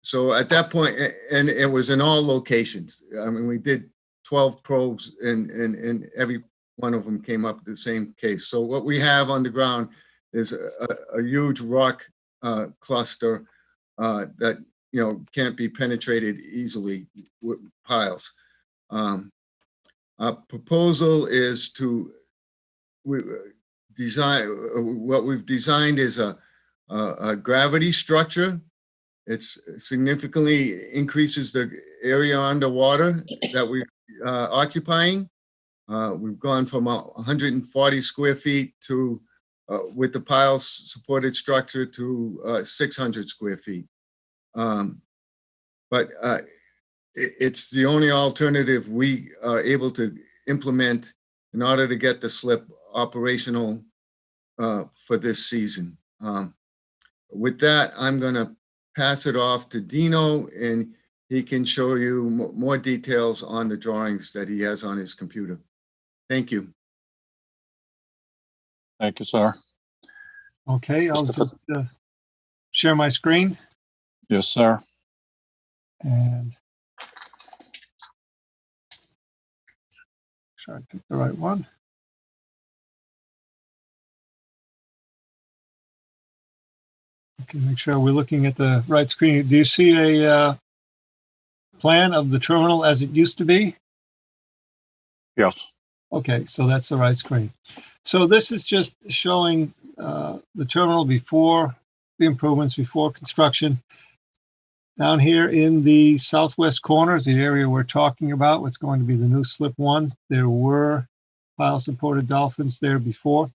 So at that point, and it was in all locations. I mean, we did 12 probes, and every one of them came up the same case. So what we have on the ground is a huge rock cluster that can't be penetrated easily with piles. Our proposal is to design. What we've designed is a gravity structure. It significantly increases the area underwater that we're occupying. We've gone from 140 square feet to, with the pile supported structure, to 600 square feet. But it's the only alternative we are able to implement in order to get the slip operational for this season. With that, I'm going to pass it off to Dino, and he can show you more details on the drawings that he has on his computer. Thank you. Thank you, sir. Okay, I'll just share my screen. Yes, sir. And sure I picked the right one. Okay, make sure we're looking at the right screen. Do you see a plan of the terminal as it used to be? Yes. Okay, so that's the right screen. So this is just showing the terminal before the improvements, before construction. Down here in the southwest corner is the area we're talking about, what's going to be the new slip one. There were pile-supported dolphins there before.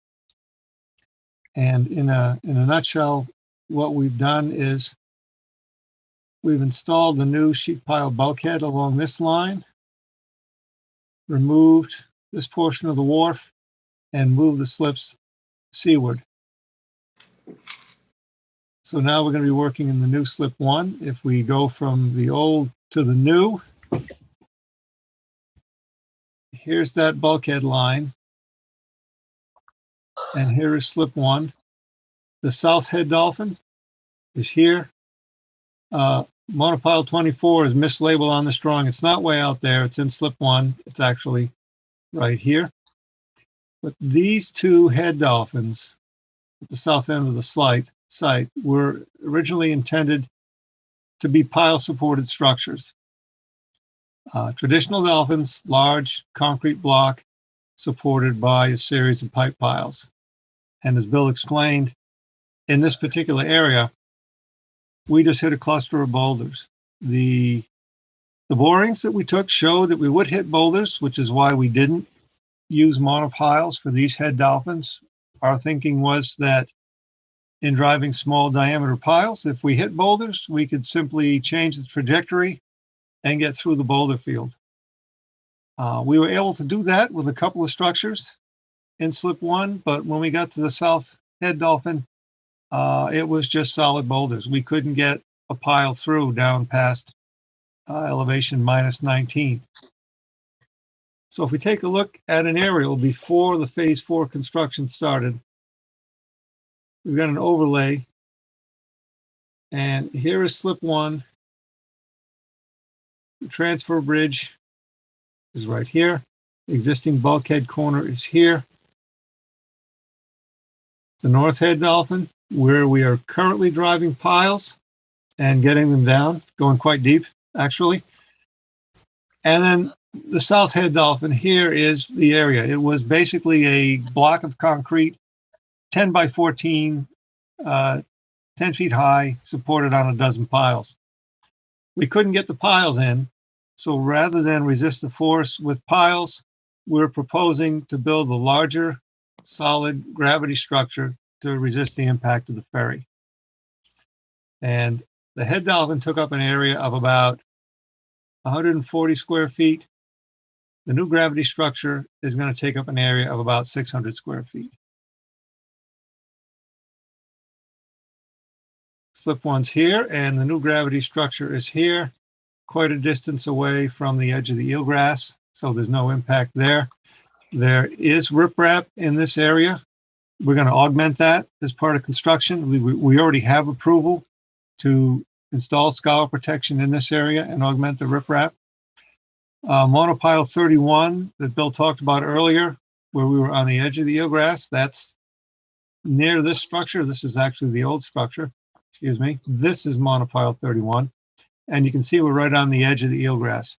And in a nutshell, what we've done is we've installed the new sheet pile bulkhead along this line, removed this portion of the wharf, and moved the slips seaward. So now we're going to be working in the new slip one. If we go from the old to the new, here's that bulkhead line. And here is slip one. The south head dolphin is here. Monopile 24 is mislabeled on this drawing. It's not way out there. It's in slip one. It's actually right here. But these two head dolphins at the south end of the site were originally intended to be pile-supported structures. Traditional dolphins, large concrete block supported by a series of pipe piles. And as Bill explained, in this particular area, we just hit a cluster of boulders. The borings that we took showed that we would hit boulders, which is why we didn't use monopiles for these head dolphins. Our thinking was that in driving small diameter piles, if we hit boulders, we could simply change the trajectory and get through the boulder field. We were able to do that with a couple of structures in slip one, but when we got to the south head dolphin, it was just solid boulders. We couldn't get a pile through down past elevation minus 19. So if we take a look at an aerial before the phase 4 construction started, we've got an overlay. And here is slip one. The transfer bridge is right here. The existing bulkhead corner is here. The north head dolphin, where we are currently driving piles and getting them down, going quite deep, actually. And then the south head dolphin, here is the area. It was basically a block of concrete, 10 by 14, 10 feet high, supported on a dozen piles. We couldn't get the piles in, so rather than resist the force with piles, we're proposing to build a larger, solid gravity structure to resist the impact of the ferry. And the head dolphin took up an area of about 140 square feet. The new gravity structure is going to take up an area of about 600 square feet. Slip one's here, and the new gravity structure is here, quite a distance away from the edge of the eelgrass, so there's no impact there. There is riprap in this area. We're going to augment that as part of construction. We already have approval to install scour protection in this area and augment the riprap. Monopile 31 that Bill talked about earlier, where we were on the edge of the eelgrass, that's near this structure. This is actually the old structure. Excuse me. This is monopile 31. And you can see we're right on the edge of the eelgrass.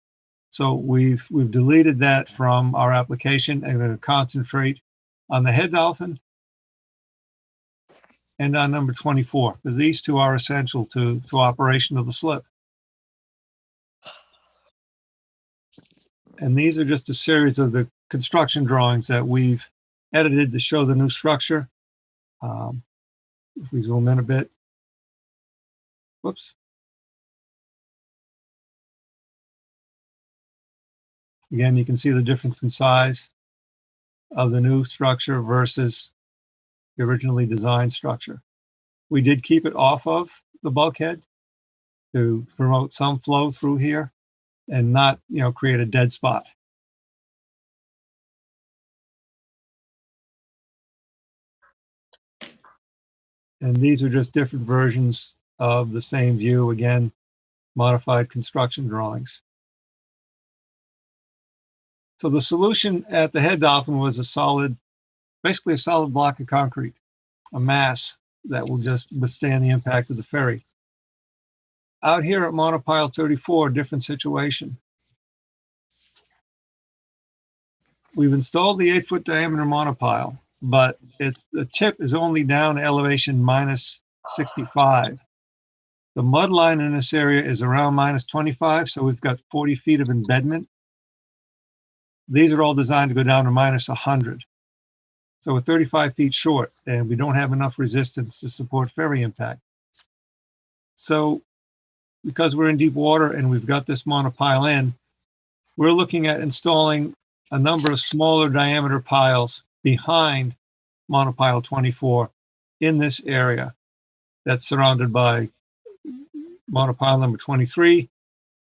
So we've deleted that from our application and going to concentrate on the head dolphin and on number 24, because these two are essential to operation of the slip. And these are just a series of the construction drawings that we've edited to show the new structure. If we zoom in a bit. Whoops. Again, you can see the difference in size of the new structure versus the originally designed structure. We did keep it off of the bulkhead to promote some flow through here and not, create a dead spot. And these are just different versions of the same view, again, modified construction drawings. So the solution at the head dolphin was basically a solid block of concrete, a mass that will just withstand the impact of the ferry. Out here at monopile 34, different situation. we've installed the 8-foot diameter monopile, but the tip is only down to elevation minus 65. The mud line in this area is around minus 25, so we've got 40 feet of embedment. These are all designed to go down to minus 100. So we're 35 feet short, and we don't have enough resistance to support ferry impact. So because we're in deep water and we've got this monopile in, we're looking at installing a number of smaller diameter piles behind monopile 24 in this area that's surrounded by monopile number 23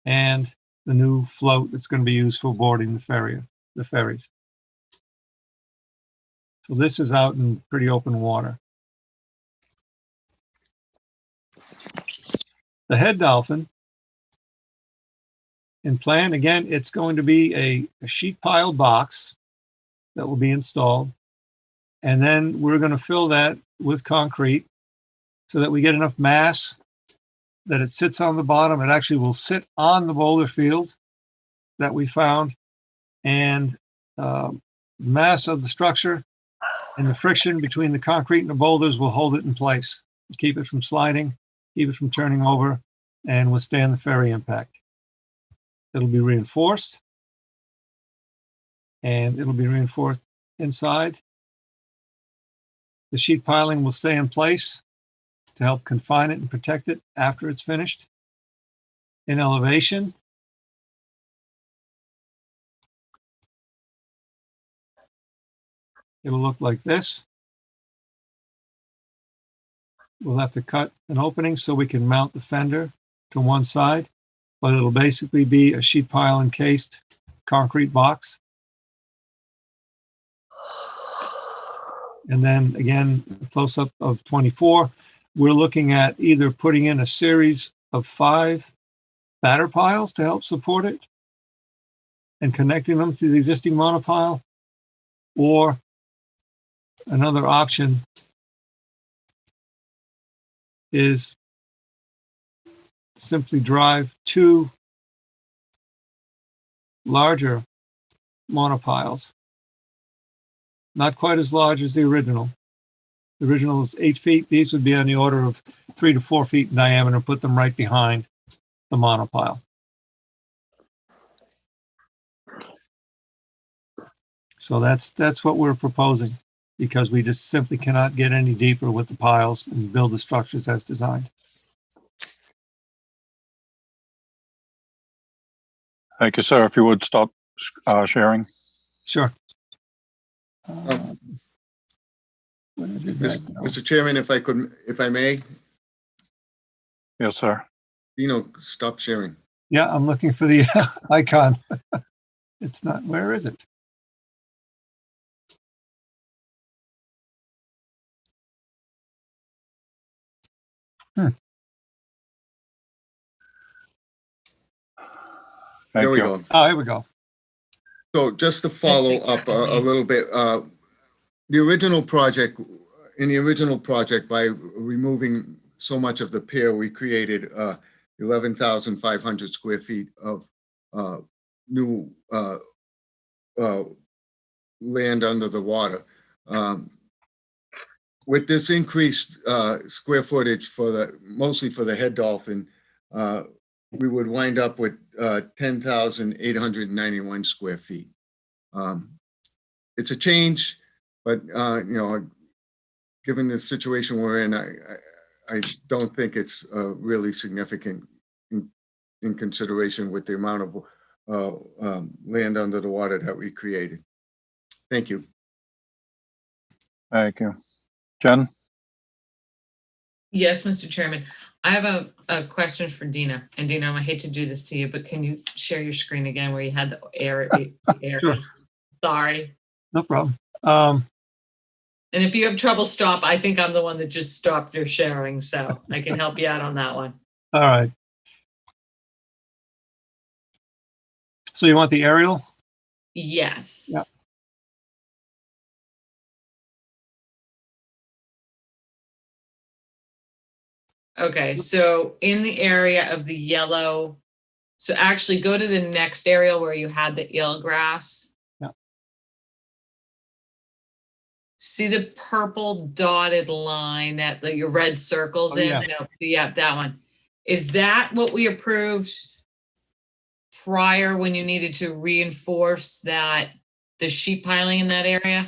and the new float that's going to be used for boarding the ferries. So this is out in pretty open water. The head dolphin, in plan, again, it's going to be a sheet pile box that will be installed. And then we're going to fill that with concrete so that we get enough mass that it sits on the bottom. It actually will sit on the boulder field that we found. And mass of the structure and the friction between the concrete and the boulders will hold it in place, keep it from sliding, keep it from turning over, and withstand the ferry impact. It'll be reinforced, and it'll be reinforced inside. The sheet piling will stay in place to help confine it and protect it after it's finished. In elevation, it will look like this. We'll have to cut an opening so we can mount the fender to one side, but it'll basically be a sheet pile encased concrete box. And then again, a close-up of 24. We're looking at either putting in a series of 5 batter piles to help support it and connecting them to the existing monopile, or another option is simply drive 2 larger monopiles, not quite as large as the original. The original is 8 feet. These would be on the order of 3 to 4 feet in diameter. Put them right behind the monopile. So that's what we're proposing, because we just simply cannot get any deeper with the piles and build the structures as designed. Thank you, sir. If you would stop sharing. Sure. Mr. Chairman, if I may, Yes, sir. stop sharing. Yeah, I'm looking for the icon. It's not, where is it? There we go. Oh, here we go. So just to follow up a little bit, the original project, by removing so much of the pier, we created 11,500 square feet of new land under the water. With this increased square footage mostly for the head dolphin, we would wind up with 10,891 square feet. It's a change, but given the situation we're in, I don't think it's really significant in consideration with the amount of land under the water that we created. Thank you. Thank you. Jen? Yes, Mr. Chairman. I have a question for Dina. And Dina, I hate to do this to you, but can you share your screen again where you had the air? Sure. Sorry. No problem. And if you have trouble, stop. I think I'm the one that just stopped your sharing, so I can help you out on that one. All right. So you want the aerial? Yes. Yeah. Okay, so in the area of the yellow, so actually go to the next aerial where you had the eelgrass. Yeah. see the purple dotted line that your red circles Oh, in? yeah. No, yeah, that one. Is that what we approved prior when you needed to reinforce the sheet piling in that area?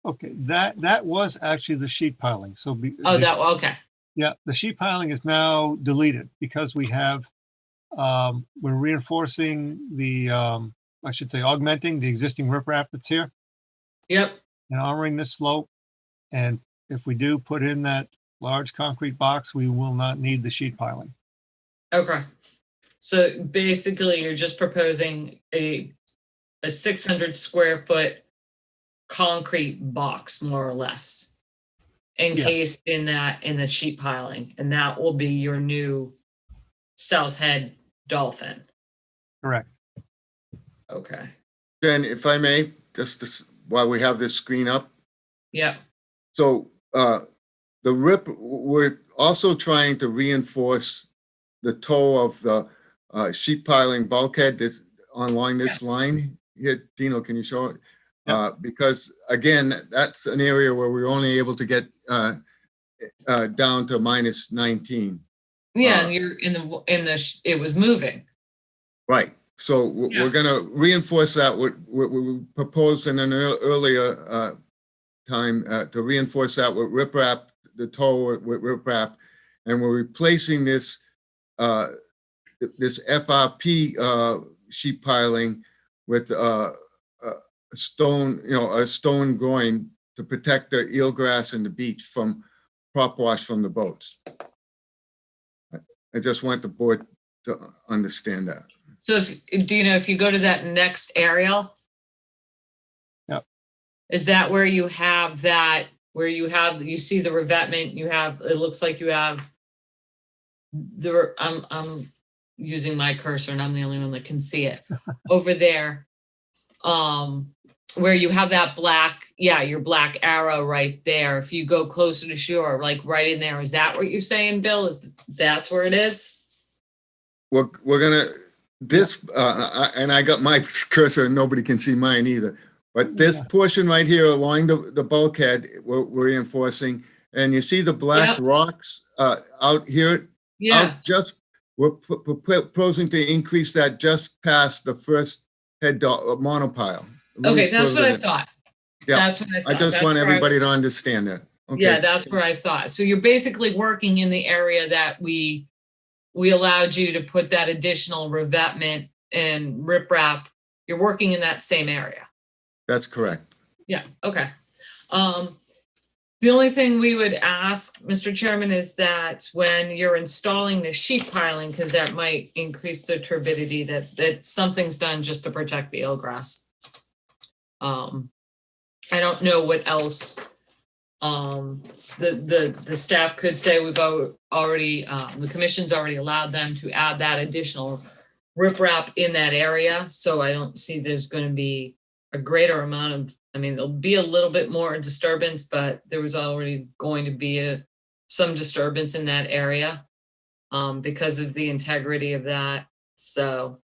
Okay, that was actually the sheet piling. So Okay. yeah, the sheet piling is now deleted because we have, we're reinforcing I should say augmenting the existing riprap that's here Yep. and armoring this slope. And if we do put in that large concrete box, we will not need the sheet piling. Okay. So basically you're just proposing a 600 square foot concrete box, more or less, encased in the sheet piling, and that will be your new South Head Dolphin. Correct. Okay. Then if I may, while we have this screen up. Yep. So we're also trying to reinforce the toe of the sheet piling bulkhead along this line here. Dino, can you show it? Because again, that's an area where we're only able to get down to -19. Yeah, and you're it was moving. Right. So we're going to reinforce that. What we proposed in an earlier time to reinforce that with riprap, the toe with riprap, and we're replacing this FRP sheet piling with a stone, a stone groin to protect the eelgrass and the beach from prop wash from the boats. I just want the board to understand that. So if you go to that next aerial, yep, is that where you have you see the revetment, it looks like you have I'm using my cursor and I'm the only one that can see it over there, where you have that your black arrow right there. If you go closer to shore, like right in there, is that what you're saying, Bill? That's where it is? We're gonna and I got my cursor and nobody can see mine either. But this portion right here along the bulkhead, we're reinforcing, and you see the black rocks out here. Yeah. We're proposing to increase that just past the first head monopile. Okay, that's what I thought. Yeah, that's what I thought. I just want everybody to understand that. Okay. Yeah, that's where I thought. So you're basically working in the area that we allowed you to put that additional revetment and riprap. You're working in that same area. That's correct. Yeah, okay. The only thing we would ask, Mr. Chairman, is that when you're installing the sheet piling, because that might increase the turbidity, that something's done just to protect the eelgrass. I don't know what else the staff could say. We've already, the commission's already allowed them to add that additional riprap in that area. So I don't see there's going to be a greater amount of, there'll be a little bit more disturbance, but there was already going to be some disturbance in that area because of the integrity of that. So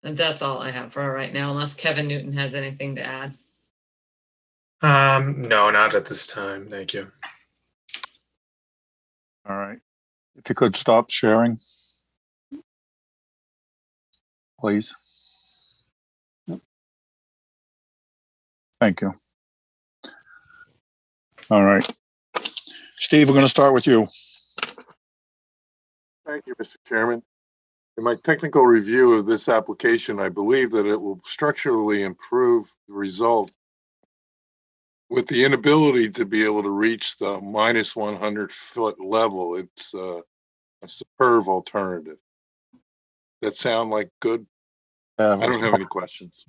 and that's all I have for right now, unless Kevin Newton has anything to add. No, not at this time. Thank you. All right. If you could stop sharing, please. Thank you. All right. Steve, we're going to start with you. Thank you, Mr. Chairman. In my technical review of this application, I believe that it will structurally improve the result with the inability to be able to reach the minus 100-foot level. It's a superb alternative. That sound like good? I don't have any questions.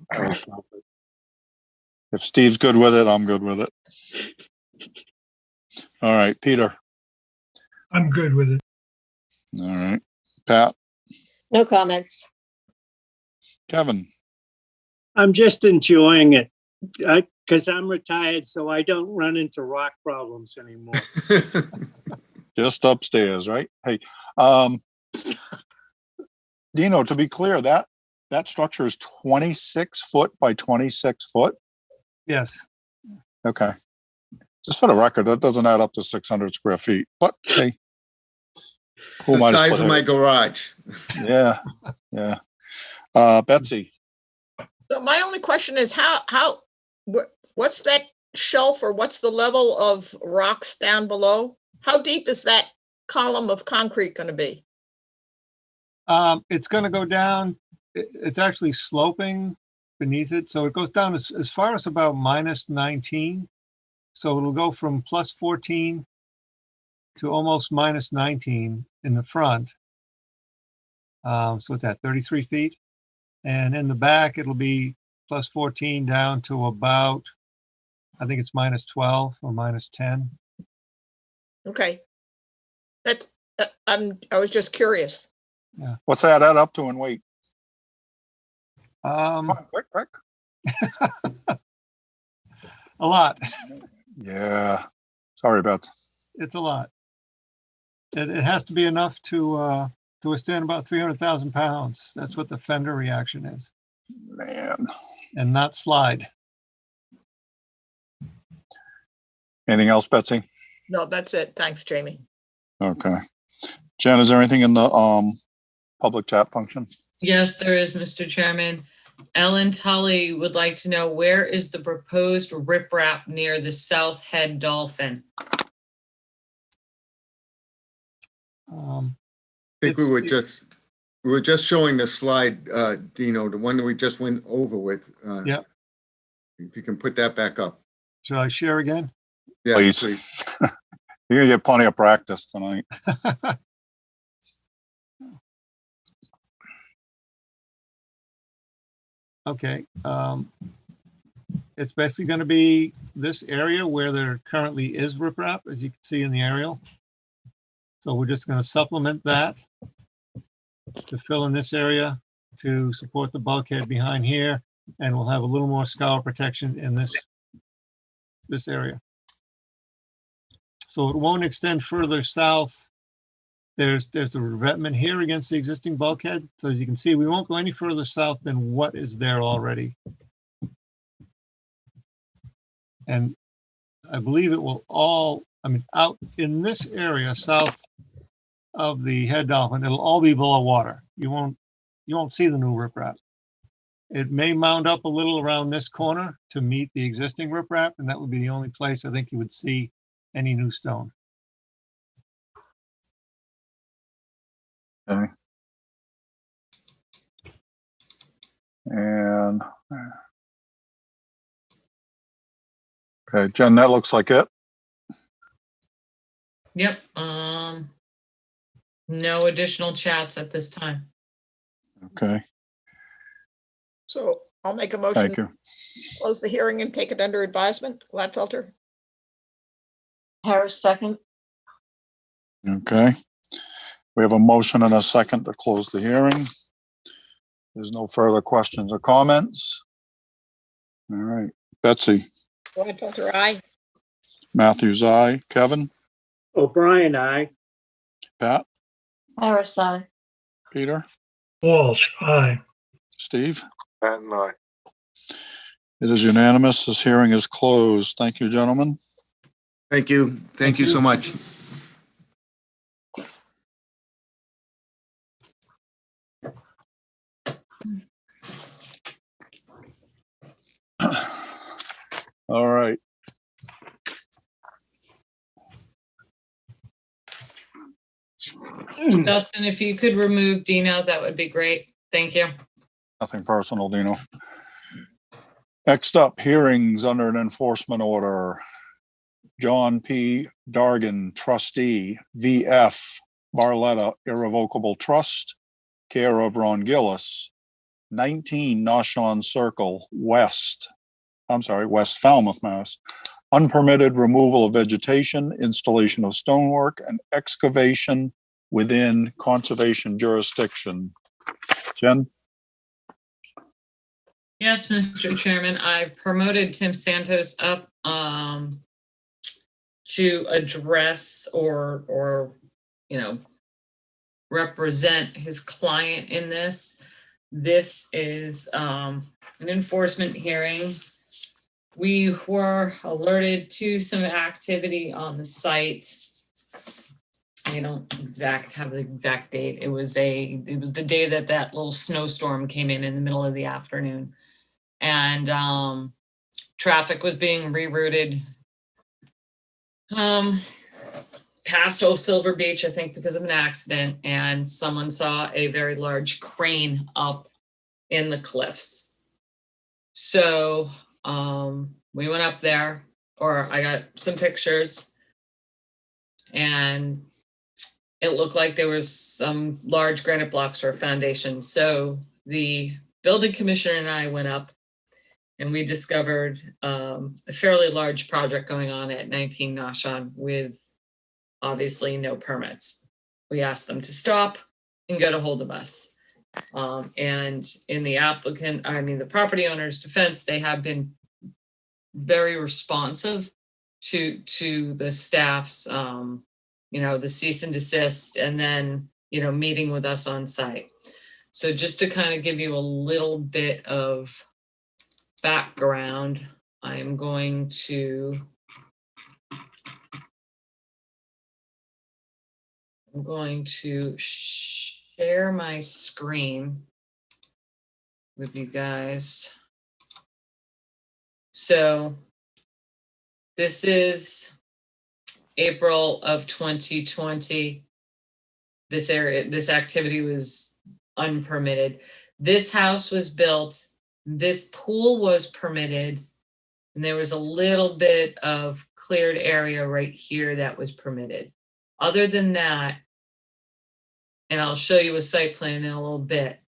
If Steve's good with it, I'm good with it. All right, Peter. I'm good with it. All right, Pat. No comments. Kevin. I'm just enjoying it because I'm retired, so I don't run into rock problems anymore. Just upstairs, right? Hey, Dino, to be clear, that structure is 26 foot by 26 foot. Yes. Okay. Just for the record, that doesn't add up to 600 square feet, but hey. It's Who the am I to size split of my hairs? garage. Yeah, yeah. Betsy, So my only question is what's that shelf or what's the level of rocks down below? How deep is that column of concrete going to be? It's going to go down. It's actually sloping beneath it. So it goes down as far as about -19. So it'll go from +14 to almost -19 in the front. So what's that, 33 feet? And in the back, it'll be +14 down to about, I think it's -12 or -10. Okay. That's, I was just curious. Yeah. what's that add up to in weight? Come Um, on, quick. a lot. Yeah. Sorry, Betsy. It's a lot. It has to be enough to withstand about 300,000 pounds. That's what the fender reaction is, Man. and not slide. Anything else, Betsy? No, that's it. Thanks, Jamie. Okay. Jen, is there anything in the public chat function? Yes, there is, Mr. Chairman. Ellen Tully would like to know, where is the proposed riprap near the South Head Dolphin? Um, I think we It's- were just showing the slide, Dino, the one that we just went over with. Yep. If you can put that back up. Shall I share again? Yeah, Please. You're gonna get plenty of practice tonight. Okay. It's basically going to be this area where there currently is riprap, as you can see in the aerial. So we're just going to supplement that to fill in this area to support the bulkhead behind here, and we'll have a little more scour protection in this area. So it won't extend further south. There's a revetment here against the existing bulkhead. So as you can see, we won't go any further south than what is there already. And I believe it will all, out in this area south of the head dolphin, it'll all be below water. You won't see the new riprap. It may mound up a little around this corner to meet the existing riprap, and that would be the only place I think you would see any new stone. Okay. And okay, Jen, that looks like it. Yep. No additional chats at this time. Okay, So I'll make a motion, thank to you. close the hearing and take it under advisement. Gladfelter? Harris, second. Okay. We have a motion and a second to close the hearing. There's no further questions or comments. All right, Betsy, Gladfelter, aye. Matthews, aye. Kevin, O'Brien, aye. Pat, Harris, aye. Peter, Walsh, aye. Steve. Pat and I. It is unanimous. This hearing is closed. Thank you, gentlemen. Thank you. Thank you so much. All right. Justin, if you could remove Dino, that would be great. Thank you. Nothing personal, Dino. Next up, hearings under an enforcement order. John P. Dargan, trustee, VF Barletta Irrevocable Trust, care of Ron Gillis, 19 Nashon Circle, West Falmouth, Mass. Unpermitted removal of vegetation, installation of stonework, and excavation within conservation jurisdiction. Jen? Yes, Mr. Chairman, I've promoted Tim Santos up to address or represent his client in this. This is an enforcement hearing We were alerted to some activity on the site. I don't have the exact date. It was the day that that little snowstorm came in the middle of the afternoon. And traffic was being rerouted past Old Silver Beach, I think, because of an accident. And someone saw a very large crane up in the cliffs. So we went up there, or I got some pictures, and it looked like there was some large granite blocks for a foundation. So the building commissioner and I went up, and we discovered a fairly large project going on at 19 Nashon with obviously no permits. We asked them to stop and get a hold of us. And in the property owner's defense, they have been very responsive to the staff's, the cease and desist, and then, meeting with us on site. So just to kind of give you a little bit of background, I'm going to share my screen with you guys. So this is April of 2020. This activity was unpermitted. This house was built, this pool was permitted, and there was a little bit of cleared area right here that was permitted. Other than that, and I'll show you a site plan in a little bit,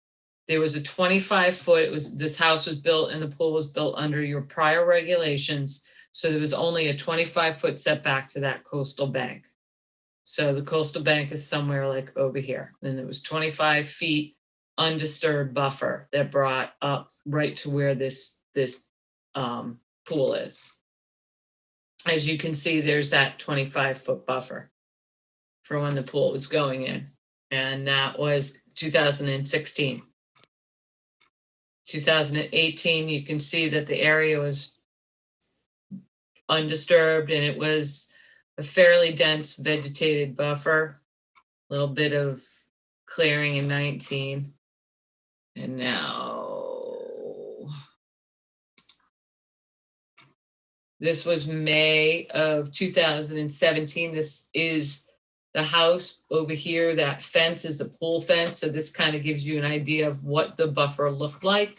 there was a 25-foot, this house was built and the pool was built under your prior regulations. So there was only a 25-foot setback to that coastal bank. So the coastal bank is somewhere like over here. And it was 25 feet undisturbed buffer that brought up right to where this pool is. As you can see, there's that 25-foot buffer for when the pool was going in. And that was 2016. 2018, you can see that the area was undisturbed and it was a fairly dense vegetated buffer. A little bit of clearing in 19. And now, this was May of 2017. This is the house over here. That fence is the pool fence. So this kind of gives you an idea of what the buffer looked like.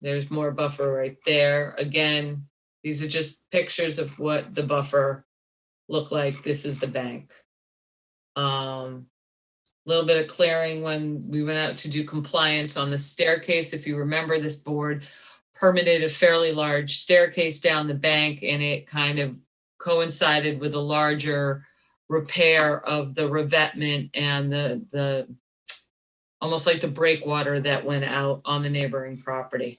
There's more buffer right there. Again, these are just pictures of what the buffer looked like. This is the bank. Little bit of clearing when we went out to do compliance on the staircase. If you remember, this board permitted a fairly large staircase down the bank, and it kind of coincided with a larger repair of the revetment and the almost like the breakwater that went out on the neighboring property.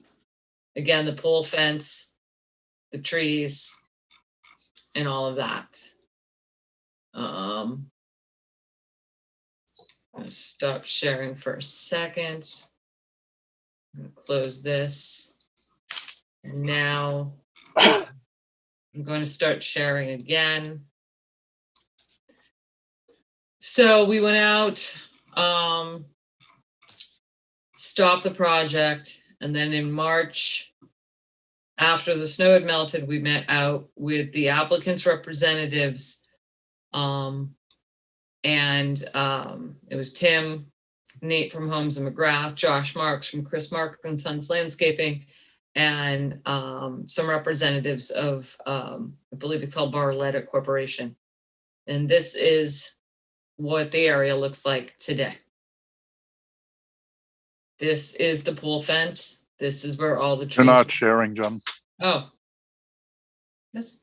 Again, the pool fence, the trees, and all of that. I'm going to stop sharing for a second. I'm going to close this. And now I'm going to start sharing again. So we went out, stopped the project, and then in March, after the snow had melted, we met out with the applicant's representatives. It was Tim, Nate from Homes and McGrath, Josh Marks from Chris Mark and Sons Landscaping, and some representatives of, I believe it's called Barletta Corporation. And this is what the area looks like today. This is the pool fence. This is where all the trees. You're not sharing, John. Oh. Yes.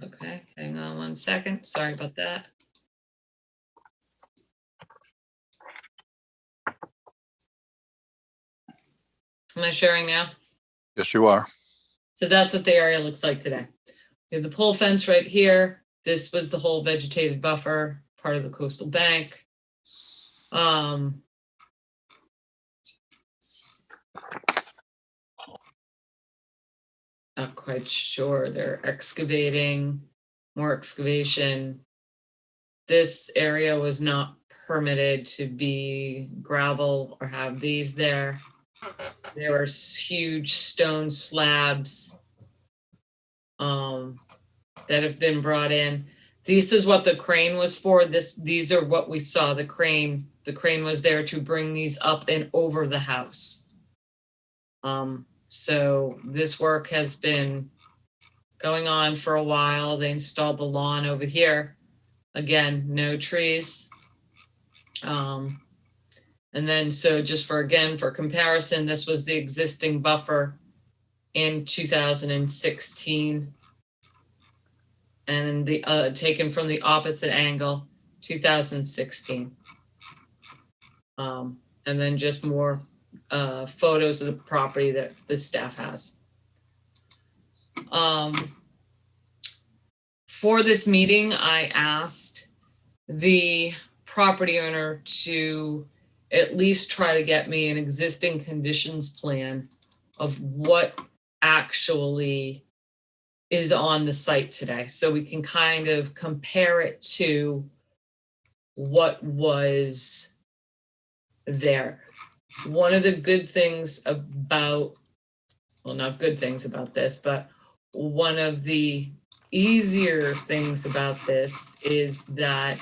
Okay, hang on 1 second. Sorry about that. Am I sharing now? Yes, you are. So that's what the area looks like today. We have the pole fence right here. This was the whole vegetated buffer, part of the coastal bank. quite sure. They're excavating, more excavation. This area was not permitted to be gravel or have these there. There were huge stone slabs that have been brought in. This is what the crane was for. These are what we saw. The crane was there to bring these up and over the house. So this work has been going on for a while. They installed the lawn over here. Again, no trees. And then, so just for comparison, this was the existing buffer in 2016. And the taken from the opposite angle, 2016. And then just more photos of the property that the staff has. For this meeting, I asked the property owner to at least try to get me an existing conditions plan of what actually is on the site today, so we can kind of compare it to what was there. One of the good things about, well, not good things about this, but one of the easier things about this is that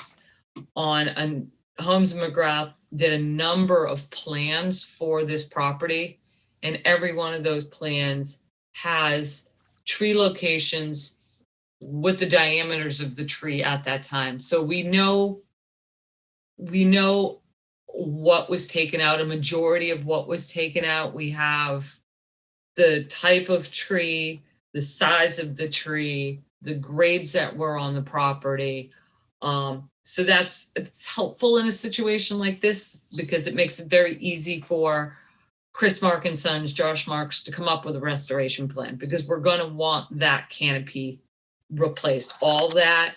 Holmes and McGrath did a number of plans for this property, and every one of those plans has tree locations with the diameters of the tree at that time. So we know what was taken out, a majority of what was taken out. We have the type of tree, the size of the tree, the grades that were on the property. So it's helpful in a situation like this because it makes it very easy for Chris Mark and Sons, Josh Marks, to come up with a restoration plan, because we're going to want that canopy replaced. All that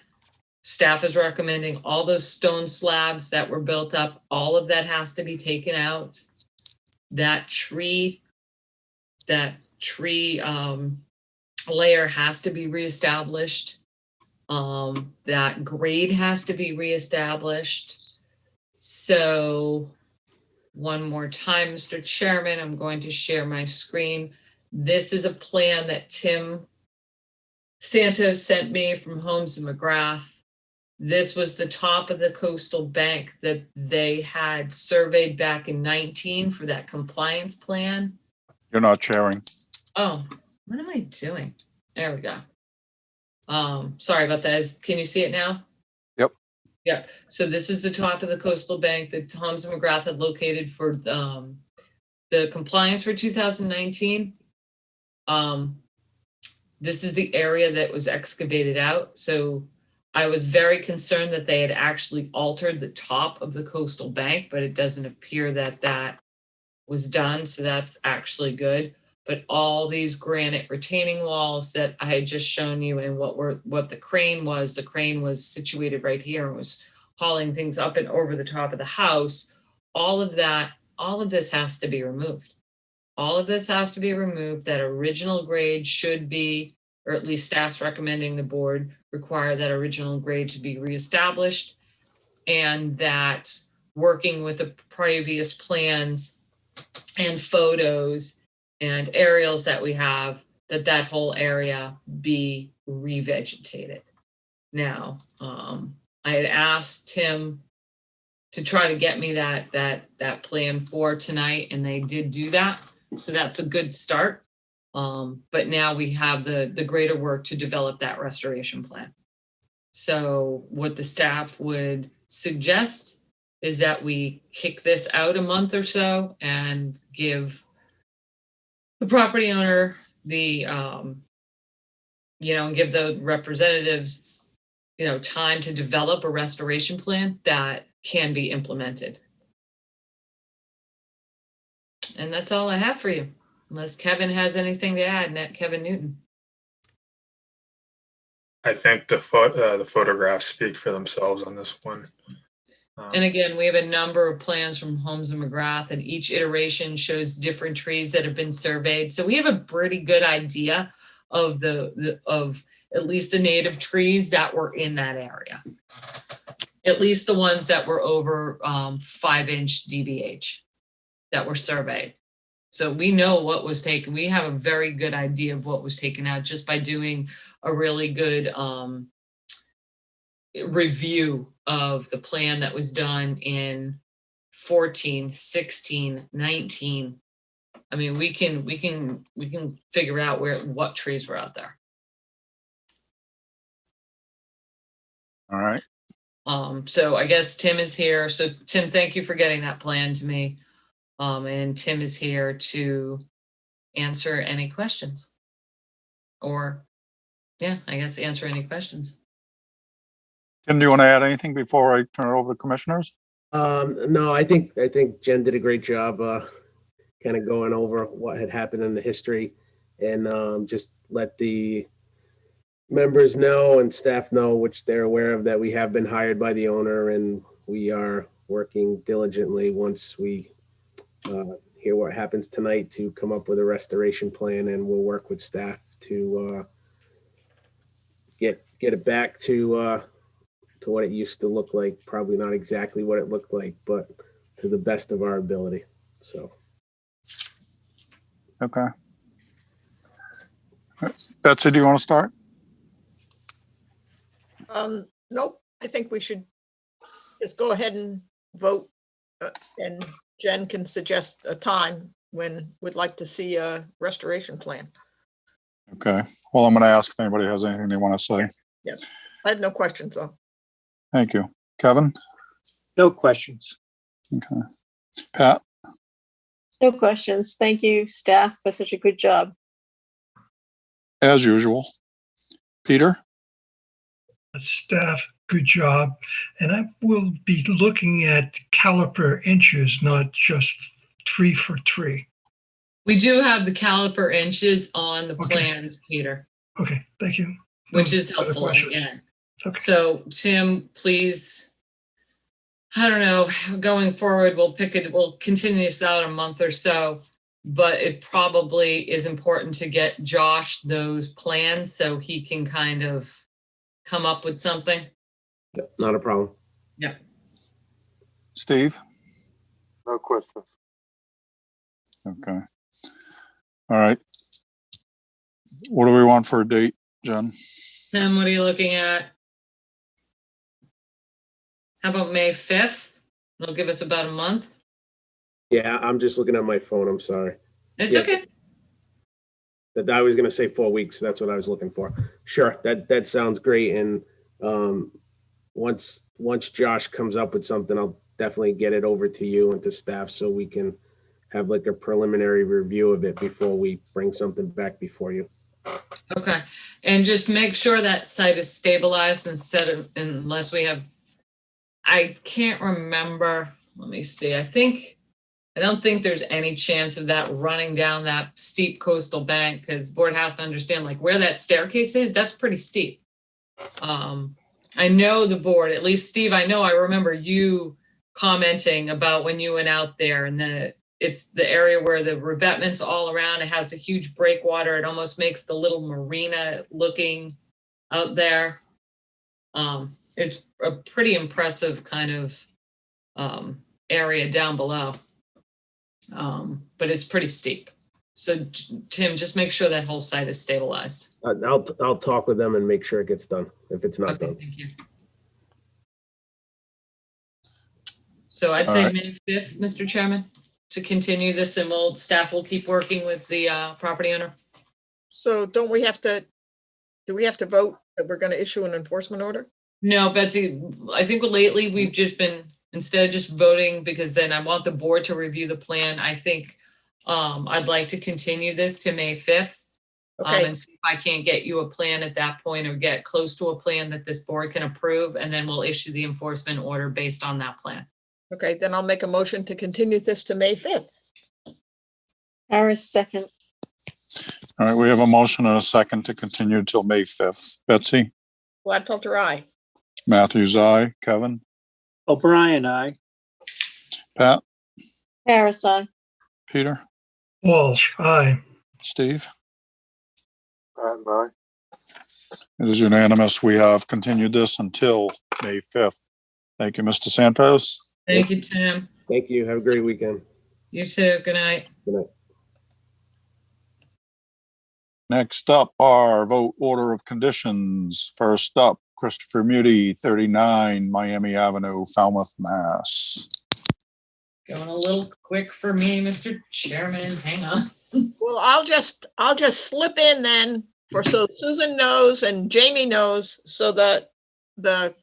staff is recommending, all those stone slabs that were built up, all of that has to be taken out. That tree layer has to be reestablished. That grade has to be reestablished. So one more time, Mr. Chairman, I'm going to share my screen. This is a plan that Tim Santos sent me from Holmes and McGrath. This was the top of the coastal bank that they had surveyed back in 19 for that compliance plan. You're not sharing. Oh, what am I doing? There we go. Sorry about that. Can you see it now? Yep. Yeah. So this is the top of the coastal bank that Holmes and McGrath had located for the compliance for 2019. This is the area that was excavated out. So I was very concerned that they had actually altered the top of the coastal bank, but it doesn't appear that that was done. So that's actually good. But all these granite retaining walls that I had just shown you and what the crane was situated right here and was hauling things up and over the top of the house. All of this has to be removed. All of this has to be removed. That original grade should be, or at least staff's recommending the board require that original grade to be reestablished, and that working with the previous plans and photos and aerials that we have, that whole area be revegetated. Now, I had asked Tim to try to get me that plan for tonight, and they did do that. So that's a good start. But now we have the greater work to develop that restoration plan. So what the staff would suggest is that we kick this out a month or so and give the property owner the, and give the representatives, time to develop a restoration plan that can be implemented. And that's all I have for you, unless Kevin has anything to add. Kevin Newton. I think the photographs speak for themselves on this one. And again, we have a number of plans from Holmes and McGrath, and each iteration shows different trees that have been surveyed. So we have a pretty good idea of of at least the native trees that were in that area. At least the ones that were over 5-inch DBH that were surveyed. So we know what was taken. We have a very good idea of what was taken out just by doing a really good review of the plan that was done in 14, 16, 19. I mean, we can figure out what trees were out there. All right. So I guess Tim is here. So Tim, thank you for getting that plan to me. And Tim is here to answer any questions. Or, yeah, I guess answer any questions. Tim, do you want to add anything before I turn it over to commissioners? No, I think Jen did a great job, kind of going over what had happened in the history, and just let the members know and staff know, which they're aware of, that we have been hired by the owner, and we are working diligently once we hear what happens tonight to come up with a restoration plan, and we'll work with staff to get it back to what it used to look like. Probably not exactly what it looked like, but to the best of our ability. So. Okay. Betsy, do you want to start? Nope, I think we should just go ahead and vote, and Jen can suggest a time when we'd like to see a restoration plan. Okay. Well, I'm going to ask if anybody has anything they want to say. Yes, I have no questions though. Thank you. Kevin? No questions. Okay. Pat? No questions. Thank you, staff, for such a good job. As usual. Peter? Staff, good job. And I will be looking at caliper inches, not just 3 for 3. We do have the caliper inches on the Okay. plans, Peter, Okay, thank you. which is Other helpful questions? again. Okay. So Tim, please, I don't know, going forward, we'll continue this out a month or so, but it probably is important to get Josh those plans so he can kind of come up with something. Yep, not a problem. Yeah. Steve? No questions. Okay. All right. What do we want for a date, Jen? Tim, what are you looking at? How about May 5th? It'll give us about a month. Yeah, I'm just looking at my phone. I'm sorry. It's Yeah. okay. That I was gonna say 4 weeks. That's what I was looking for. Sure, that sounds great. And once Josh comes up with something, I'll definitely get it over to you and to staff so we can have like a preliminary review of it before we bring something back before you. Okay. And just make sure that site is stabilized unless we have, I can't remember. Let me see. I don't think there's any chance of that running down that steep coastal bank, because board has to understand, like, where that staircase is, that's pretty steep. I know the board, at least Steve, I remember you commenting about when you went out there, and it's the area where the revetment's all around. It has a huge breakwater. It almost makes the little marina looking out there. It's a pretty impressive kind of area down below. But it's pretty steep. So Tim, just make sure that whole site is stabilized. I'll talk with them and make sure it gets done if it's not done. Thank you. So I'd say May 5th, Mr. Chairman, to continue this, and staff will keep working with the property owner. So do we have to vote that we're going to issue an enforcement order? No, Betsy, I think lately we've just been, instead of just voting, because then I want the board to review the plan, I think I'd like to continue this to May 5th. Okay. And see if I can't get you a plan at that point, or get close to a plan that this board can approve, and then we'll issue the enforcement order based on that plan. Okay, then I'll make a motion to continue this to May 5th. Harris, second. All right, we have a motion and a second to continue until May 5th. Betsy? Gladfelter, aye. Matthews, aye. Kevin? O'Brien, aye. Pat? Harris, aye. Peter? Walsh, aye. Steve? Pat and I. It is unanimous. We have continued this until May 5th. Thank you, Mr. Santos. Thank you, Tim. Thank you. Have a great weekend. You too. Good night. Good night. Next up, our vote order of conditions. First up, Christopher Muti, 39 Miami Avenue, Falmouth, Mass. Going a little quick for me, Mr. Chairman. Hang on. Well, I'll just slip in then so Susan knows and Jamie knows, so that the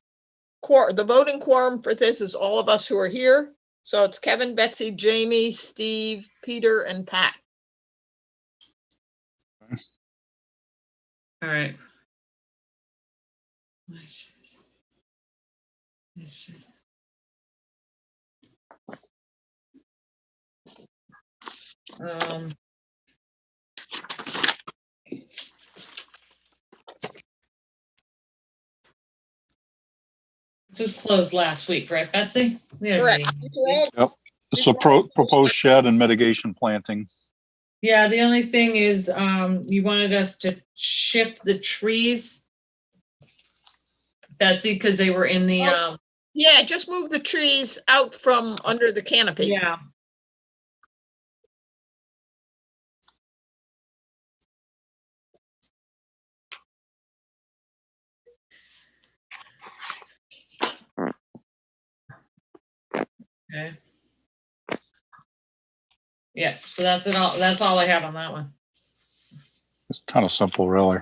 voting quorum for this is all of us who are here. So it's Kevin, Betsy, Jamie, Steve, Peter, and Pat. All right. This was closed last week, right, Betsy? We had a Correct. meeting. Yep. So proposed shed and mitigation planting. Yeah, the only thing is, you wanted us to shift the trees, Betsy, because they were in the, Yeah, just move the trees out from under the canopy. yeah. Okay. Yeah, so that's it all. That's all I have on that one. It's kind of simple, really.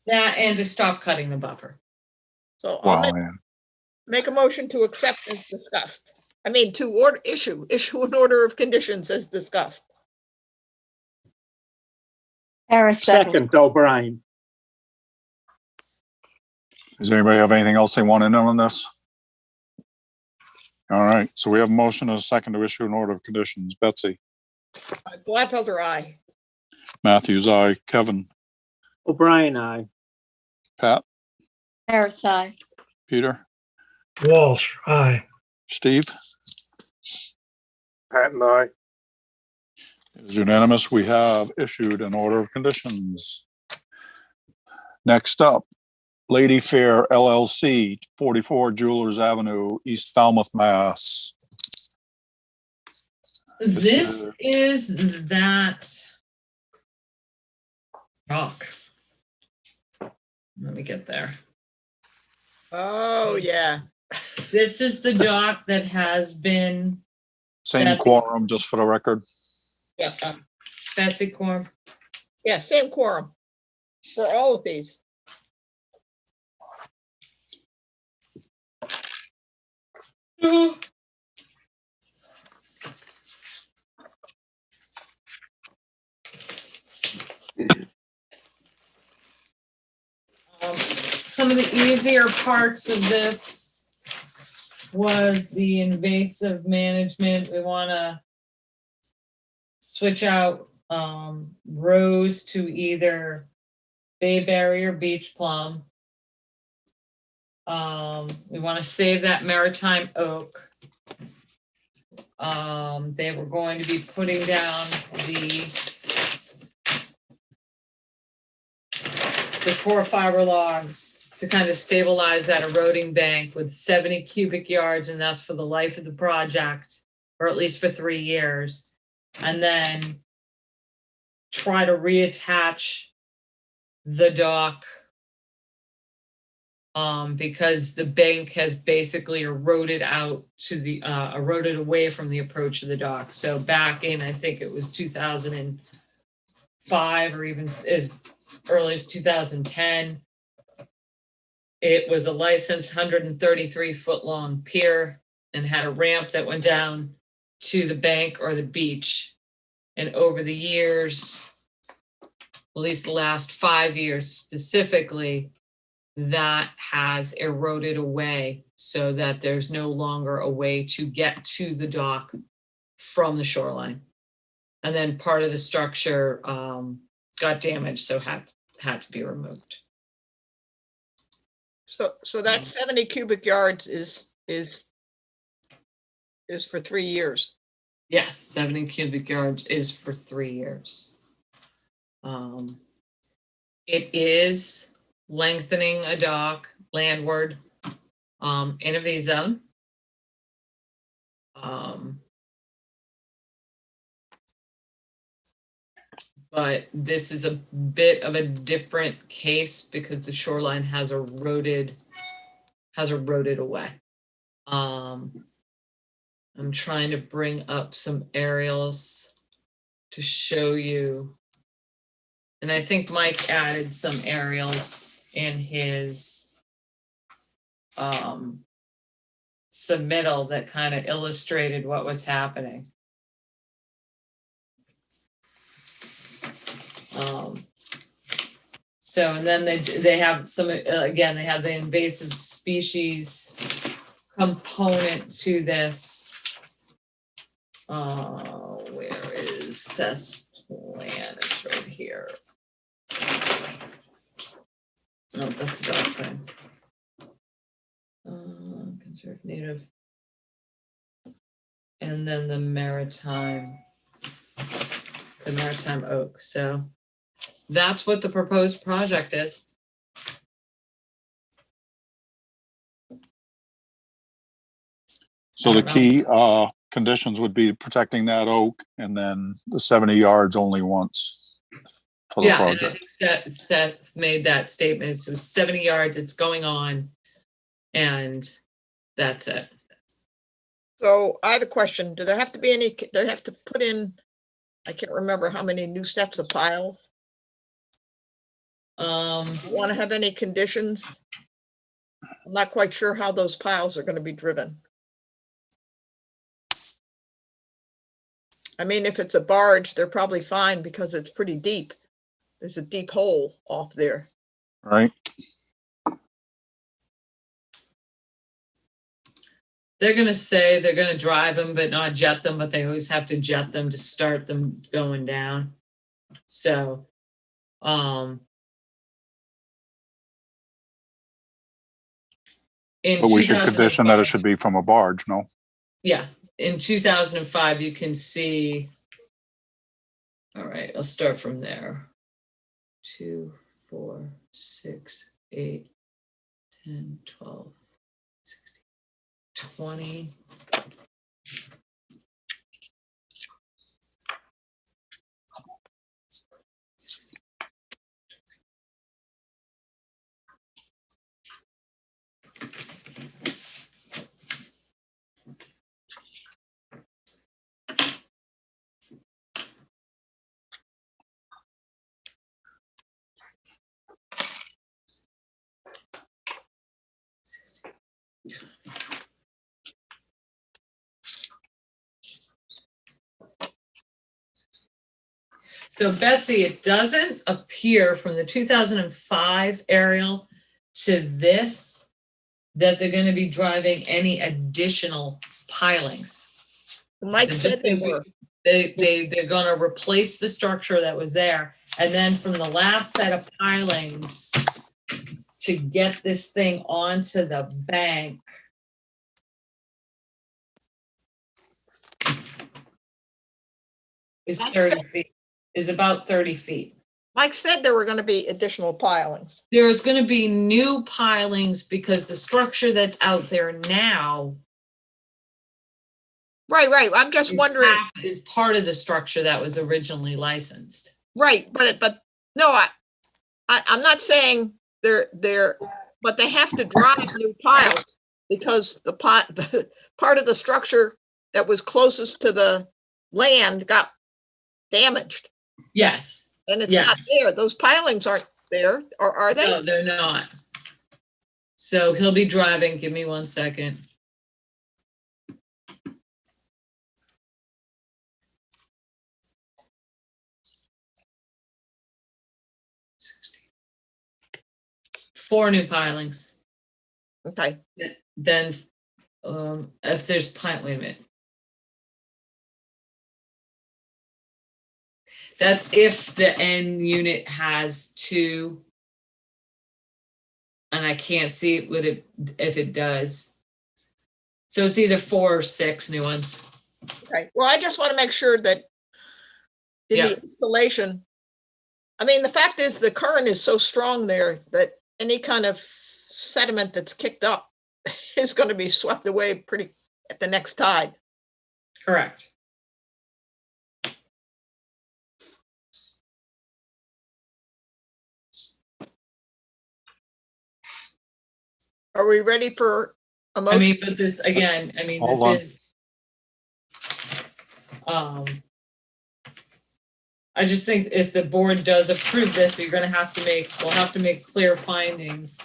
That and to stop cutting the buffer. So I'll Wow, man. make a motion to accept as discussed. I mean, to issue an order of conditions as discussed. Harris Second, O'Brien. Does anybody have anything else they want to know on this? All right, so we have a motion and a second to issue an order of conditions. Betsy? Gladfelder, aye. Matthews, aye. Kevin? O'Brien, aye. Pat? Harris, aye. Peter? Walsh, aye. Steve? Pat and I. It is unanimous. We have issued an order of conditions. Next up, Lady Fair LLC, 44 Jewelers Avenue, East Falmouth, Mass. This is that dock. Let me get there. Oh, yeah. This is the dock that has been. Same Betsy. quorum, just for the record. Yes. Betsy quorum. Yeah, same quorum for all of these. Some of the easier parts of this was the invasive management. We want to switch out rose to either bayberry or beach plum. We want to save that maritime oak. They were going to be putting down the core fiber logs to kind of stabilize that eroding bank with 70 cubic yards, and that's for the life of the project, or at least for 3 years. And then try to reattach the dock because the bank has basically eroded out to the eroded away from the approach to the dock. So back in, I think it was 2005 or even as early as 2010, it was a licensed 133-foot long pier and had a ramp that went down to the bank or the beach. And over the years, at least the last 5 years specifically, that has eroded away so that there's no longer a way to get to the dock from the shoreline. And then part of the structure got damaged, so had to be removed. So that 70 cubic yards is for 3 years. Yes, 70 cubic yards is for 3 years. It is lengthening a dock landward in a V zone. But this is a bit of a different case because the shoreline has eroded away. I'm trying to bring up some aerials to show you. And I think Mike added some aerials in his submittal that kind of illustrated what was happening. So, and then they have some, again, they have the invasive species component to this. Where is Seth's plan? It's right here. Oh, that's the dog thing. Conserve native. And then the maritime oak. So that's what the proposed project is. So the key conditions would be protecting that oak and then the 70 yards only once for the project. And I think Seth made that statement. It was 70 yards, it's going on, and that's it. So I have a question. Do there have to be any, do they have to put in, I can't remember how many new sets of piles? Want to have any conditions? I'm not quite sure how those piles are going to be driven. I mean, if it's a barge, they're probably fine because it's pretty deep. There's a deep hole off there. Right. They're going to say they're going to drive them, but not jet them, but they always have to jet them to start them going down. So, but we should condition that it should be from a barge, no? Yeah, in 2005, you can see, all right, I'll start from there. 2, 4, 6, 8, 10, 12, 16, 20. So Betsy, it doesn't appear from the 2005 aerial to this that they're going to be driving any additional pilings. Mike said they were. They're going to replace the structure that was there. And then from the last set of pilings to get this thing onto the bank, is 30 feet. Is about 30 feet. Mike said there were going to be additional pilings. There's going to be new pilings because the structure that's out there now. Right. I'm just wondering. Is part of the structure that was originally licensed. Right, but no, I'm not saying they're, but they have to drive new piles because the part of the structure that was closest to the land got damaged. Yes. And it's not there. Those pilings aren't there, or are they? No, they're not. So he'll be driving. Give me 1 second. Four new pilings. Okay. Then if there's wait a minute. That's if the end unit has 2, and I can't see it if it does. So it's either 4 or 6 new ones. Okay. Well, I just want to make sure that in the installation, I mean, the fact is the current is so strong there that any kind of sediment that's kicked up is going to be swept away pretty at the next tide. Correct. Are we ready for a I motion? mean, but this, again, I mean, Hold this on. is, I just think if the board does approve this, we'll have to make clear findings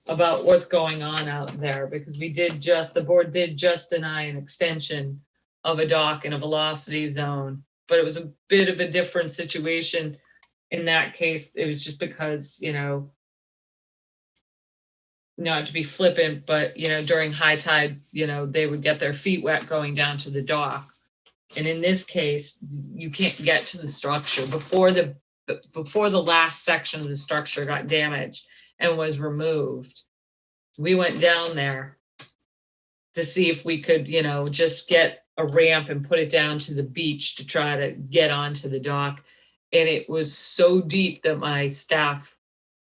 about what's going on out there, because the board did just deny an extension of a dock in a velocity zone, but it was a bit of a different situation. In that case, it was just because, not to be flippant, but, during high tide, they would get their feet wet going down to the dock. And in this case, you can't get to the structure before the last section of the structure got damaged and was removed. We went down there to see if we could, just get a ramp and put it down to the beach to try to get onto the dock. And it was so deep that my staff,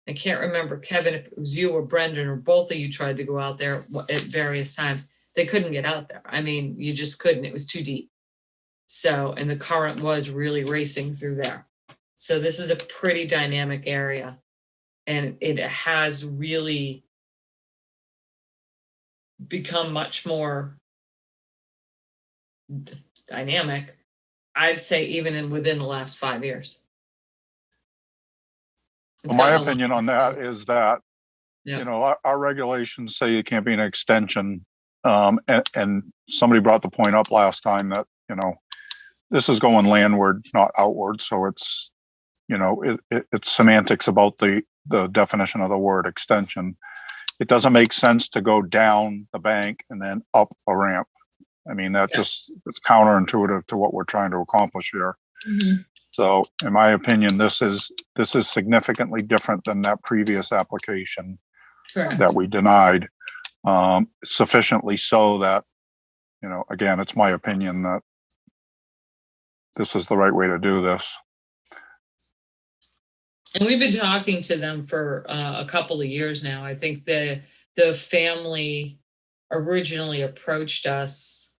I can't remember, Kevin, if it was you or Brendan or both of you tried to go out there at various times. They couldn't get out there. I mean, you just couldn't. It was too deep. So, and the current was really racing through there. So this is a pretty dynamic area, and it has really become much more dynamic, I'd say, even within the last 5 years. It's My gotten a lot- opinion on that is that, Yeah. our regulations say it can't be an extension. And somebody brought the point up last time that, this is going landward, not outward. So it's, it's semantics about the definition of the word extension. It doesn't make sense to go down the bank and then up a ramp. I mean, it's counterintuitive to what we're trying to accomplish here. Mm-hmm. So in my opinion, this is significantly different than that previous application Correct. that we denied. Sufficiently so that, again, it's my opinion that this is the right way to do this. And we've been talking to them for a couple of years now. I think the family originally approached us,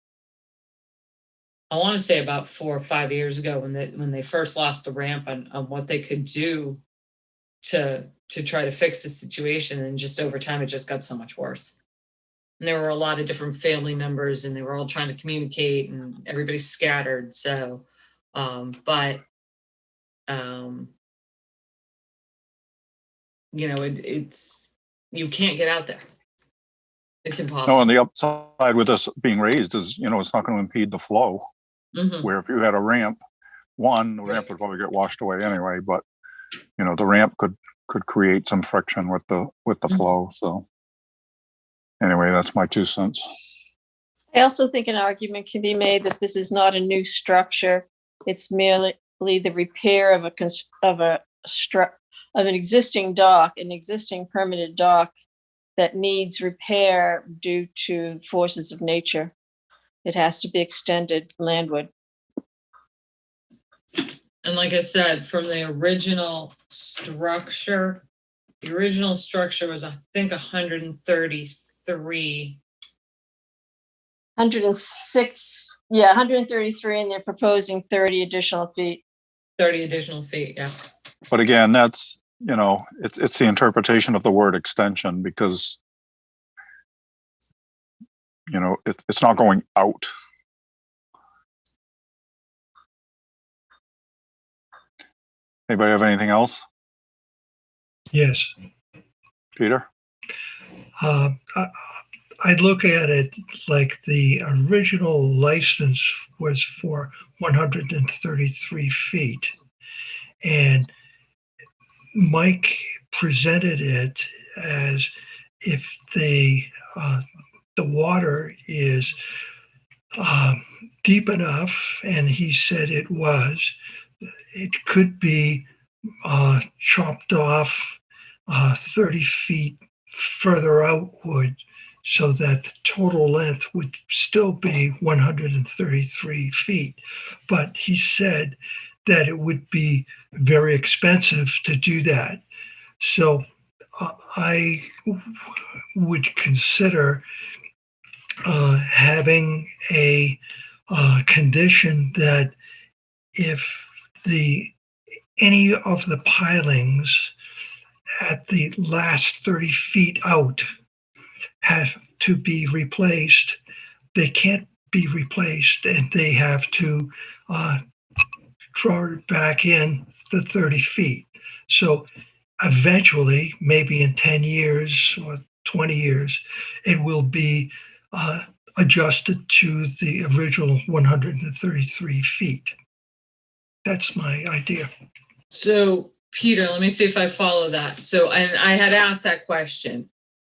I want to say about 4 or 5 years ago, when they first lost the ramp, on what they could do to try to fix the situation. And just over time, it just got so much worse. And there were a lot of different family members, and they were all trying to communicate, and everybody's scattered. So, it's, you can't get out there. It's impossible. No, and the upside with this being raised is, it's not going to impede the flow. Mhm. Where if you had a ramp, the ramp would probably get washed away anyway, but, the ramp could create some friction with the flow. So anyway, that's my 2 cents. I also think an argument can be made that this is not a new structure. It's merely the repair of an existing dock, an existing permanent dock that needs repair due to forces of nature. It has to be extended landward. And like I said, from the original structure was, I think, 133. 106, 133, and they're proposing 30 additional feet. 30 additional feet, yeah. But again, that's, it's the interpretation of the word extension, because, it's not going out. Anybody have anything else? Yes. Peter? I look at it like the original license was for 133 feet. And Mike presented it as if the water is deep enough, and he said it was, it could be chopped off 30 feet further outward, so that the total length would still be 133 feet. But he said that it would be very expensive to do that. So I would consider having a condition that if any of the pilings at the last 30 feet out have to be replaced, they can't be replaced, and they have to draw it back in the 30 feet. So eventually, maybe in 10 years or 20 years, it will be adjusted to the original 133 feet. That's my idea. So Peter, let me see if I follow that. So, and I had asked that question.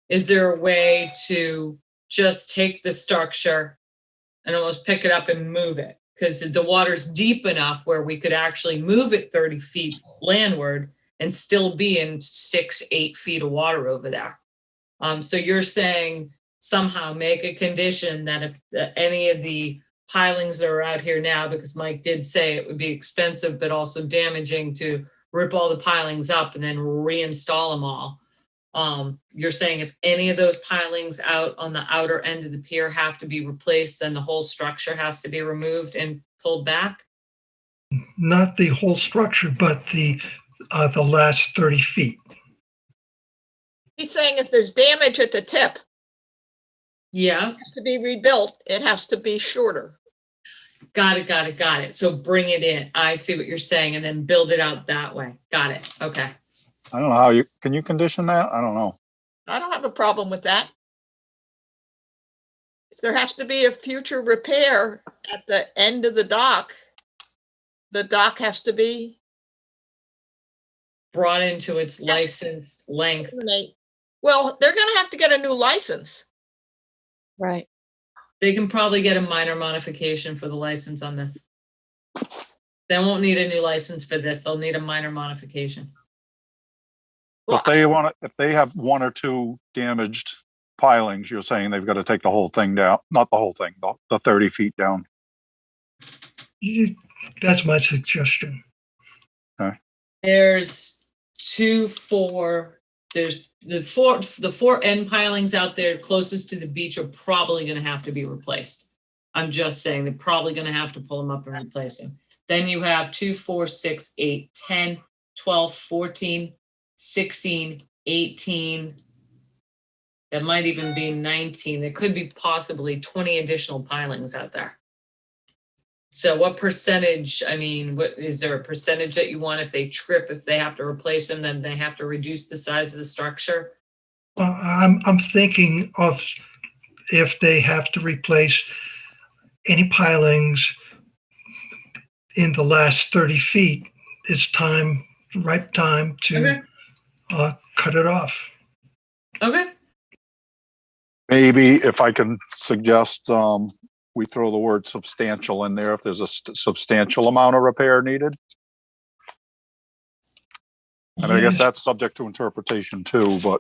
Is there a way to just take the structure and almost pick it up and move it? Because the water's deep enough where we could actually move it 30 feet landward and still be in 6-8 feet of water over there. So you're saying somehow make a condition that if any of the pilings that are out here now, because Mike did say it would be expensive, but also damaging to rip all the pilings up and then reinstall them all. You're saying if any of those pilings out on the outer end of the pier have to be replaced, then the whole structure has to be removed and pulled back? Not the whole structure, but the last 30 feet. He's saying if there's damage at the tip, Yeah. it has to be rebuilt. It has to be shorter. Got it. So bring it in. I see what you're saying, and then build it out that way. Got it. Okay. I don't know how can you condition that? I don't know. I don't have a problem with that. If there has to be a future repair at the end of the dock has to be brought into its licensed length. Well, they're going to have to get a new license. Right. They can probably get a minor modification for the license on this. They won't need a new license for this. They'll need a minor modification. If they have one or two damaged pilings, you're saying they've got to take the whole thing down, not the whole thing, the 30 feet down. That's my suggestion. Okay. There's there's the four end pilings out there closest to the beach are probably going to have to be replaced. I'm just saying they're probably going to have to pull them up and replace them. Then you have 2, 4, 6, 8, 10, 12, 14, 16, 18. That might even be 19. There could be possibly 20 additional pilings out there. So what percentage, what is there a percentage that you want if they trip, if they have to replace them, then they have to reduce the size of the structure? I'm thinking of if they have to replace any pilings in the last 30 feet, it's ripe time to cut it off. Okay. Maybe if I can suggest, we throw the word substantial in there if there's a substantial amount of repair needed. And I guess that's subject to interpretation too, but.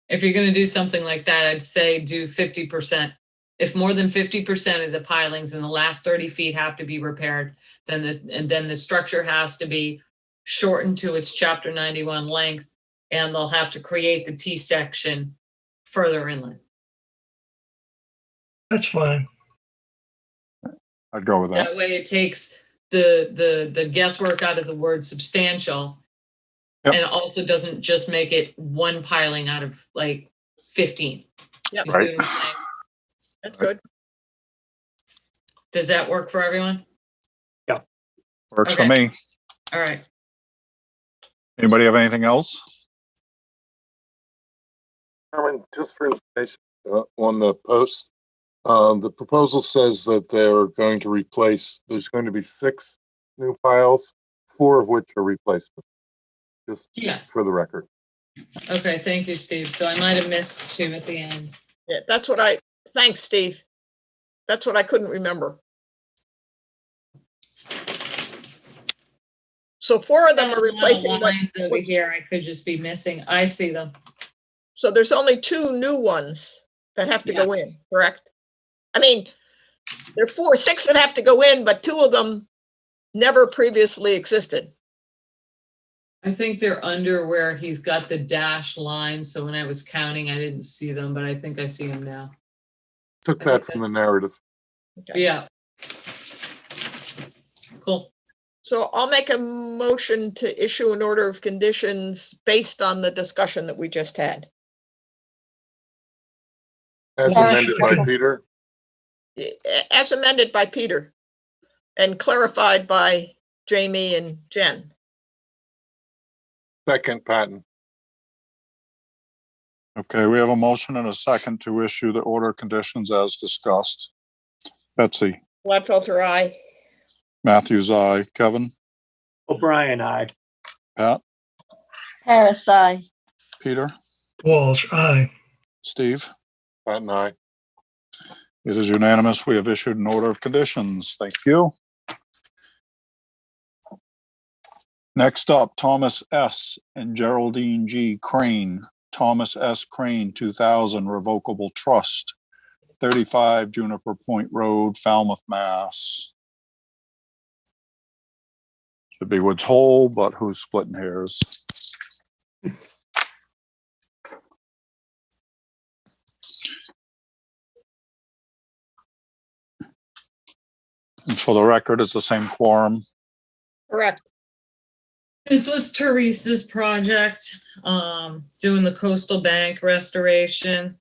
If you're going to do something like that, I'd say do 50%. If more than 50% of the pilings in the last 30 feet have to be repaired, then the structure has to be shortened to its Chapter 91 length, and they'll have to create the T section further inland. That's fine. I'd go with that. That way it takes the guesswork out of the word substantial. Yep. And it also doesn't just make it one piling out of like 15. Yep. You see Right. what I'm saying? That's good. Does that work for everyone? Works for Okay. me. All right. Anybody have anything else? Chairman, just for information on the post, the proposal says that they're going to replace, there's going to be 6 new piles, 4 of which are replacement. Just for the record. Okay, thank you, Steve. So I might have missed 2 at the end. Yeah, thanks, Steve. That's what I couldn't remember. So 4 of them are replacing. Lines over here, I could just be missing. I see them. So there's only 2 new ones that have to go in, correct? I mean, There are 6 that have to go in, but 2 of them never previously existed. I think they're under where he's got the dash line. So when I was counting, I didn't see them, but I think I see them now. Took that from the narrative. Yeah. Cool. So I'll make a motion to issue an order of conditions based on the discussion that we just had. As Sarah, amended by Peter. As amended by Peter and clarified by Jamie and Jen. Second, Patton. Okay, we have a motion and a second to issue the order of conditions as discussed. Betsy, Gladfelter, aye. Matthews, aye. Kevin, O'Brien, aye. Pat, Harris, aye. Peter, Walsh, aye. Steve. Patton, aye. It is unanimous. We have issued an order of conditions. Thank you. Next up, Thomas S. and Geraldine G. Crane. Thomas S. Crane, 2000, Revocable Trust, 35 Juniper Point Road, Falmouth, Mass. Should be Woods Hole, but who's splitting hairs? And for the record, it's the same quorum. Correct. This was Teresa's project, doing the coastal bank restoration.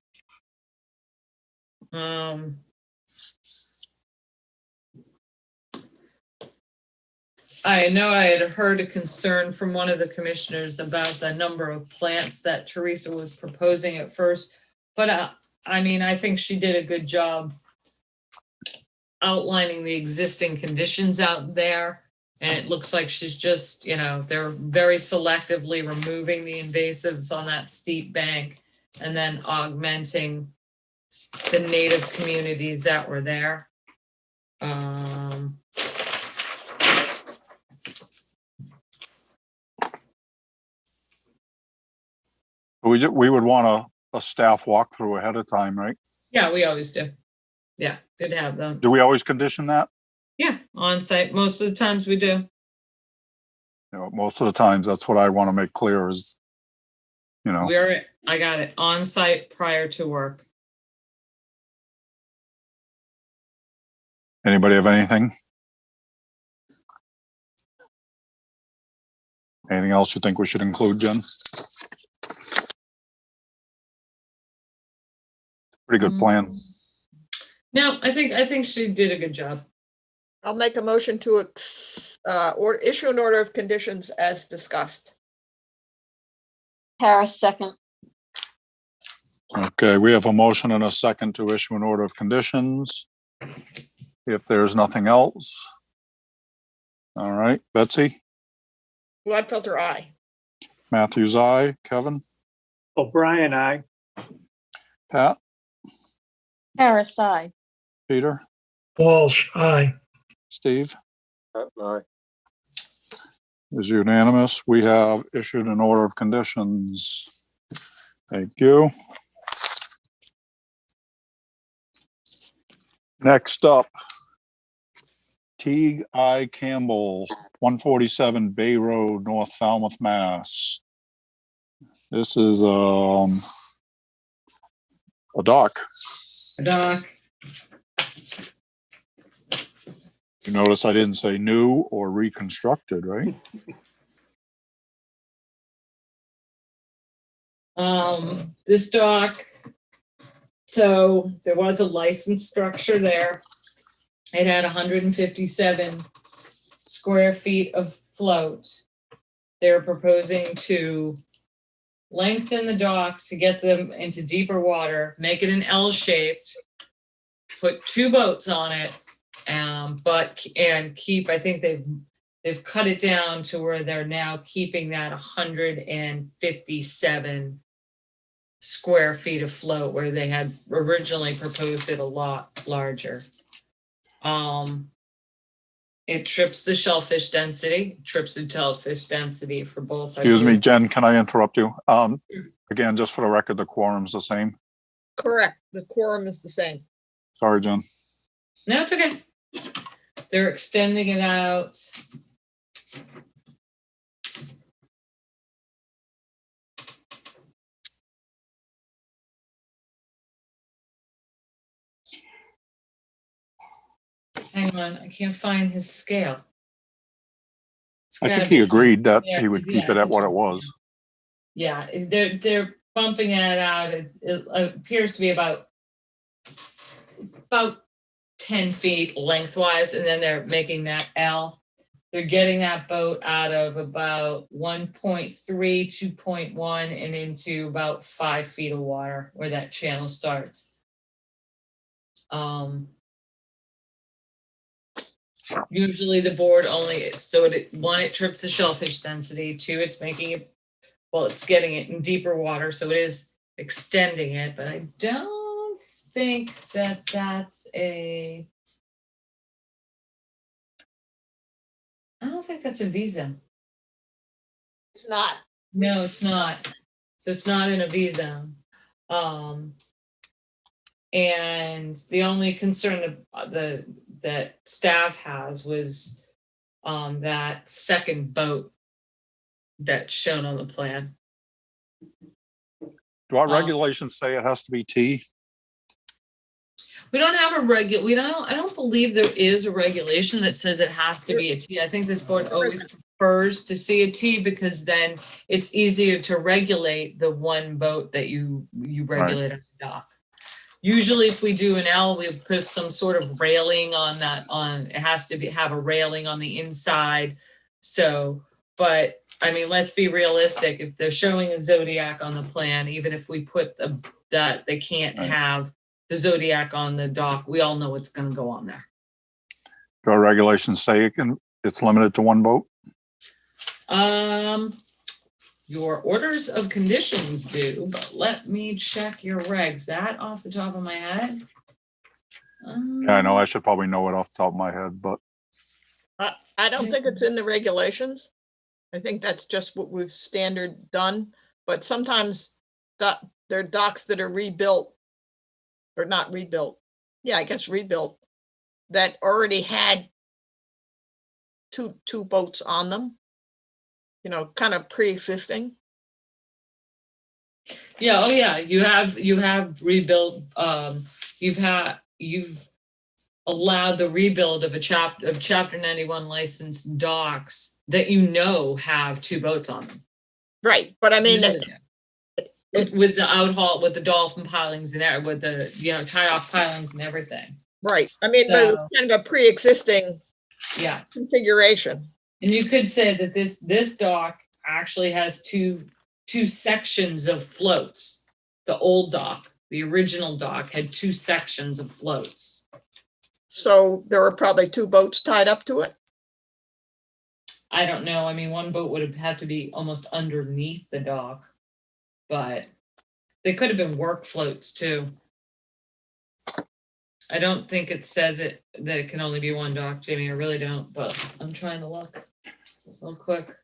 I know I had heard a concern from one of the commissioners about the number of plants that Teresa was proposing at first, but I mean, I think she did a good job outlining the existing conditions out there. And it looks like she's just, they're very selectively removing the invasives on that steep bank and then augmenting the native communities that were there. We would want a staff walkthrough ahead of time, right? Yeah, we always do. Yeah, good to have them. Do we always condition that? Yeah, on site. Most of the times we do. Most of the times, that's what I want to make clear is, I got it on site prior to work. Anybody have anything? Anything else you think we should include, Jen? Pretty good plan. No, I think she did a good job. I'll make a motion to or issue an order of conditions as discussed. Harris, second. Okay, we have a motion and a second to issue an order of conditions. If there's nothing else. All right, Betsy, Gladfelter, aye. Matthews, aye. Kevin, O'Brien, aye. Pat, Harris, aye. Peter, Walsh, aye. Steve. Patton, aye. Is unanimous. We have issued an order of conditions. Thank you. Next up, Teague I. Campbell, 147 Bay Road, North Falmouth, Mass. This is a dock. You notice I didn't say new or reconstructed, right? This dock, so there was a licensed structure there. It had 157 square feet of float. They're proposing to lengthen the dock to get them into deeper water, make it an L-shaped, put 2 boats on it, keep, I think they've cut it down to where they're now keeping that 157 square feet of float where they had originally proposed it a lot larger. It trips the shellfish density, trips the shellfish density for both. Excuse me, Jen, can I interrupt you? Again, just for the record, the quorum's the same. Correct. The quorum is the same. Sorry, Jen. No, it's okay. They're extending it out. Hang on, I can't find his scale. It's I gotta think he be- agreed that Yeah, he would keep yeah, it it's at what it was. Yeah, they're bumping it out. It appears to be about 10 feet lengthwise, and then they're making that L. They're getting that boat out of about 1.3, 2.1, and into about 5 feet of water where that channel starts. Usually the board only, so one, it trips the shellfish density. Two, it's making it, well, it's getting it in deeper water, so it is extending it, but I don't think that that's a, I don't think that's a V-zone. It's not. No, it's not. So it's not in a V-zone. And the only concern that staff has was that second boat that's shown on the plan. Do our regulations say it has to be T? We don't have I don't believe there is a regulation that says it has to be a T. I think this board always prefers to see a T because then it's easier to regulate the one boat that you regulate on the dock. Usually if we do an L, we put some sort of railing on that, it has to have a railing on the inside. So, but I mean, let's be realistic. If they're showing a Zodiac on the plan, even if we put that they can't have the Zodiac on the dock, we all know it's going to go on there. Do our regulations say it's limited to one boat? Your orders of conditions do, but let me check your regs. That off the top of my head. Yeah, I know I should probably know it off the top of my head, but I don't think it's in the regulations. I think that's just what we've standard done, but sometimes there are docks that are rebuilt or not rebuilt. Yeah, I guess rebuilt that already had two boats on them, you know, kind of pre-existing. Yeah, oh yeah, you have rebuilt, you've allowed the rebuild of chapter 91 licensed docks that have two boats on them. Right, but I mean, with the outhaul, with the dolphin pilings and with the, tie off pilings and everything. Right, I mean, but it was kind of a pre-existing configuration. And you could say that this dock actually has two sections of floats. The old dock, the original dock, had two sections of floats. So there were probably two boats tied up to it? I don't know. I mean, one boat would have had to be almost underneath the dock, but they could have been work floats too. I don't think it says that it can only be one dock, Jamie. I really don't, but I'm trying to look real quick.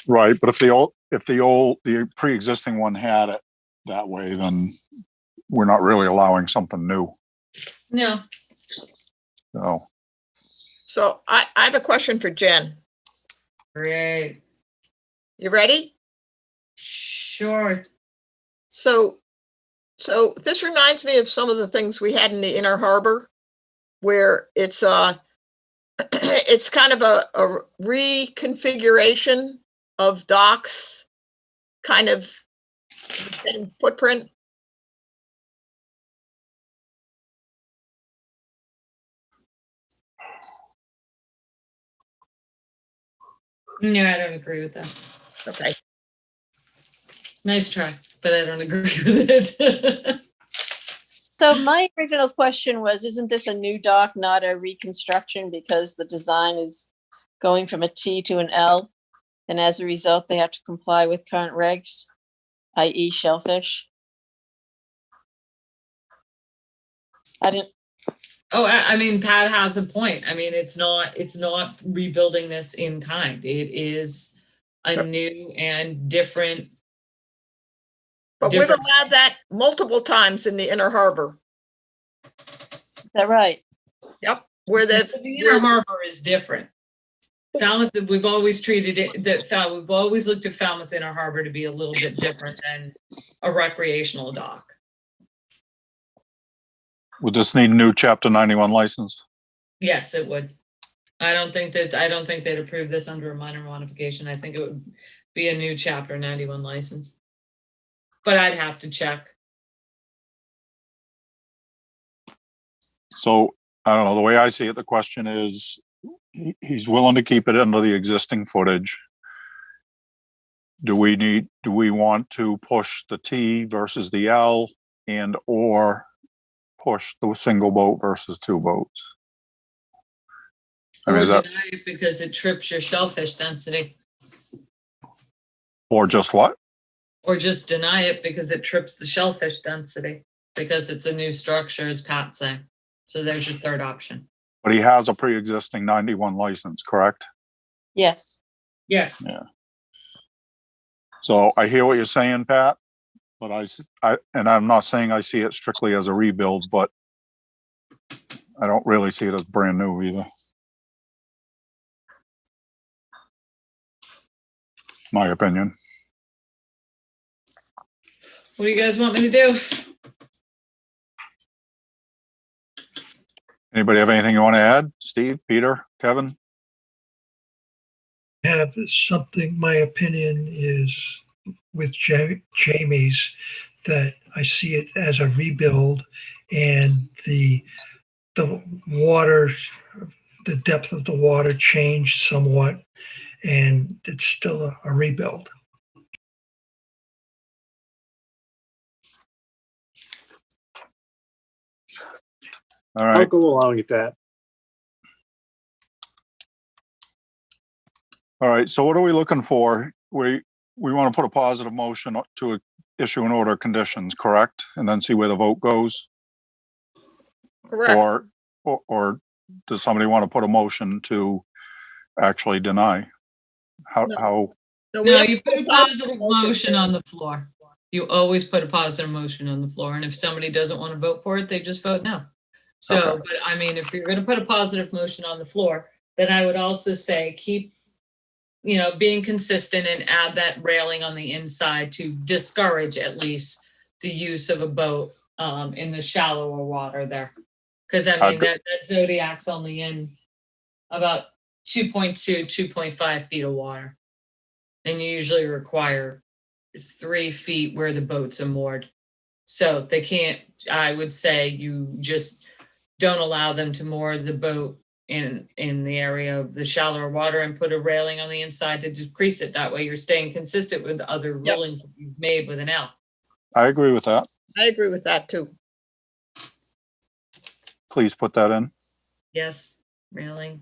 right. But if the pre-existing one had it that way, then we're not really allowing something new. No. No. So I have a question for Jen. Great. You ready? Sure. So this reminds me of some of the things we had in the Inner Harbor, where it's it's kind of a reconfiguration of docks, kind of same footprint. No, I don't agree with that. Okay. Nice try, but I don't agree with it. So my original question was, isn't this a new dock, not a reconstruction, because the design is going from a T to an L? And as a result, they have to comply with current regs, i.e. shellfish. I mean, Pat has a point. I mean, it's not rebuilding this in kind. It is a new and different. But we've allowed that multiple times in the Inner Harbor. Is that right? Yep, where The they've, Inner Harbor is different. Falmouth, we've always treated it, we've always looked at Falmouth Inner Harbor to be a little bit different than a recreational dock. Would this need a new Chapter 91 license? Yes, it would. I don't think they'd approve this under a minor modification. I think it would be a new Chapter 91 license. But I'd have to check. So I don't know, the way I see it, the question is, he's willing to keep it under the existing footage. Do we want to push the T versus the L and or push the single boat versus two boats? I mean, Or is that, deny it because it trips your shellfish density. or just what? Or just deny it because it trips the shellfish density, because it's a new structure, as Pat saying. So there's your third option. But he has a pre-existing 91 license, correct? Yes. Yes. Yeah. So I hear what you're saying, Pat, but and I'm not saying I see it strictly as a rebuild, but I don't really see it as brand new either. My opinion. What do you guys want me to do? Anybody have anything you want to add? Steve, Peter, Kevin? Have something, my opinion is with Jamie's, that I see it as a rebuild, and the water, the depth of the water changed somewhat, and it's still a rebuild. All I'll right. go along with that. All right. So what are we looking for? We want to put a positive motion to issue an order of conditions, correct? And then see where the vote goes? correct. Or does somebody want to put a motion to actually deny? How? No, we No, have to you put a positive motion on the floor. You always put a positive motion on the floor. And if somebody doesn't want to vote for it, they just vote no. So, Okay. but I mean, if you're going to put a positive motion on the floor, then I would also say keep, being consistent and add that railing on the inside to discourage at least the use of a boat in the shallower water there. Because I mean, that Zodiac's only in about 2.2, 2.5 feet of water. And you usually require 3 feet where the boats are moored. So they can't, I would say you just don't allow them to moor the boat in the area of the shallower water and put a railing on the inside to decrease it. That way you're staying consistent with the other rulings that you've made with an L. I agree with that. I agree with that too. Please put that in. Yes, railing.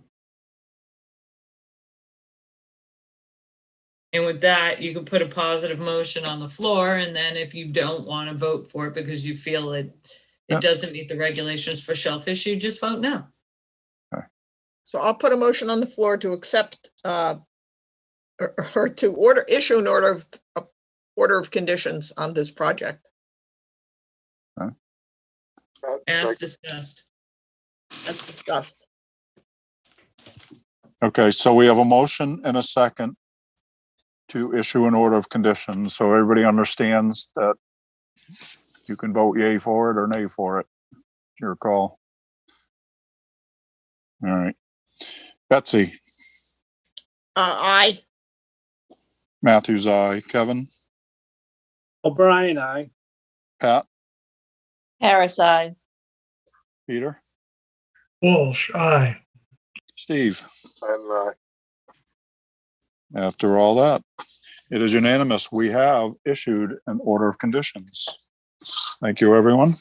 And with that, you can put a positive motion on the floor, and then if you don't want to vote for it because you feel it doesn't meet the regulations for shellfish, you just vote no. So I'll put a motion on the floor to accept, or to issue an order of conditions on this project. As discussed. As discussed. Okay, so we have a motion and a second to issue an order of conditions. So everybody understands that you can vote yay for it or nay for it. It's your call. All right. Betsy, Aye. Matthews, aye. Kevin, O'Brien, aye. Pat, Harris, aye. Peter, Walsh, aye. Steve. And After all that, it is unanimous. We have issued an order of conditions. Thank you, everyone.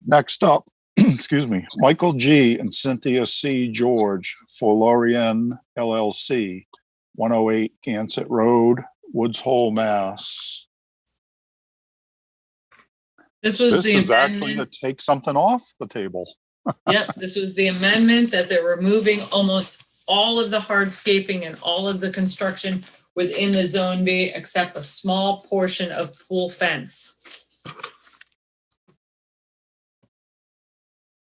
Next up, excuse me, Michael G. and Cynthia C. George for Lorien LLC, 108 Gansett Road, Woods Hole, Mass. This was the is actually to amendment. take something off the table. Yep, this was the amendment that they're removing almost all of the hardscaping and all of the construction within the Zone B except a small portion of pool fence.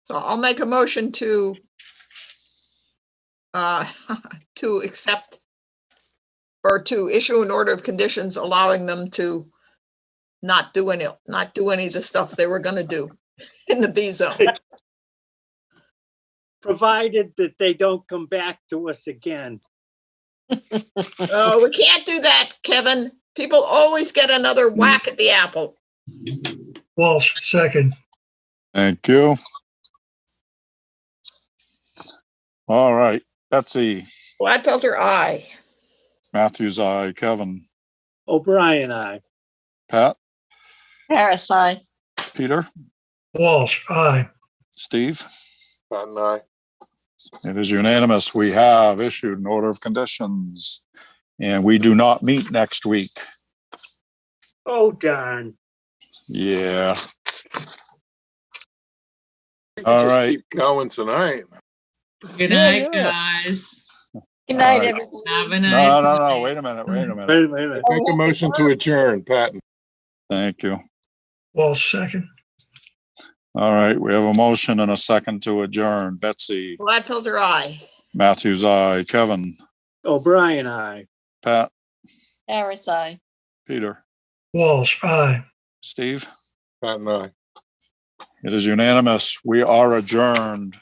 So I'll make a motion to to accept or to issue an order of conditions allowing them to not do any of the stuff they were gonna do in the B zone. Provided that they don't come back to us again. Oh, we can't do that, Kevin. People always get another whack at the apple. Walsh, second. Thank you. All right, Betsy, Gladfelter, aye. Matthews, aye, Kevin, O'Brien, aye. Pat, Harris, aye. Peter, Walsh, aye. Steve. Pat and I. It is unanimous. We have issued an order of conditions and we do not meet next week. Oh, darn. Yeah. We could All just right. keep going tonight. Good Yeah, night, yeah. guys. Good night, All right. everyone. Have a No, nice no, night. no, wait a minute. Wait a minute. Make a motion to adjourn, Patton. Thank you. Walsh, second. All right, we have a motion and a second to adjourn. Betsy, Gladfelter, aye. Matthews, aye, Kevin, O'Brien, aye. Pat, Harris, aye. Peter, Walsh, aye. Steve. Pat and I. It is unanimous. We are adjourned.